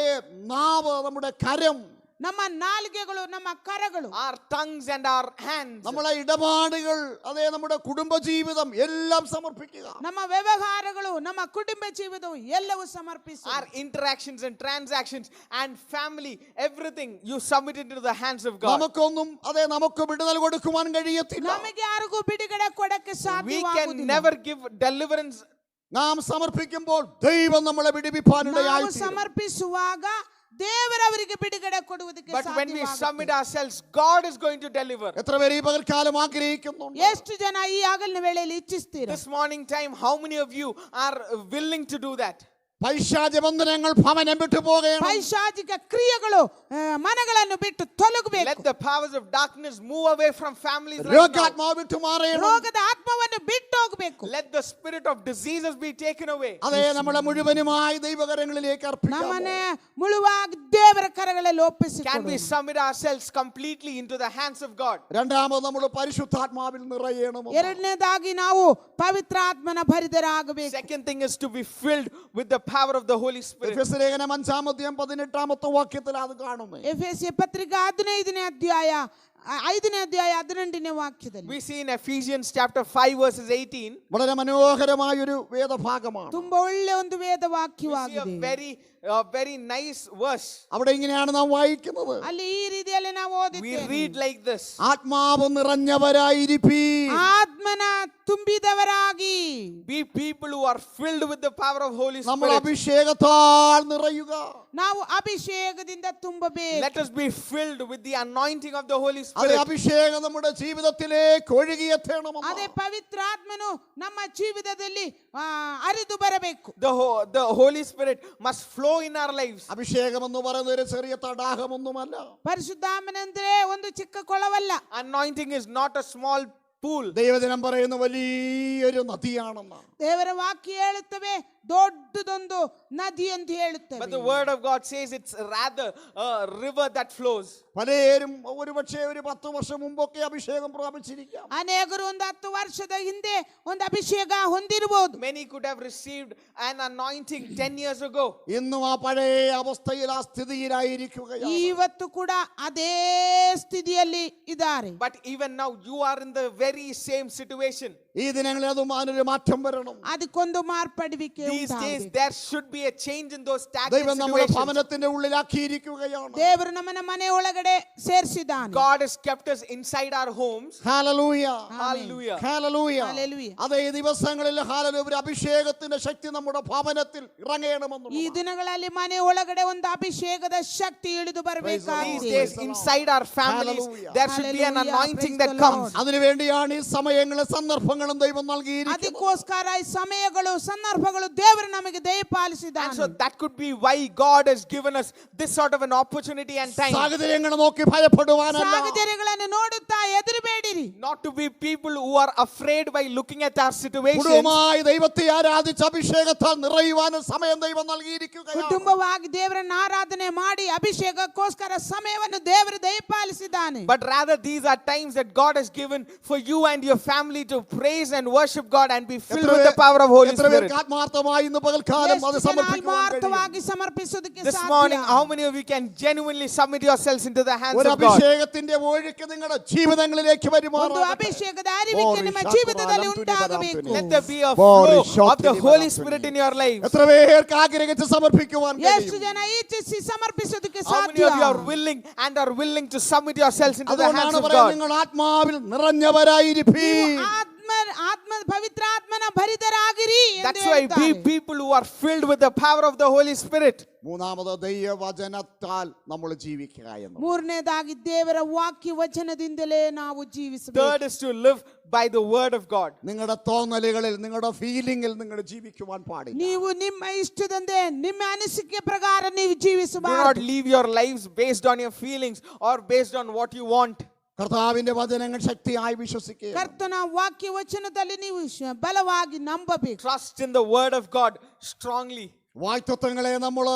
നാവ്, നമ്മുടെ കരം, ನಮ್ಮ ನಾಲಿಗೆಗಳು, ನಮ್ಮ ಕರಗಳು, our tongues and our hands, നമ്മളെ ഇടപാടുകൾ, അതേ നമ്മുടെ കുടുംബജീവിതം എല്ലാം സമർപ്പിക്കുക. ನಮ್ಮ ವ್ಯವಹಾರಗಳು, ನಮ್ಮ ಕುಟುಂಬ ಜೀವಿತವು ಎಲ್ಲವೂ ಸಮರ್ಪಿಸಿ. our interactions and transactions and family, everything you submit it into the hands of God. നമുക്ക് വിടുതൽ കൊടുക്കുവാൻ കഴിയത്തില്ല. ನಮಗೆ ಯಾರಿಗೂ ಬಿಡುಗಡೆ ಕೊಡಕ್ಕೆ We can ಸಾಧ್ಯವಾಗುವುದಿಲ್ಲ. never give deliverance. നാം സമർപ്പിക്കുമ്പോൾ ദൈവം നമ്മളെ വിടുവിപ്പാനിടയായി ನಾವು ಸಮರ್ಪಿಸುವಾಗ ದೇವರವರಿಗೆ ಬಿಡುಗಡೆ ಕೊಡುವುದಕ್ಕೆ But when we ಸಾಧ್ಯವಾಗುತ್ತೆ. submit ourselves, God is going to deliver. എത്ര പേര് ഈ പകൽക്കാലം ആഗ്രഹിക്കുന്നുണ്ട്? ಎಷ್ಟು ಜನ ಈ ಹಗಲಿನ ವೇಳೆಯಲ್ಲಿ ಇಚ್ಛಿಸ್ತೀರಾ? This morning time, how many of you are willing to do that? പൈശാച ബന്ധനങ്ങൾ ഭവനം വിട്ടു പോകണം. ಪೈಶಾಚಿಕ ಕ್ರಿಯೆಗಳು ಮನಗಳನ್ನು ಬಿಟ್ಟು ತೊಲಗಬೇಕು. Let the powers of darkness move away from families right now. രോഗാത്മാവ് വിട്ടു മാറണം. ರೋಗದ ಆತ್ಮವನ್ನು ಬಿಟ್ಟು ಹೋಗಬೇಕು. Let the spirit of diseases be taken away. അതേ നമ്മളെ മുഴുവനുമായി ദൈവകരങ്ങളിലേക്ക് ನಮ್ಮನೆ അർപ്പിക്കാം. ಮುಳುವಾಗಿ ದೇವರ ಕರಗಳಲ್ಲಿ ಒಪ್ಪಿಸಿ Can we submit ourselves completely into the hands of God? രണ്ടാമത് നമ്മൾ പരിശുദ്ധാത്മാവിൽ നിറയണം. ಎರಡನೇದಾಗಿ ನಾವು ಪವಿತ್ರಾತ್ಮನ ಭರಿತರಾಗಬೇಕು. Second thing is to be filled with the power of the Holy Spirit. എഫെസ്യ ലേഖനം 5-18 വാക്യത്തിൽ അത് കാണുന്നു. ಎಫೆಸಿಯ ಪತ್ರಿಕೆ 15ನೇ ಅಧ್ಯಾಯ 18ನೇ ವಾಕ್ಯದಲ್ಲಿ We see in Ephesians chapter 5 verses 18. വളരെ മനോഹരമായൊരു വേദഭാഗമാണ്. ತುಂಬಾ ಒಳ್ಳೆ ಒಂದು ವೇದ We see a ವಾಕ್ಯವಾಗಿದೆ. very nice verse. അവിടെ ഇങ്ങനെയാണ് നാം വായിക്കുന്നത്. ಅಲ್ಲಿ ಈ ರೀತಿಯಲ್ಲಿ ನಾವು We ಓದಿದ್ದೇವೆ. read like this. ആത്മാവ് നിറഞ്ഞവരായിരിപ്പീൻ. ಆತ್ಮನ ತುಂಬಿದವರಾಗಿ Be people who are filled with the power of Holy നമ്മൾ Spirit. അഭിഷേകത്താൽ നിറയുക. ನಾವು ಅಭಿಷೇಕದಿಂದ ತುಂಬಬೇಕು. Let us be filled with the anointing of the Holy അത് Spirit. അഭിഷേകം നമ്മുടെ ജീവിതത്തിലേക്ക് ഒഴുകിയെത്തണം. ಅದೇ ಪವಿತ್ರಾತ್ಮನು ನಮ್ಮ ಜೀವಿತದಲ್ಲಿ ಹರಿದು ಬರಬೇಕು. The Holy Spirit must flow in our lives. അഭിഷേകം എന്ന് പറയുന്നത് ഒരു ചെറിയ തടാകമൊന്നുമല്ല. ಪರಿಶುದ್ಧಾತ್ಮನೆಂದ್ರೆ ಒಂದು ಚಿಕ್ಕ ಕೊಳವಲ್ಲ. Anointing is not a small pool. ദൈവജനം പറയുന്ന വലിയൊരു നദിയാണെന്ന്. ದೇವರ ವಾಕ್ಯ ಹೇಳುತ್ತವೆ ದೊಡ್ಡದೊಂದು ನದಿ ಅಂತ ಹೇಳುತ್ತವೆ. But the word of God says it's rather a river that flows. പലരും ഒരുപക്ഷെ ഒരു 10 വർഷം മുമ്പൊക്കെ അഭിഷേകം പ്രാപിച്ചിരിക്കാം. ಅನೇಕರು ಒಂದು 10 ವರ್ಷದ ಹಿಂದೆ ಒಂದು ಅಭಿಷೇಕ ಹೊಂದಿರಬಹುದು. Many could have received an anointing 10 years ago. ഇന്നും ആ പഴയ അവസ്ഥയിൽ ആ സ്ഥിതിയിലായിരിക്കുകയാണ്. ಇವತ್ತು ಕೂಡ ಅದೇ ಸ್ಥಿತಿಯಲ್ಲಿ ಇದ್ದಾರೆ. But even now you are in the very same situation. ഈ ദിനങ്ങളിൽ അതും അതിനൊരു മാറ്റം വരണം. ಅದಕ್ಕೊಂದು ಮಾರ್ಪಡುವಿಕೆ These days ಉಂಟಾಗಬೇಕು. there should be a change in those stagnant ദൈവം നമ്മളെ situations. ഭവനത്തിന്റെ ഉള്ളിലാക്കിയിരിക്കുകയാണ്. ದೇವರು ನಮ್ಮನ್ನ ಮನೆ ಒಳಗಡೆ ಸೇರಿಸಿದ್ದಾನೆ. God has kept us inside our homes. Hallelujah. Hallelujah. Hallelujah. Hallelujah. അതേ ഈ ദിവസങ്ങളിൽ ഹല്ലേലൂയ ഒരു അഭിഷേകത്തിന്റെ ശക്തി നമ്മുടെ ഭവനത്തിൽ ഇറങ്ങണമെന്നുള്ളത്. ಈ ದಿನಗಳಲ್ಲಿ ಮನೆ ಒಳಗಡೆ ಒಂದು ಅಭಿಷೇಕದ ಶಕ್ತಿ ಇಳಿದು These ಬರಬೇಕಾಗಿದೆ. days inside our families Hallelujah. there should be an Hallelujah. anointing Praise that the comes. Lord. അതിനുവേണ്ടിയാണ് ഈ സമയങ്ങളും സന്ദർഭങ്ങളും ദൈവം നൽകിയിരിക്കുന്നത്. ಅದಕ್ಕೋಸ್ಕರ ಈ ಸಮಯಗಳು ಸಂದರ್ಭಗಳು ದೇವರು ನಮಗೆ And so ದಯಪಾಲಿಸಿದ್ದಾನೆ. that could be why God has given us this sort of an opportunity and time. സാഹചര്യങ്ങളെ നോക്കി ഭയപ്പെടുവാനല്ല. ಸಾಧ್ಯತೆಗಳನ್ನು ನೋಡುತ್ತಾ ಹೆದರಬೇಡಿರಿ. Not to be people who are afraid by looking at our situations. കുടുംബമായി ദൈവത്തെ ആരാധിച്ച് അഭിഷേകത്താൽ നിറയുവാനും സമയം ദൈവം നൽകിയിരിക്കുകയാണ്. ಕುಟುಂಬವಾಗಿ ದೇವರನ್ನ ಆರಾಧನೆ ಮಾಡಿ ಅಭಿಷೇಕಕ್ಕೋಸ್ಕರ ಸಮಯವನ್ನು ದೇವರು ದಯಪಾಲಿಸಿದ್ದಾನೆ. But rather these are times that God has given for you and your family to praise and worship God and be filled with the power of Holy എത്ര Spirit. പേർക്ക് ആത്മാർത്ഥമായി ഇന്ന് പകൽക്കാലം അത് ಎಷ್ಟು ಜನ സമർപ്പിക്കുവാൻ കഴിയും? ಆತ್ಮಾರ್ಥವಾಗಿ ಸಮರ್ಪಿಸುವುದಕ್ಕೆ This ಸಾಧ್ಯ? morning, how many of you can genuinely submit yourselves into the hands ഒരു of God? അഭിഷേകത്തിന്റെ ഒഴുക്ക് നിങ്ങളുടെ ജീവിതങ്ങളിലേക്ക് ಒಂದು വരുമാറാകട്ടെ. ಅಭಿಷೇಕದ ಅರಿವಿಕೆ ನಿಮ್ಮ ಜೀವಿತದಲ್ಲಿ ಉಂಟಾಗಬೇಕು. Let there be a flow of the Holy Spirit in your life. എത്ര പേർക്ക് ആഗ്രഹിച്ച് സമർപ്പിക്കുവാൻ ಎಷ್ಟು കഴിയും? ಜನ ಇಚ್ಛಿಸಿ ಸಮರ್ಪಿಸುವುದಕ್ಕೆ How many ಸಾಧ್ಯ? of you are willing and are willing to submit yourselves into the hands അതുകൊണ്ടാണ് of പറയുന്നത് God? നിങ്ങൾ ആത്മാവിൽ നിറഞ്ഞവരായിരിക്കും. ಆತ್ಮ ಪವಿತ್ರಾತ್ಮನ ಭರಿತರಾಗಿರಿ ಎಂದು That's why be ಹೇಳ್ತಾರೆ. people who are filled with the power of the Holy Spirit. മൂന്നാമത് ദൈവവചനത്താൽ നമ്മൾ ജീവിക്കുക എന്ന്. ಮೂರನೇದಾಗಿ ದೇವರ ವಾಕ್ಯ ವಚನದಿಂದಲೇ ನಾವು ಜೀವಿಸಬೇಕು. Third is to live by the word of God. നിങ്ങളുടെ തോന്നലുകളിൽ നിങ്ങളുടെ ഫീലിംഗിൽ നിങ്ങൾ ജീവിക്കുവാൻ പാടില്ല. ನೀವು ನಿಮ್ಮ ಇಷ್ಟದಂತೆ ನಿಮ್ಮ ಅನಿಸಿಕೆ ಪ್ರಕಾರ ನೀವು Do not ಜೀವಿಸಬಾರದು. live your lives based on your feelings or based on what you want. കർത്താവിന്റെ വചനങ്ങൾ ശക്തിയായി വിശ്വസിക്കുക. ಕರ್ತನ ವಾಕ್ಯ ವಚನದಲ್ಲಿ ನೀವು ಬಲವಾಗಿ ನಂಬಬೇಕು. Trust in the word of God strongly. വാഗ്ദത്തങ്ങളെ നമ്മൾ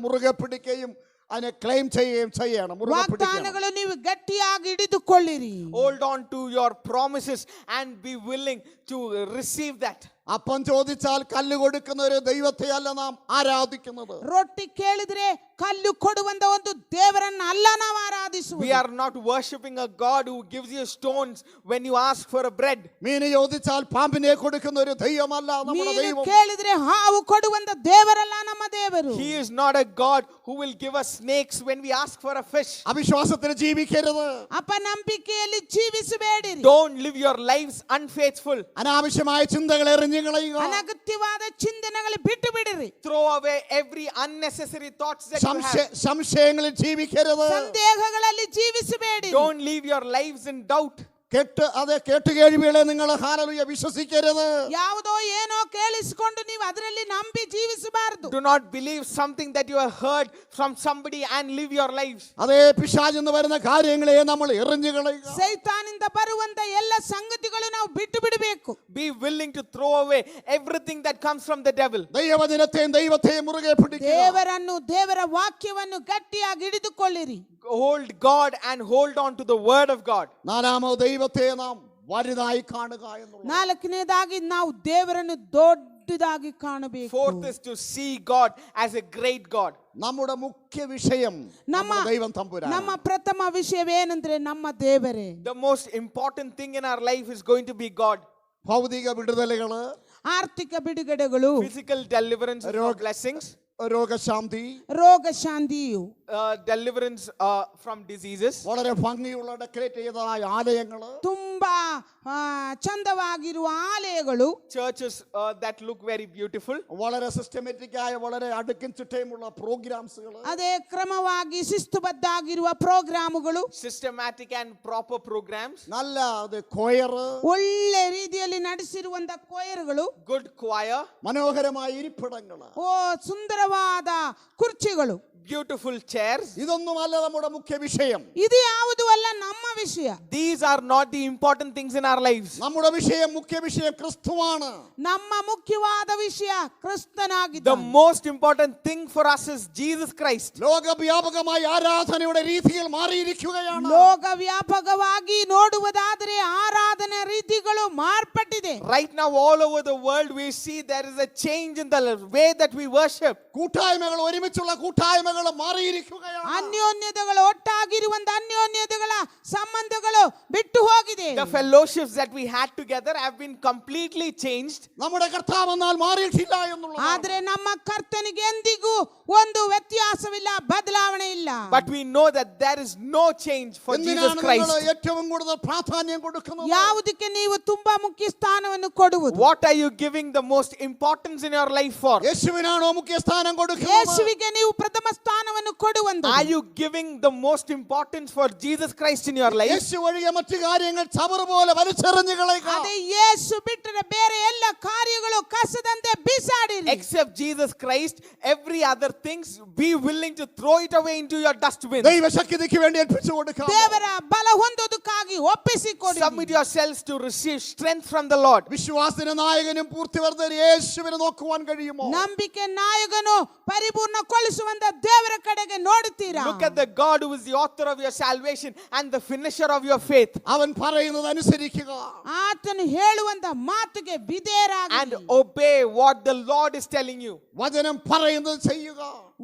മുറുകെ പിടിക്കുകയും അതിനെ ക്ലെയിം ചെയ്യുകയും ചെയ്യണം. മുറുകെ പിടിക്കണം. ವಾಗ್ದಾನಗಳು ನೀವು ಗಟ್ಟಿಯಾಗಿ ಹಿಡಿದುಕೊಳ್ಳಿರಿ. Hold on to your promises and be willing to receive that. അപ്പം ചോദിച്ചാൽ കല്ല് കൊടുക്കുന്ന ഒരു ദൈവത്തെ അല്ല നാം ആരാധിക്കുന്നത്. ರೊಟ್ಟಿ ಕೇಳಿದ್ರೆ ಕಲ್ಲು ಕೊಡುವಂತ ಒಂದು ದೇವರನ್ನ ಅಲ್ಲ ನಾವು ಆರಾಧಿಸುವುದು. ಆರಾಧಿಸುವುದು. We are not worshipping a God who gives you stones when you ask for a bread. മീന് ചോദിച്ചാൽ പാമ്പിനെ കൊടുക്കുന്ന ഒരു ദൈവമല്ല നമ്മുടെ ಮೀನು ദൈവം. ಕೇಳಿದ್ರೆ ಹಾವು ಕೊಡುವಂತ ದೇವರಲ್ಲ ನಮ್ಮ ದೇವರು. He is not a God who will give us snakes when we ask for a fish. അവിശ്വാസത്തിന് ജീവിക്കരുത്. ಅಪನಂಬಿಕೆಯಲ್ಲಿ ಜೀವಿಸಬೇಡಿರಿ. Don't live your lives unfaithful. അനാവശ്യമായ ചിന്തകൾ എറിഞ്ഞു കളയുക. ಅನಗತ್ಯವಾದ ಚಿಂತನೆಗಳು ಬಿಟ್ಟು ಬಿಡಿರಿ. Throw away every unnecessary thoughts that you have. സംശയങ്ങളിൽ ജീവിക്കരുത്. ಸಂದೇಹಗಳಲ್ಲಿ ಜೀವಿಸಬೇಡಿ. Don't leave your lives in doubt. കേട്ടുകേഴ്വികളെ നിങ്ങൾ hallelujah വിശ്വസിക്കരുത്. ಯಾವುದೋ ಏನೋ ಕೇಳಿಸಿಕೊಂಡು ನೀವು ಅದರಲ್ಲಿ ನಂಬಿ ಜೀವಿಸಬಾರದು. Do not believe something that you have heard from somebody and live your lives. അതേ പിശാചെന്ന് വരുന്ന കാര്യങ്ങളെ നമ്മൾ എറിഞ്ഞു കളയുക. ಸೈತಾನಿಂದ ಬರುವಂತ ಎಲ್ಲ ಸಂಗತಿಗಳು ನಾವು ಬಿಟ್ಟು ಬಿಡಬೇಕು. Be willing to throw away everything that comes from the devil. ദൈവവചനത്തെയും ദൈവത്തെയും മുറുകെ പിടിക്കുക. ದೇವರನ್ನು ದೇವರ ವಾಕ್ಯವನ್ನು ಗಟ್ಟಿಯಾಗಿ ಹಿಡಿದುಕೊಳ್ಳಿರಿ. Hold God and hold on to the word of God. നാലാമത് ദൈവത്തെ നാം വലുതായി കാണുക എന്നുള്ളത്. ನಾಲ್ಕನೇದಾಗಿ ನಾವು ದೇವರನ್ನು ದೊಡ್ಡದಾಗಿ ಕಾಣಬೇಕು. Fourth is to see God as a great God. നമ്മുടെ മുഖ്യ വിഷയം നമ്മുടെ ദൈവം തമ്പുരാൻ. ನಮ್ಮ ಪ್ರಥಮ ವಿಷಯವೇನೆಂದ್ರೆ ನಮ್ಮ ದೇವರೇ. The most important thing in our life is going to be God. ഭൗതിക വിടുതലുകള്, ಆರ್ಥಿಕ ಬಿಡುಗಡೆಗಳು, Physical deliverance from blessings, രോഗശാന്തി, ರೋಗ ಶಾಂತಿಯು, deliverance from diseases, വളരെ ഭംഗിയുള്ള ഡെക്കറേറ്റ് ചെയ്തതായ ആലയങ്ങള്, ತುಂಬಾ ಚಂದವಾಗಿರುವ ಆಲಯಗಳು, churches that look very beautiful, വളരെ സിസ്റ്റമാറ്റിക് ആയ വളരെ അടുക്കും ചിട്ടയുമുള്ള പ്രോഗ്രാംസുകൾ, ಅದೇ ಕ್ರಮವಾಗಿ ಶಿಸ್ತುಬದ್ಧ ಆಗಿರುವ ಪ್ರೋಗ್ರಾಮುಗಳು, systematic and proper programs, നല്ല കൊയർ, ಒಳ್ಳೆ ರೀತಿಯಲ್ಲಿ ನಡೆಸಿರುವಂತ ಕೊಯರ್ಗಳು, good choir, മനോഹരമായ ഇരിപ്പിടങ്ങൾ, ಸುಂದರವಾದ ಕುರ್ಚಿಗಳು, beautiful chairs. ഇതൊന്നുമല്ല നമ്മുടെ മുഖ്യ വിഷയം. ಇದು ಯಾವುದು ಅಲ್ಲ ನಮ್ಮ ವಿಷಯ. These are not the important things in our lives. നമ്മുടെ വിഷയം, മുഖ്യ വിഷയം ക്രിസ്തുവാണ്. ನಮ್ಮ ಮುಖ್ಯವಾದ ವಿಷಯ ಕ್ರಿಸ್ತನಾಗಿದ್ದಾನೆ. The most important thing for us is Jesus Christ. ലോകവ്യാപകമായ ആരാധനയുടെ രീതികൾ മാറിയിരിക്കുകയാണ്. ಲೋಕವ್ಯಾಪಕವಾಗಿ ನೋಡುವುದಾದರೆ ಆರಾಧನೆ ರೀತಿಗಳು ಮಾರ್ಪಟ್ಟಿದೆ. Right now all over the world we see there is a change in the way that we worship. കൂട്ടായ്മകൾ, ഒരുമിച്ചുള്ള കൂട്ടായ്മകൾ മാറിയിരിക്കുകയാണ്. ಅನ್ಯೋನ್ಯತೆಗಳು, ಒಟ್ಟಾಗಿರುವಂತ ಅನ್ಯೋನ್ಯತೆಗಳ ಸಂಬಂಧಗಳು ಬಿಟ್ಟು ಹೋಗಿದೆ. The fellowships that we had together have been completely changed. നമ്മുടെ കർത്താവ് എന്നാൽ മാറിയിട്ടില്ല എന്നുള്ളത്. ಆದ್ರೆ ನಮ್ಮ ಕರ್ತನಿಗೆ ಎಂದಿಗೂ ಒಂದು ವ್ಯತ್ಯಾಸವಿಲ್ಲ, ಬದಲಾವಣೆ ಇಲ್ಲ. But we know that there is no change for Jesus Christ. ഏറ്റവും കൂടുതൽ പ്രാധാന്യം കൊടുക്കുന്നത് ಯಾವುದಕ್ಕೆ ನೀವು ತುಂಬಾ ಮುಖ್ಯ ಸ್ಥಾನವನ್ನು ಕೊಡುವುದು? What are you giving the most importance in your life for? യേശുവിനാണോ മുഖ്യ സ്ഥാനം കൊടുക്കുന്നത്? ಯೇಸುವಿಗೆ ನೀವು ಪ್ರಥಮ ಸ್ಥಾನವನ್ನು ಕೊಡುವಂತ. Are you giving the most importance for Jesus Christ in your life? യേശു ഒഴികെ മറ്റു കാര്യങ്ങൾ ചവറ് പോലെ വലിച്ചെറിഞ്ഞു കളയുക. ಅದೇ ಯೇಸು ಬಿಟ್ಟರೆ ಬೇರೆ ಎಲ್ಲ ಕಾರ್ಯಗಳು ಕಸದಂತೆ ಬಿಸಾಡಿರಿ. Except Jesus Christ, every other things be willing to throw it away into your dustbin. ദൈവശക്തിക്ക് വേണ്ടി ഏൽപ്പിച്ചു കൊടുക്കുക. ದೇವರ ಬಲ ಹೊಂದೋದಕ್ಕಾಗಿ ಒಪ್ಪಿಸಿಕೊಡಿ. Submit yourselves to receive strength from the Lord. വിശ്വാസത്തിന്റെ നായകനും പൂർത്തിവർദ്ധനും യേശുവിനെ നോക്കുവാൻ കഴിയുമോ? ನಂಬಿಕೆ ನಾಯಕನು ಪರಿಪೂರ್ಣಗೊಳಿಸುವಂತ ದೇವರ ಕಡೆಗೆ ನೋಡುತ್ತೀರಾ? Look at the God who is the author of your salvation and the finisher of your faith. അവൻ പറയുന്നത് അനുസരിക്കുക. ಆತನು ಹೇಳುವಂತ ಮಾತುಗೆ ವಿಧೇಯರಾಗಿ And obey what the Lord is telling you. വചനം പറയുന്നത് ചെയ്യുക.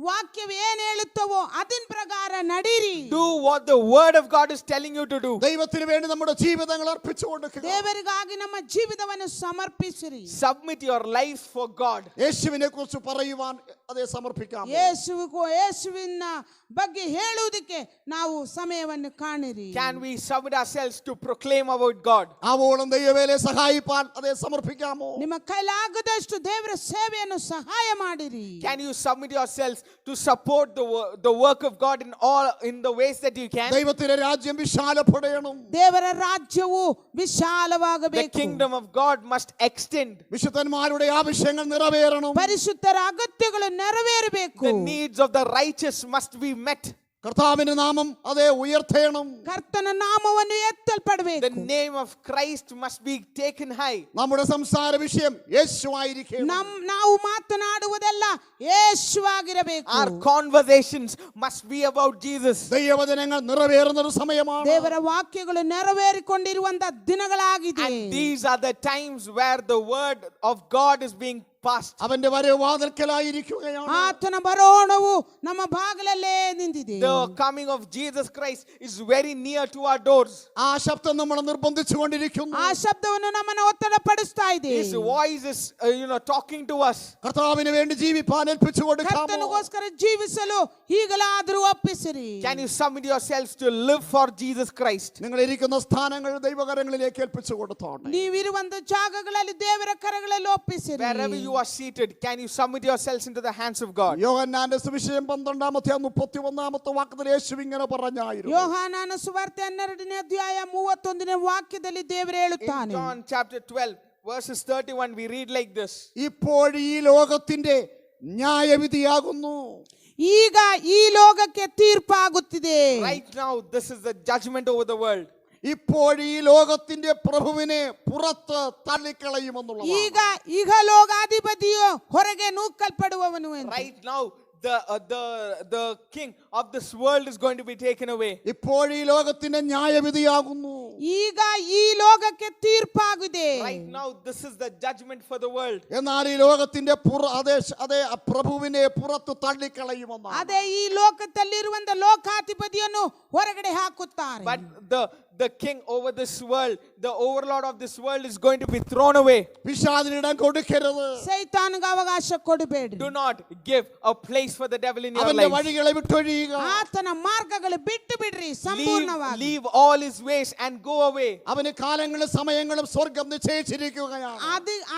ವಾಕ್ಯವು ಏನು ಹೇಳುತ್ತವೋ ಅದರ ಪ್ರಕಾರ ನಡೀರಿ. Do what the word of God is telling you to do. ദൈവത്തിന് വേണ്ടി നമ്മുടെ ജീവിതങ്ങൾ അർപ്പിച്ചു കൊടുക്കുക. ದೇವರಿಗಾಗಿ ನಮ್ಮ ಜೀವಿತವನ್ನು ಸಮರ್ಪಿಸಿರಿ. Submit your lives for God. യേശുവിനെ കുറിച്ച് പറയുവാൻ അതേ സമർപ്പിക്കാം. ಯೇಸುವಿನ ಬಗ್ಗೆ ಹೇಳುವುದಕ್ಕೆ ನಾವು ಸಮಯವನ್ನು ಕಾಣಿರಿ. Can we submit ourselves to proclaim about God? ആവോളം ദൈവവേലയെ സഹായിപ്പാൻ അതേ സമർപ്പിക്കാമോ? ನಿಮ್ಮ ಕೈಲಾಗದಷ್ಟು ದೇವರ ಸೇವೆಯನ್ನು ಸಹಾಯ ಮಾಡಿರಿ. Can you submit yourselves to support the work of God in the ways that you can? ദൈവത്തിന്റെ രാജ്യം വിശാലപ്പെടണം. ದೇವರ ರಾಜ್ಯವು The ವಿಶಾಲವಾಗಬೇಕು. kingdom of God must extend. വിശുദ്ധന്മാരുടെ ആവശ്യങ്ങൾ നിറവേറണം. ಪರಿಶುದ್ಧರ ಅಗತ್ಯಗಳು ನೆರವೇರಬೇಕು. The needs of the righteous must be met. കർത്താവിന്റെ നാമം അതേ ഉയർത്തേണം. ಕರ್ತನ ನಾಮವನ್ನು ಎತ್ತಲ್ಪಡಬೇಕು. The name of Christ must be taken high. നമ്മുടെ സംസാര വിഷയം യേശുവായിരിക്കണം. ನಾವು ಮಾತನಾಡುವುದೆಲ್ಲ ಯೇಸುವಾಗಿರಬೇಕು. Our conversations must be about Jesus. ദൈവവചനങ്ങൾ നിറവേറുന്ന ഒരു സമയമാണ്. ದೇವರ ವಾಕ್ಯಗಳು ನೆರವೇರಿಕೊಂಡಿರುವಂತ ದಿನಗಳಾಗಿದೆ. And these are the times where the word of God is being past. അവന്റെ വരവ് വാതിൽക്കലായിരിക്കുകയാണ്. ಆತನ ಬರೋಣವು ನಮ್ಮ ಬಾಗಿಲಲ್ಲೇ ನಿಂತಿದೆ. The coming of Jesus Christ is very near to our doors. ആ ശബ്ദം നമ്മളെ നിർബന്ധിച്ചു കൊണ്ടിരിക്കുന്നു. ಆ ಶಬ್ದವನ್ನು ನಮ್ಮನ್ನು ಒತ್ತಡಪಡಿಸ್ತಾ ಇದೆ. His voice is talking to us. കർത്താവിന് വേണ്ടി ജീവിപ്പാൻ ഏൽപ്പിച്ചു കൊടുക്കാമോ? ಕರ್ತನಿಗೋಸ್ಕರ ಜೀವಿಸಲು ಈಗಲಾದರೂ ಒಪ್ಪಿಸಿರಿ. Can you submit yourselves to live for Jesus Christ? നിങ്ങൾ ഇരിക്കുന്ന സ്ഥാനങ്ങൾ ദൈവകരങ്ങളിലേക്ക് ഏൽപ്പിച്ചു കൊടുത്തോട്ടെ. ನೀವಿರುವಂತ ಜಾಗಗಳಲ್ಲಿ ದೇವರ ಕರಗಳಲ್ಲಿ ಒಪ್ಪಿಸಿರಿ. Wherever you are seated, can you submit yourselves into the hands of God? യോഹന്നാന്റെ സുവിശേഷം 12-31 വാക്യത്തിൽ യേശു ഇങ്ങനെ പറഞ്ഞായിരുന്നു. ಯೋಹಾನನ ಸುವಾರ್ತೆ 12ನೇ ಅಧ್ಯಾಯ 31ನೇ ವಾಕ್ಯದಲ್ಲಿ ದೇವರು In ಹೇಳುತ್ತಾನೆ. John chapter 12 verses 31 we read like this. ഇപ്പോൾ ഈ ലോകത്തിന്റെ ന്യായവിധിയാകുന്നു. ಈಗ ಈ ಲೋಕಕ್ಕೆ ತೀರ್ಪಾಗುತ್ತಿದೆ. Right now this is the judgment over the world. ഇപ്പോൾ ഈ ലോകത്തിന്റെ പ്രഭുവിനെ പുറത്ത് തള്ളിക്കളയുമെന്നുള്ളത്. ಈಗ ಇಹಲೋಕಾಧಿಪತಿಯು ಹೊರಗೆ ನೂಕಲ್ಪಡುವವನು ಎಂದು. Right now the king of this world is going to be taken away. ഇപ്പോൾ ഈ ലോകത്തിന്റെ ന്യായവിധിയാകുന്നു. ಈಗ ಈ ಲೋಕಕ್ಕೆ ತೀರ್ಪಾಗಿದೆ. Right now this is the judgment for the world. എന്നാൽ ഈ ലോകത്തിന്റെ അതേ പ്രഭുവിനെ പുറത്ത് തള്ളിക്കളയുമെന്നാണ്. ಅದೇ ಈ ಲೋಕದಲ್ಲಿರುವಂತ ಲೋಕಾಧಿಪತಿಯನ್ನು ಹೊರಗಡೆ ಹಾಕುತ್ತಾರೆ. But the king over this world, the overlord of this world is going to be thrown away. പിശാചിനിടം കൊടുക്കരുത്. ಸೈತಾನಗೆ ಅವಕಾಶ ಕೊಡಬೇಡಿ. Do not give a place for the devil in your അവന്റെ life. വഴികളെ വിട്ടൊഴിയുക. ಆತನ ಮಾರ್ಗಗಳು ಬಿಟ್ಟು ಬಿಡ್ರಿ ಸಂಪೂರ್ಣವಾಗಿ. Leave all his ways and go away. അവന് കാലങ്ങളും സമയങ്ങളും സ്വർഗ്ഗം നിശ്ചയിച്ചിരിക്കുകയാണ്.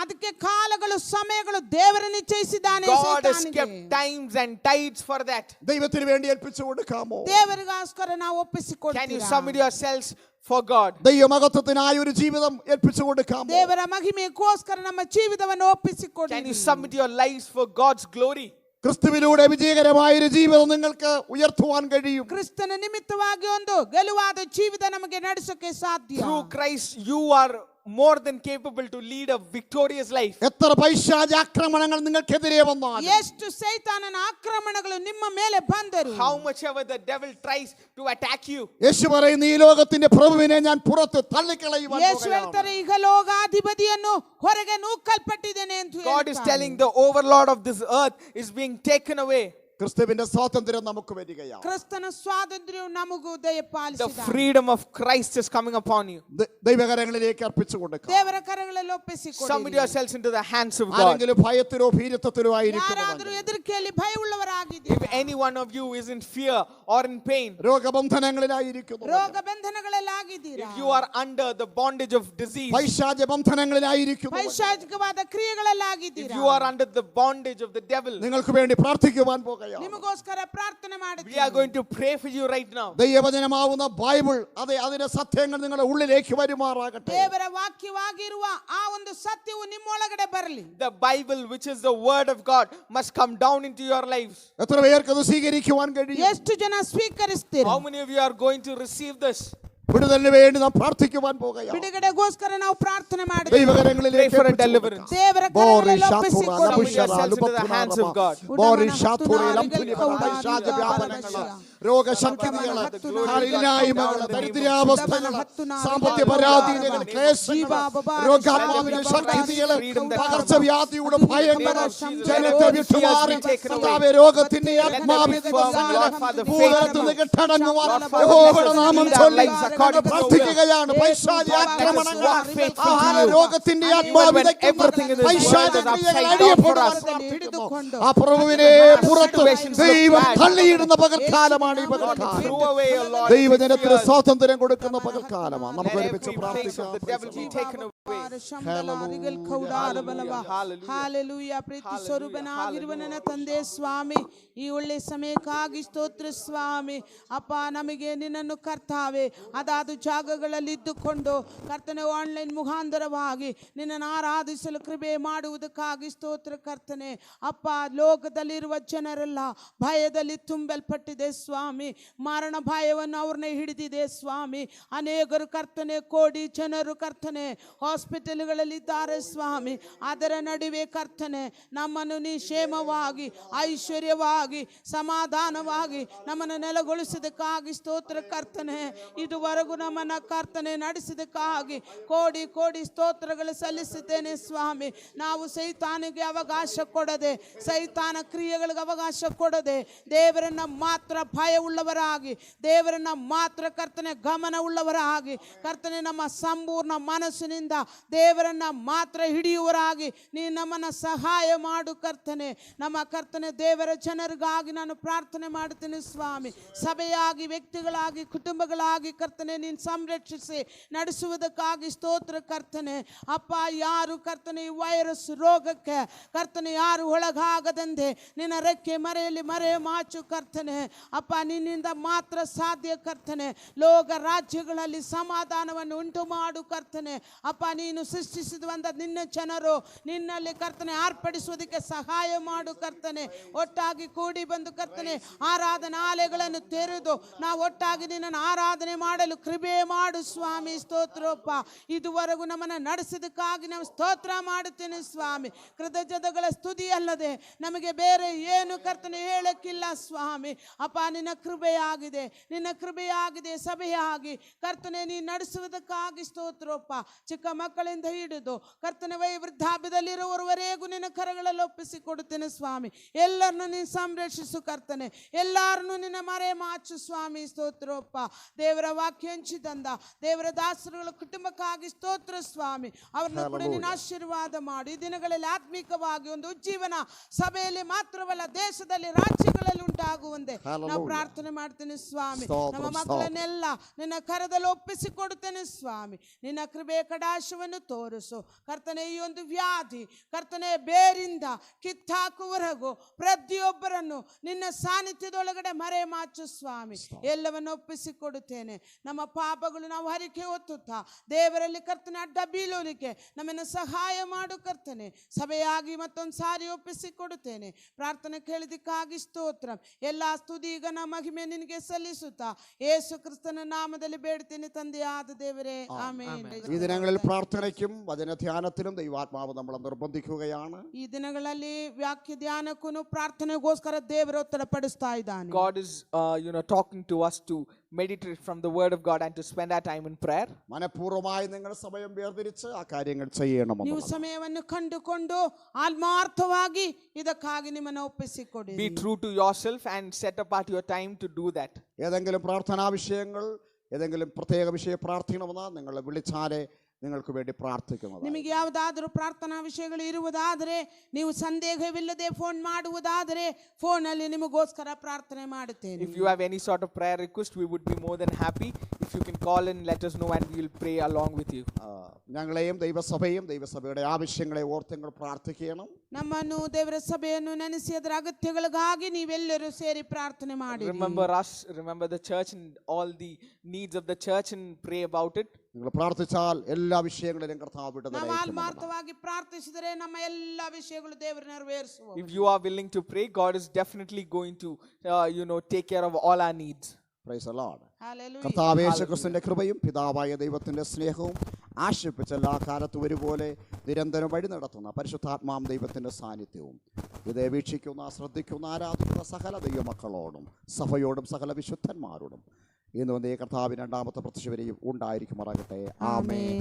ಅದಕ್ಕೆ ಕಾಲಗಳು ಸಮಯಗಳು ದೇವರು ನಿಶ್ಚಯಿಸಿದ್ದಾನೆ. God has kept times and tides for that. ദൈവത്തിന് വേണ്ടി ഏൽപ്പിച്ചു കൊടുക്കാമോ? ದೇವರಿಗೋಸ್ಕರ ನಾವು Can you ಒಪ್ಪಿಸಿಕೊಡ್ತೀರಾ? submit yourselves for God? ദൈവമഹത്വത്തിനായ ഒരു ജീവിതം ഏൽപ്പിച്ചു കൊടുക്കാമോ? ದೇವರ ಮಹಿಮೆಗೋಸ್ಕರ ನಮ್ಮ ಜೀವಿತವನ್ನು Can ಒಪ್ಪಿಸಿಕೊಡಿ. you submit your lives for God's glory? ക്രിസ്തുവിലൂടെ വിജയകരമായ ഒരു ജീവിതം നിങ്ങൾക്ക് ഉയർത്തുവാൻ കഴിയും. ಕ್ರಿಸ್ತನ ನಿಮಿತ್ತವಾಗಿ ಒಂದು ಗೆಲುವಾದ ಜೀವಿತ ನಮಗೆ ನಡೆಸಕ್ಕೆ ಸಾಧ್ಯ. Through Christ you are more than capable to lead a victorious life. എത്ര പൈശാചാക്രമണങ്ങൾ നിങ്ങൾക്കെതിരെ വന്നാൽ, ಎಷ್ಟು ಸೈತಾನನ ಆಕ್ರಮಣಗಳು ನಿಮ್ಮ ಮೇಲೆ ಬಂದರು, How much ever the devil tries to attack you, യേശു പറയുന്നു ഈ ലോകത്തിന്റെ പ്രഭുവിനെ ഞാൻ പുറത്ത് തള്ളിക്കളയുവാൻ ಯೇಸು പോകുകയാണ്. ಹೇಳ್ತಾರೆ ಈಗ ಲೋಕಾಧಿಪತಿಯನ್ನು ಹೊರಗೆ ನೂಕಲ್ಪಟ್ಟಿದ್ದೇನೆ ಅಂತ God is ಹೇಳ್ತಾನೆ. telling the overlord of this earth is being taken away. ക്രിസ്തുവിന്റെ സ്വാതന്ത്ര്യം നമുക്ക് വരികയാണ്. ಕ್ರಿಸ್ತನ ಸ್ವಾತಂತ್ರ್ಯವು ನಮಗೂ The ದಯಪಾಲಿಸಿದ. freedom of Christ is coming upon you. ദൈവകരങ്ങളിലേക്ക് അർപ്പിച്ചു കൊടുക്കാം. ದೇವರ ಕರಗಳಲ್ಲಿ ಒಪ್ಪಿಸಿಕೊಡಿ. Submit yourselves into the hands of God. ആരെങ്കിലും ഭയത്തിലോ ഭീരുത്വത്തിലോ ಯಾರಾದರೂ ആയിരിക്കുന്നു, ಹೆದರಿಕೆಯಲ್ಲಿ ಭಯವುಳ್ಳವರಾಗಿದ್ದೀರಾ, If any one of you is in fear or in pain, രോഗബന്ധനങ്ങളിലായിരിക്കുന്നു, ರೋಗ ಬಂಧನಗಳಲ್ಲಾಗಿದ್ದೀರಾ, if you are under the bondage of disease, പൈശാച ബന്ധനങ്ങളിലായിരിക്കുന്നു, ಪೈಶಾಚಿಕವಾದ ಕ್ರಿಯೆಗಳಲ್ಲಾಗಿದ್ದೀರಾ, if you are under the bondage of the devil, നിങ്ങൾക്ക് വേണ്ടി പ്രാർത്ഥിക്കുവാൻ പോകുകയാണ്. ನಿಮಗೋಸ್ಕರ ಪ್ರಾರ್ಥನೆ we ಮಾಡುತ್ತೀವಿ. are going to pray for you right now. ദൈവവചനമാവുന്ന Bible അതിന്റെ സത്യങ്ങൾ നിങ്ങളുടെ ഉള്ളിലേക്ക് വരുമാറാകട്ടെ. ದೇವರ ವಾಕ್ಯವಾಗಿರುವ ಆ ಒಂದು ಸತ್ಯವು ನಿಮ್ಮೊಳಗಡೆ ಬರಲಿ. The Bible, which is the word of God, must come down into your lives. എത്ര പേർക്ക് അത് സ്വീകരിക്കുവാൻ കഴിയും? ಎಷ್ಟು ಜನ ಸ್ವೀಕರಿಸ್ತೀರಾ? How many of you are going to receive this? വിടുതലിന് വേണ്ടി നാം പ്രാർത്ഥിക്കുവാൻ പോകുകയാണ്. ಬಿಡುಗಡೆಗೋಸ್ಕರ ನಾವು ಪ್ರಾರ್ಥನೆ ಮಾಡ್ತೀವಿ. ദൈവകരങ്ങളിലേക്ക് Pray for a ഏൽപ്പിച്ചു deliverance. കൊടുക്കാം. ದೇವರ ಕರಗಳಲ್ಲಿ ಒಪ್ಪಿಸಿಕೊಡಿ. Submit yourselves into the hands of God. രോഗശക്തികൾ, ഇല്ലായ്മകൾ, ദരിദ്രാവസ്ഥകൾ, സാമ്പത്തിക പരാധീനതകൾ, ക്ലേശങ്ങൾ, രോഗാത്മാവിന്റെ ശക്തികൾ, പകർച്ചവ്യാധിയുടെ ഭയങ്ങൾ ജനത്തെ വിട്ടുമാറി കർത്താവേ, രോഗത്തിന്റെ ആത്മാവിനെ ഭൂതലത്തിൽ നിന്ന് കെട്ടടങ്ങുവാൻ യഹോവയുടെ നാമം ചൊല്ലി പ്രാർത്ഥിക്കുകയാണ്. പൈശാചിക ആക്രമണങ്ങൾ, രോഗത്തിന്റെ ആത്മാവിനെ പൈശാചികക്രിയകൾ അടിയപ്പെടുവാൻ പ്രാർത്ഥിക്കുന്നു. ആ പ്രഭുവിനെ പുറത്ത് ദൈവം തള്ളിയിടുന്ന പകൽക്കാലമാണ് ഈ പകൽക്കാലം. ദൈവജനത്തിന് സ്വാതന്ത്ര്യം കൊടുക്കുന്ന പകൽക്കാലമാണ്. നമുക്ക് ഒരുമിച്ച് പ്രാർത്ഥിക്കാം. ಹಾಲೆಲೂಯಾ. ಪ್ರೀತಿ ಸ್ವರೂಪನಾಗಿರುವ ನನ್ನ ತಂದೆ ಸ್ವಾಮಿ, ಈ ಒಳ್ಳೆ ಸಮಯಕ್ಕಾಗಿ ಸ್ತೋತ್ರ ಸ್ವಾಮಿ. ಅಪ್ಪ, ನಮಗೆ ನಿನ್ನನ್ನು ಕರ್ತಾವೆ ಅದಾದ ಜಾಗಗಳಲ್ಲಿ ಇದ್ದುಕೊಂಡು ಕರ್ತನೆ ಆನ್ಲೈನ್ ಮುಖಾಂತರವಾಗಿ ನಿನ್ನನ್ನು ಆರಾಧಿಸಲು ಕೃಪೆ ಮಾಡುವುದಕ್ಕಾಗಿ ಸ್ತೋತ್ರ ಕರ್ತನೆ. ಅಪ್ಪ, ಲೋಕದಲ್ಲಿರುವ ಜನರೆಲ್ಲ ಭಯದಲ್ಲಿ ತುಂಬಲ್ಪಟ್ಟಿದೆ ಸ್ವಾಮಿ. ಸ್ವಾಮಿ. ಮರಣ ಭಯವನ್ನು ಅವ್ರನ್ನೇ ಹಿಡಿದಿದೆ ಸ್ವಾಮಿ. ಅನೇಕರು ಕರ್ತನೆ, ಕೋಡಿ ಜನರು ಕರ್ತನೆ ಹಾಸ್ಪಿಟಲ್ಗಳಲ್ಲಿದ್ದಾರೆ ಸ್ವಾಮಿ. ಅದರ ನಡುವೆ ಕರ್ತನೆ ನಮ್ಮನ್ನು ನೀ ಕ್ಷೇಮವಾಗಿ, ಐಶ್ವರ್ಯವಾಗಿ, ಸಮಾಧಾನವಾಗಿ ನಮ್ಮನ್ನು ನೆಲೆಗೊಳಿಸಿದಕ್ಕಾಗಿ ಸ್ತೋತ್ರ ಕರ್ತನೆ. ಇದುವರೆಗೂ ನಮ್ಮನ್ನು ಕರ್ತನೆ ನಡೆಸಿದಕ್ಕಾಗಿ ಕೋಡಿ ಕೋಡಿ ಸ್ತೋತ್ರಗಳು ಸಲ್ಲಿಸುತ್ತೇನೆ ಸ್ವಾಮಿ. ನಾವು ಸೈತಾನಿಗೆ ಅವಕಾಶ ಕೊಡದೆ, ಸೈತಾನ ಕ್ರಿಯೆಗಳಿಗೆ ಅವಕಾಶ ಕೊಡದೆ, ದೇವರನ್ನ ಮಾತ್ರ ಭಯವುಳ್ಳವರಾಗಿ, ದೇವರನ್ನ ಮಾತ್ರ ಕರ್ತನೆ ಗಮನವುಳ್ಳವರಾಗಿ, ಕರ್ತನೆ ನಮ್ಮ ಸಂಪೂರ್ಣ ಮನಸ್ಸಿನಿಂದ ದೇವರನ್ನ ಮಾತ್ರ ಹಿಡಿಯುವರಾಗಿ ನೀ ನಮ್ಮನ್ನು ಸಹಾಯ ಮಾಡು ಕರ್ತನೆ. ನಮ್ಮ ಕರ್ತನೆ ದೇವರ ಜನರಿಗಾಗಿ ನಾನು ಪ್ರಾರ್ಥನೆ ಮಾಡುತ್ತೇನೆ ಸ್ವಾಮಿ. ಸಭೆಯಾಗಿ, ವ್ಯಕ್ತಿಗಳಾಗಿ, ಕುಟುಂಬಗಳಾಗಿ ಕರ್ತನೆ ನೀನು ಸಂರಕ್ಷಿಸಿ ನಡೆಸುವುದಕ್ಕಾಗಿ ಸ್ತೋತ್ರ ಕರ್ತನೆ. ಅಪ್ಪ, ಯಾರು ಕರ್ತನೆ ಈ ವೈರಸ್ ರೋಗಕ್ಕೆ ಕರ್ತನೆ ಯಾರು ಒಳಗಾಗದಂತೆ ನಿನ್ನ ರೆಕ್ಕೆ ಮರೆಯಲ್ಲಿ ಮರೆ ಮಾಚು ಕರ್ತನೆ. ಅಪ್ಪ, ನಿನ್ನಿಂದ ಮಾತ್ರ ಸಾಧ್ಯ ಕರ್ತನೆ. ಲೋಕ ರಾಜ್ಯಗಳಲ್ಲಿ ಸಮಾಧಾನವನ್ನು ಉಂಟು ಮಾಡು ಕರ್ತನೆ. ಅಪ್ಪ, ನೀನು ಸೃಷ್ಟಿಸಿದಂಥ ನಿನ್ನ ಜನರು ನಿನ್ನಲ್ಲಿ ಕರ್ತನೆ ಆರ್ಪಡಿಸುವುದಕ್ಕೆ ಸಹಾಯ ಮಾಡು ಕರ್ತನೆ. ಒಟ್ಟಾಗಿ ಕೂಡಿ ಬಂದು ಕರ್ತನೆ ಆರಾಧನಾಲಯಗಳನ್ನು ತೆರೆದು ನಾವು ಒಟ್ಟಾಗಿ ನಿನ್ನನ್ನು ಆರಾಧನೆ ಮಾಡಲು ಕೃಪೆ ಮಾಡು ಸ್ವಾಮಿ. ಸ್ತೋತ್ರಪ್ಪ, ಇದುವರೆಗೂ ನಮ್ಮನ್ನು ನಡೆಸಿದಕ್ಕಾಗಿ ನಾವು ಸ್ತೋತ್ರ ಮಾಡುತ್ತೇನೆ ಸ್ವಾಮಿ. ಕೃತಜ್ಞತೆಗಳ ಸ್ತುತಿ ಅಲ್ಲದೆ ನಮಗೆ ಬೇರೆ ಏನು ಕರ್ತನೆ ಹೇಳಕ್ಕಿಲ್ಲ ಸ್ವಾಮಿ. ಅಪ್ಪ, ನಿನ್ನ ಕೃಪೆಯಾಗಿದೆ, ನಿನ್ನ ಕೃಪೆಯಾಗಿದೆ ಸಭೆಯಾಗಿ ಕರ್ತನೆ ನೀ ನಡೆಸುವುದಕ್ಕಾಗಿ ಸ್ತೋತ್ರಪ್ಪ. ಚಿಕ್ಕ ಮಕ್ಕಳಿಂದ ಹಿಡಿದು ಕರ್ತನೆ ವೃದ್ಧಾಪ್ಯದಲ್ಲಿರುವವರೆಗೂ ನಿನ್ನ ಕರಗಳಲ್ಲಿ ಒಪ್ಪಿಸಿಕೊಡುತ್ತೇನೆ ಸ್ವಾಮಿ. ಎಲ್ಲರನ್ನು ನೀನು ಸಂರಕ್ಷಿಸು ಕರ್ತನೆ, ಎಲ್ಲರನ್ನು ನಿನ್ನ ಮರೆ ಮಾಚು ಸ್ವಾಮಿ. ಸ್ತೋತ್ರಪ್ಪ, ದೇವರ ವಾಕ್ಯ ಹಂಚಿದಂದ ದೇವರ ದಾಸರುಗಳ ಕುಟುಂಬಕ್ಕಾಗಿ ಸ್ತೋತ್ರ ಸ್ವಾಮಿ. ಅವ್ರನ್ನ ಕೂಡ ನೀನು ಆಶೀರ್ವಾದ ಮಾಡು. ಈ ದಿನಗಳಲ್ಲಿ ಆತ್ಮಿಕವಾಗಿ ಒಂದು ಉಜ್ಜೀವನ ಸಭೆಯಲ್ಲಿ ಮಾತ್ರವಲ್ಲ, ದೇಶದಲ್ಲಿ, ರಾಜ್ಯಗಳಲ್ಲಿ ಉಂಟಾಗುವಂತೆ ನಾವು ಪ್ರಾರ್ಥನೆ ಮಾಡ್ತೇನೆ ಸ್ವಾಮಿ. ನಮ್ಮ ಮಕ್ಕಳನ್ನೆಲ್ಲ ನಿನ್ನ ಕರದಲ್ಲಿ ಒಪ್ಪಿಸಿಕೊಡುತ್ತೇನೆ ಸ್ವಾಮಿ. ನಿನ್ನ ಕೃಪೆ ಕಟಾಶವನ್ನು ತೋರಿಸು ಕರ್ತನೆ. ಈ ಒಂದು ವ್ಯಾಧಿ ಕರ್ತನೆ ಬೇರಿಂದ ಕಿತ್ತಾಕುವರೆಗೂ ಪ್ರತಿಯೊಬ್ಬರನ್ನು ನಿನ್ನ ಸಾನ್ನಿಧ್ಯದೊಳಗಡೆ ಮರೆ ಮಾಚು ಸ್ವಾಮಿ. ಎಲ್ಲವನ್ನು ಒಪ್ಪಿಸಿಕೊಡುತ್ತೇನೆ. ನಮ್ಮ ಪಾಪಗಳು ನಾವು ಹರಿಕೆ ಹೊತ್ತುತ್ತಾ ದೇವರಲ್ಲಿ ಕರ್ತನೆ ಅಡ್ಡ ಬೀಳೋಲಿಕ್ಕೆ ನಮ್ಮನ್ನು ಸಹಾಯ ಮಾಡು ಕರ್ತನೆ. ಸಭೆಯಾಗಿ ಮತ್ತೊಂದು ಸಾರಿ ಒಪ್ಪಿಸಿಕೊಡುತ್ತೇನೆ. ಪ್ರಾರ್ಥನೆ ಕೇಳಿದಕ್ಕಾಗಿ ಸ್ತೋತ್ರ. ಎಲ್ಲ ಸ್ತುತಿ ಈಗ ನಮ್ಮ ಮಹಿಮೆ ನಿನಗೆ ಸಲ್ಲಿಸುತ್ತಾ ಯೇಸು ಕ್ರಿಸ್ತನ ನಾಮದಲ್ಲಿ ಬೇಡ್ತೇನೆ ತಂದೆಯಾದ ದೇವರೇ, ಆಮೆನ್. ഈ ദിനങ്ങളിൽ പ്രാർത്ഥനയ്ക്കും വചന ധ്യാനത്തിനും ദൈവാത്മാവ് നമ്മളെ നിർബന്ധിക്കുകയാണ്. ಈ ದಿನಗಳಲ್ಲಿ ವಾಕ್ಯ ಧ್ಯಾನಕ್ಕೂ ಪ್ರಾರ್ಥನೆಗೋಸ್ಕರ ದೇವರು ಒತ್ತಡಪಡಿಸ್ತಾ ಇದ್ದಾನೆ. God is talking to us to meditate from the word of God and to spend our time in prayer. മനഃപൂർവ്വമായി നിങ്ങൾ സമയം വേർതിരിച്ച് ആ കാര്യങ്ങൾ ചെയ്യണം. ನೀವು ಸಮಯವನ್ನು ಕಂಡುಕೊಂಡು ಆತ್ಮಾರ್ಥವಾಗಿ ಇದಕ್ಕಾಗಿ ನಿಮ್ಮನ್ನು ಒಪ್ಪಿಸಿಕೊಡಿ. Be true to yourself and set apart your time to do that. ഏതെങ്കിലും പ്രാർത്ഥനാ വിഷയങ്ങൾ, ഏതെങ്കിലും പ്രത്യേക വിഷയം പ്രാർത്ഥിക്കണമെന്ന് നിങ്ങൾ വിളിച്ചാലേ നിങ്ങൾക്ക് വേണ്ടി പ്രാർത്ഥിക്കുന്നത്. ನಿಮಗೆ ಯಾವುದಾದರೂ ಪ್ರಾರ್ಥನಾ ವಿಷಯಗಳು ಇರುವುದಾದರೆ, ನೀವು ಸಂದೇಹವಿಲ್ಲದೆ ಫೋನ್ ಮಾಡುವುದಾದರೆ ಫೋನ್ ಅಲ್ಲಿ ನಿಮಗೋಸ್ಕರ ಪ್ರಾರ್ಥನೆ ಮಾಡುತ್ತೇನೆ. If you have any sort of prayer request, we would be more than happy if you can call and let us know and we will pray along with you. ഞങ്ങളെയും ദൈവസഭയും ദൈവസഭയുടെ ആവശ്യങ്ങളെ ഓർത്ത് നിങ്ങൾ പ്രാർത്ഥിക്കണം. ನಮ್ಮನ್ನು ದೇವರ ಸಭೆಯನ್ನು ನೆನೆಸಿ ಅದರ ಅಗತ್ಯಗಳಿಗಾಗಿ ನೀವೆಲ್ಲರೂ ಸೇರಿ ಪ್ರಾರ್ಥನೆ ಮಾಡಿ. Remember us, remember the church and all the needs of the church and pray about it. നിങ്ങൾ പ്രാർത്ഥിച്ചാൽ എല്ലാ വിഷയങ്ങളിലും കർത്താവ് ನಾವು വിടുതലായിരിക്കും. ಆತ್ಮಾರ್ಥವಾಗಿ ಪ್ರಾರ್ಥಿಸಿದರೆ ನಮ್ಮ ಎಲ್ಲ ವಿಷಯಗಳು ದೇವರು ನೆರವೇರಿಸುವರು. If you are willing to pray, God is definitely going to take care of all our needs. Praise the Lord. Hallelujah. കർത്താവ് യേശുക്രിസ്തുവിന്റെ കൃപയും പിതാവായ ദൈവത്തിന്റെ സ്നേഹവും ആശിപ്പിച്ച എല്ലാ കാലത്തും ഒരുപോലെ നിരന്തരം വഴി നടത്തുന്ന പരിശുദ്ധാത്മാം ദൈവത്തിന്റെ സാന്നിധ്യവും ഇത് വീക്ഷിക്കുന്ന, ശ്രദ്ധിക്കുന്ന, ആരാധിക്കുന്ന സകല ദൈവമക്കളോടും സഭയോടും സകല വിശുദ്ധന്മാരോടും ഇന്ന് വന്നേ കർത്താവിന്റെ രണ്ടാമത്തെ പ്രത്യക്ഷ വരെയും ഉണ്ടായിരിക്കുമാറാകട്ടെ. ആമേൻ.